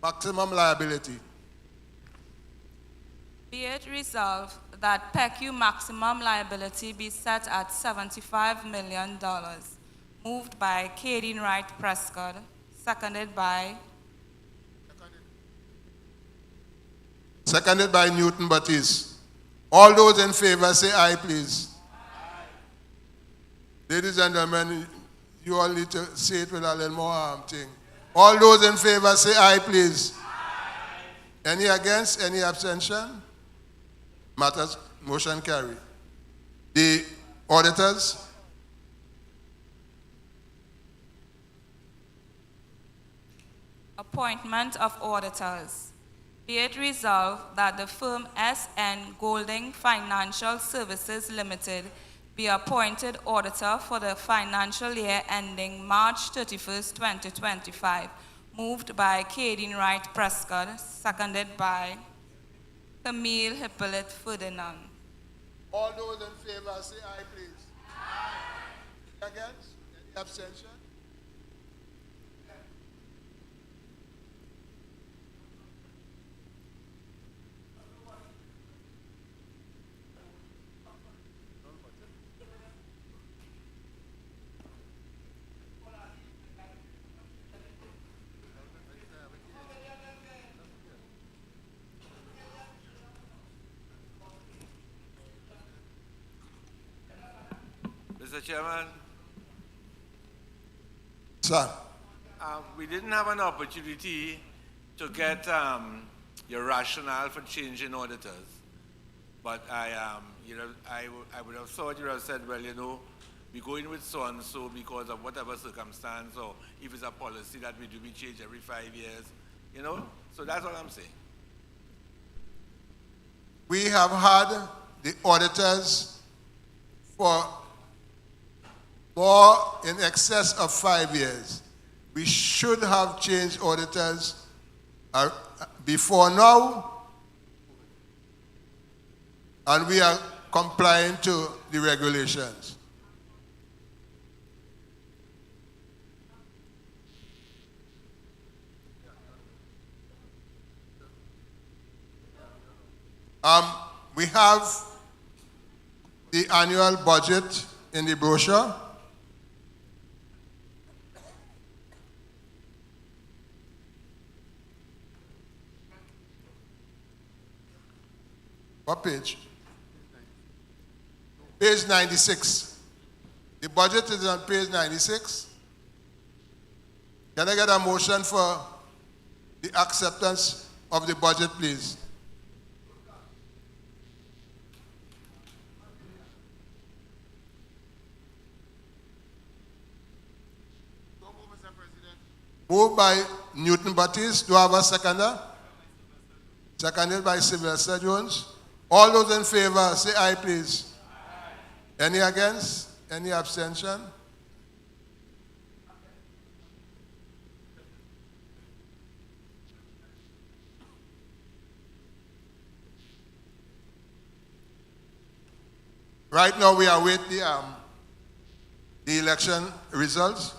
Maximum liability. Be it resolved that PECU maximum liability be set at $75 million. Moved by Kadeen Wright Prescott, seconded by Newton Batiste. All those in favor say aye, please. Aye. Ladies and gentlemen, you all need to say it with a little more thing. All those in favor say aye, please. Aye. Any against? Any abstention? Matters, motion carried. The auditors. Appointment of auditors. Be it resolved that the firm S.N. Golding Financial Services Limited be appointed auditor for the financial year ending March 31st, 2025. Moved by Kadeen Wright Prescott, seconded by Camille Hippolyte Ferdinand. All those in favor say aye, please. Aye. Against? Any abstention? Mr. Chairman, Sir. We didn't have an opportunity to get your rationale for changing auditors, but I would have thought you would have said, well, we go in with so and so because of whatever circumstance, or if it's a policy that we do, we change every 5 years, So that's all I'm saying. We have had the auditors for more in excess of 5 years. We should have changed auditors before now, and we are complying to the regulations. We have the annual budget in the brochure. What page? Page 96. The budget is on page 96. Can I get a motion for the acceptance of the budget, please? Moved by Newton Baptiste. Do I have a seconder? Seconded by Sylvester Jones. All those in favor, say aye, please. Aye. Any against? Any abstention? Right now we await the election results.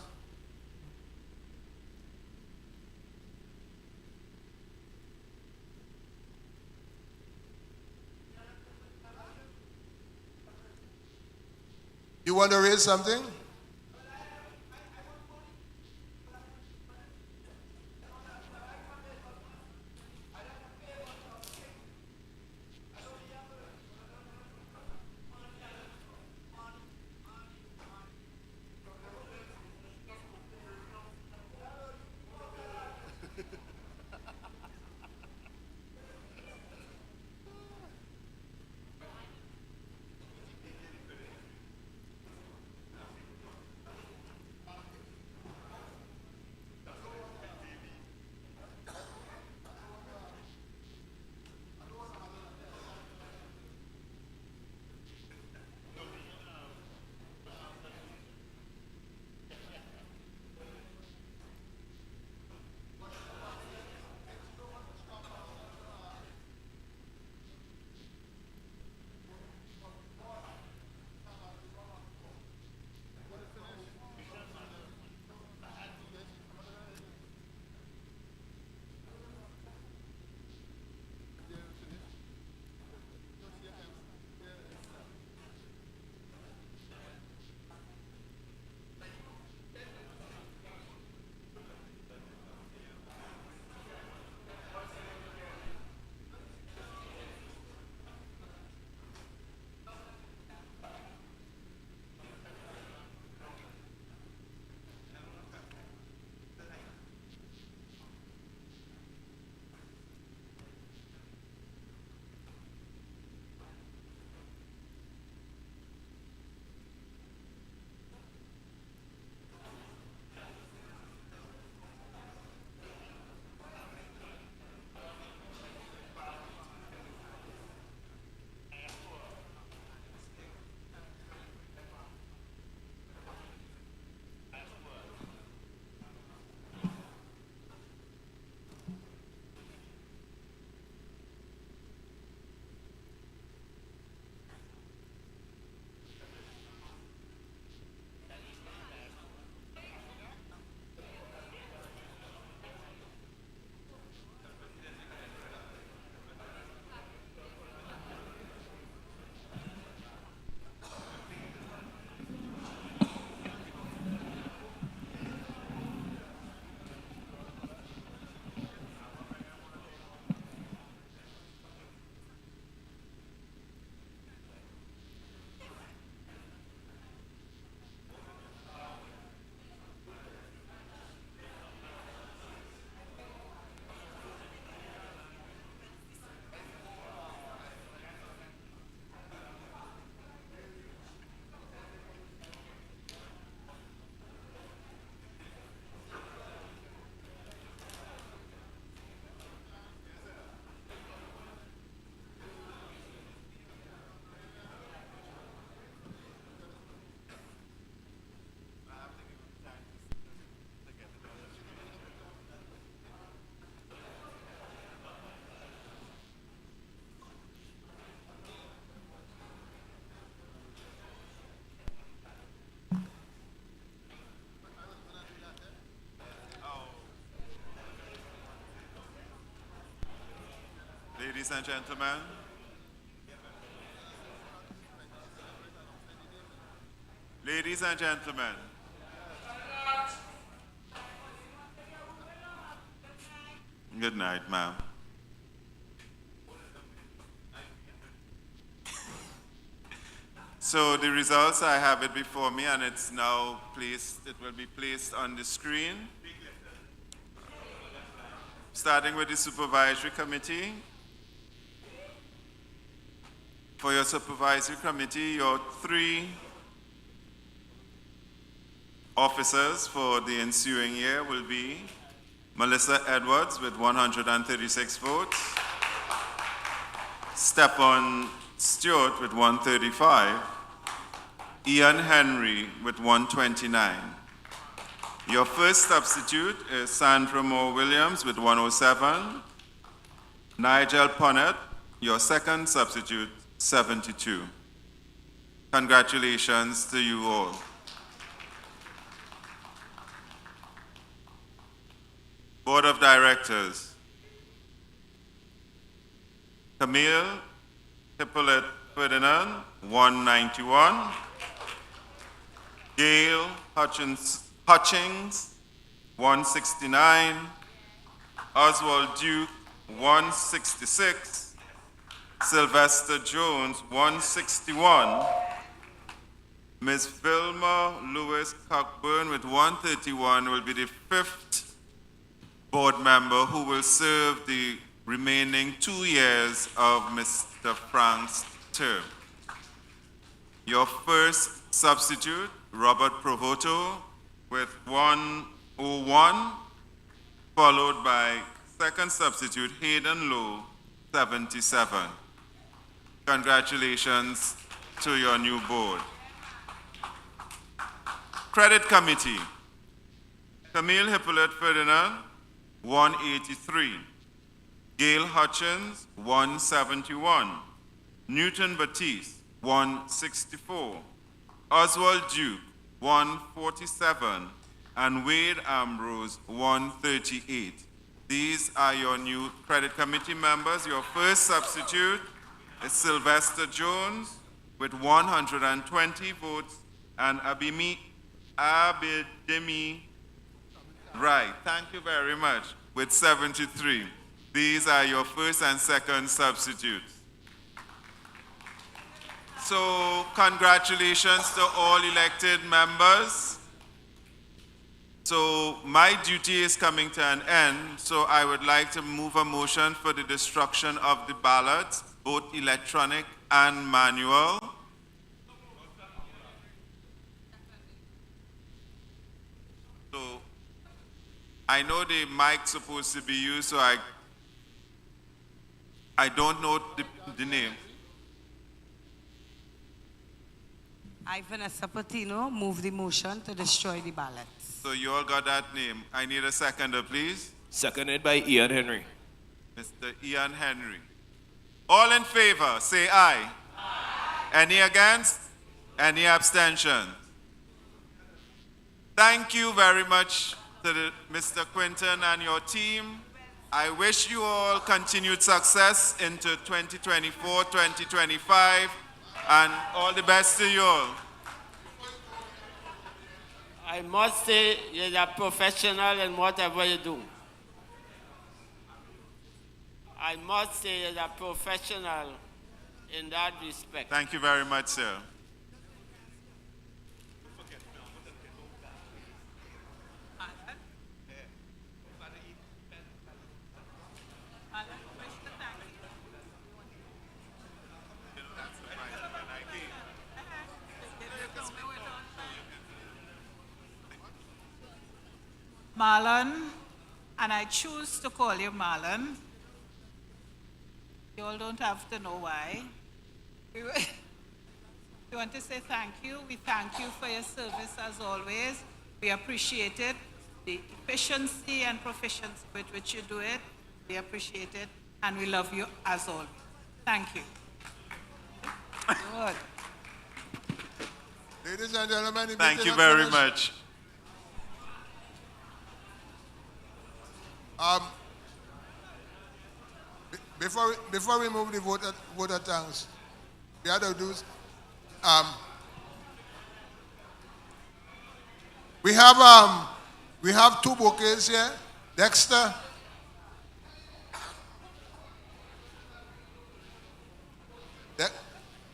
You want to raise something? Ladies and gentlemen, ladies and gentlemen, good night, ma'am. So the results, I have it before me, and it's now placed, it will be placed on the screen. Starting with the Supervisory Committee. For your Supervisory Committee, your 3 officers for the ensuing year will be Melissa Edwards with 136 votes, Stephen Stewart with 135, Ian Henry with 129. Your first substitute is Sandra Moore Williams with 107, Nigel Punnett, your second substitute, 72. Congratulations to you all. Board of Directors. Camille Hippolyte Ferdinand, 191. Gail Hutchings, 169. Oswald Duke, 166. Sylvester Jones, 161. Ms. Vilma Lewis Cockburn with 131 will be the 5th board member who will serve the remaining 2 years of Mr. Frank's term. Your first substitute, Robert Provoto, with 101, followed by second substitute, Hayden Lowe, 77. Congratulations to your new board. Credit Committee. Camille Hippolyte Ferdinand, 183. Gail Hutchins, 171. Newton Batiste, 164. Oswald Duke, 147. And Wade Ambrose, 138. These are your new Credit Committee members. Your first substitute is Sylvester Jones with 120 votes, and Abidemi Right, thank you very much, with 73. These are your first and second substitutes. So congratulations to all elected members. So my duty is coming to an end, so I would like to move a motion for the destruction of the ballots, both electronic and manual. So I know the mic's supposed to be used, so I don't know the name. I, Vanessa Patino, move the motion to destroy the ballots. So you all got that name. I need a seconder, please. Seconded by Ian Henry. Mr. Ian Henry. All in favor, say aye. Aye. Any against? Any abstention? Thank you very much to Mr. Quinton and your team. I wish you all continued success into 2024, 2025, and all the best to you all. I must say you're a professional in whatever you do. I must say you're a professional in that respect. Thank you very much, sir. Marlon, and I choose to call you Marlon. You all don't have to know why. We want to say thank you. We thank you for your service as always. We appreciate it, the efficiency and proficiency with which you do it. We appreciate it, and we love you as always. Thank you. Good. Ladies and gentlemen, thank you very much. before we move the voter thanks, we have to do. We have two bouquets here. Dexter.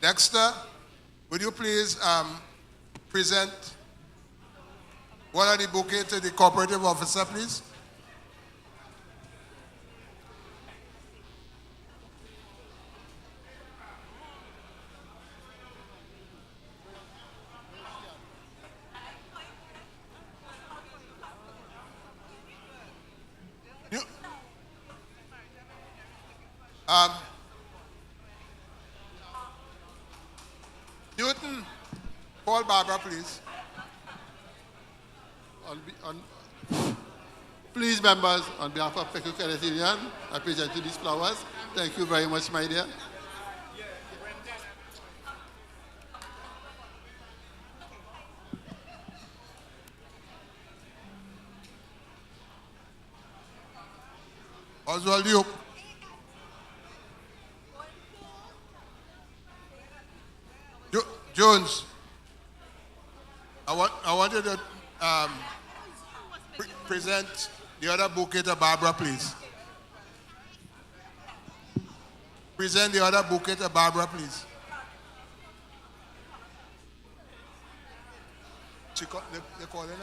Dexter, would you please present one of the bouquets to the cooperative officer, please? Newton, call Barbara, please. Please, members, on behalf of PECU Credit Union, I present you these flowers. Thank you very much, my dear. Oswald Duke. Jones, I want you to present the other bouquet to Barbara, please. Present the other bouquet to Barbara, please. They calling her?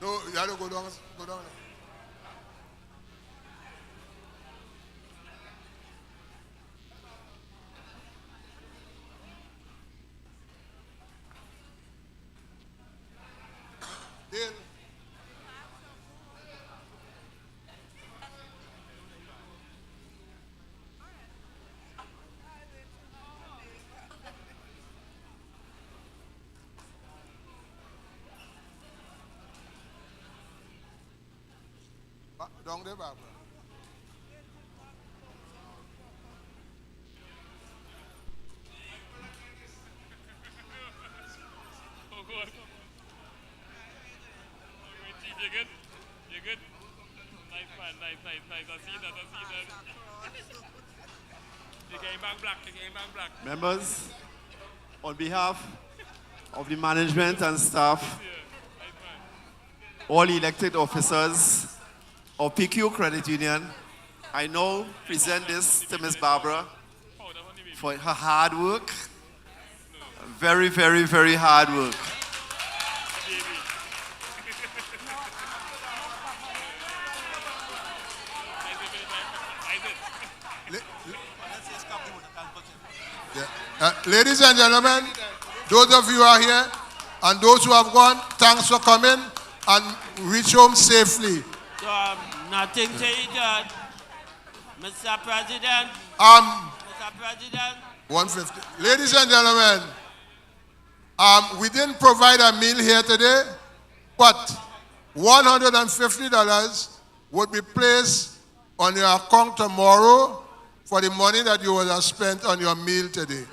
No, you have to go down. Go down. Dale. Down there, Barbara. Oh, God. You good? You good? Nice, man. Nice. I see that. You came back black. Members, on behalf of the management and staff, all elected officers of PECU Credit Union, I now present this to Ms. Barbara for her hard work. Very, very, very hard work. Ladies and gentlemen, those of you who are here and those who have gone, thanks for coming and reach home safely. So, nothing to eat, Mr. President. Mr. President. 150. Ladies and gentlemen, we didn't provide a meal here today, but $150 would be placed on your account tomorrow for the money that you would have spent on your meal today.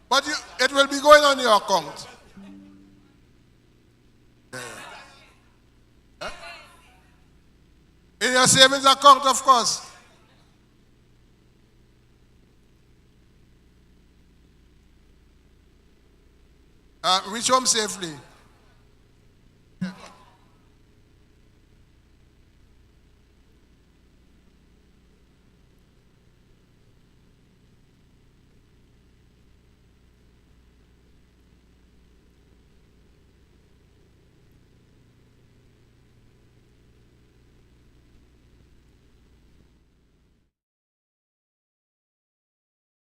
But it will be going on your account. In your savings account, of course. Reach home safely.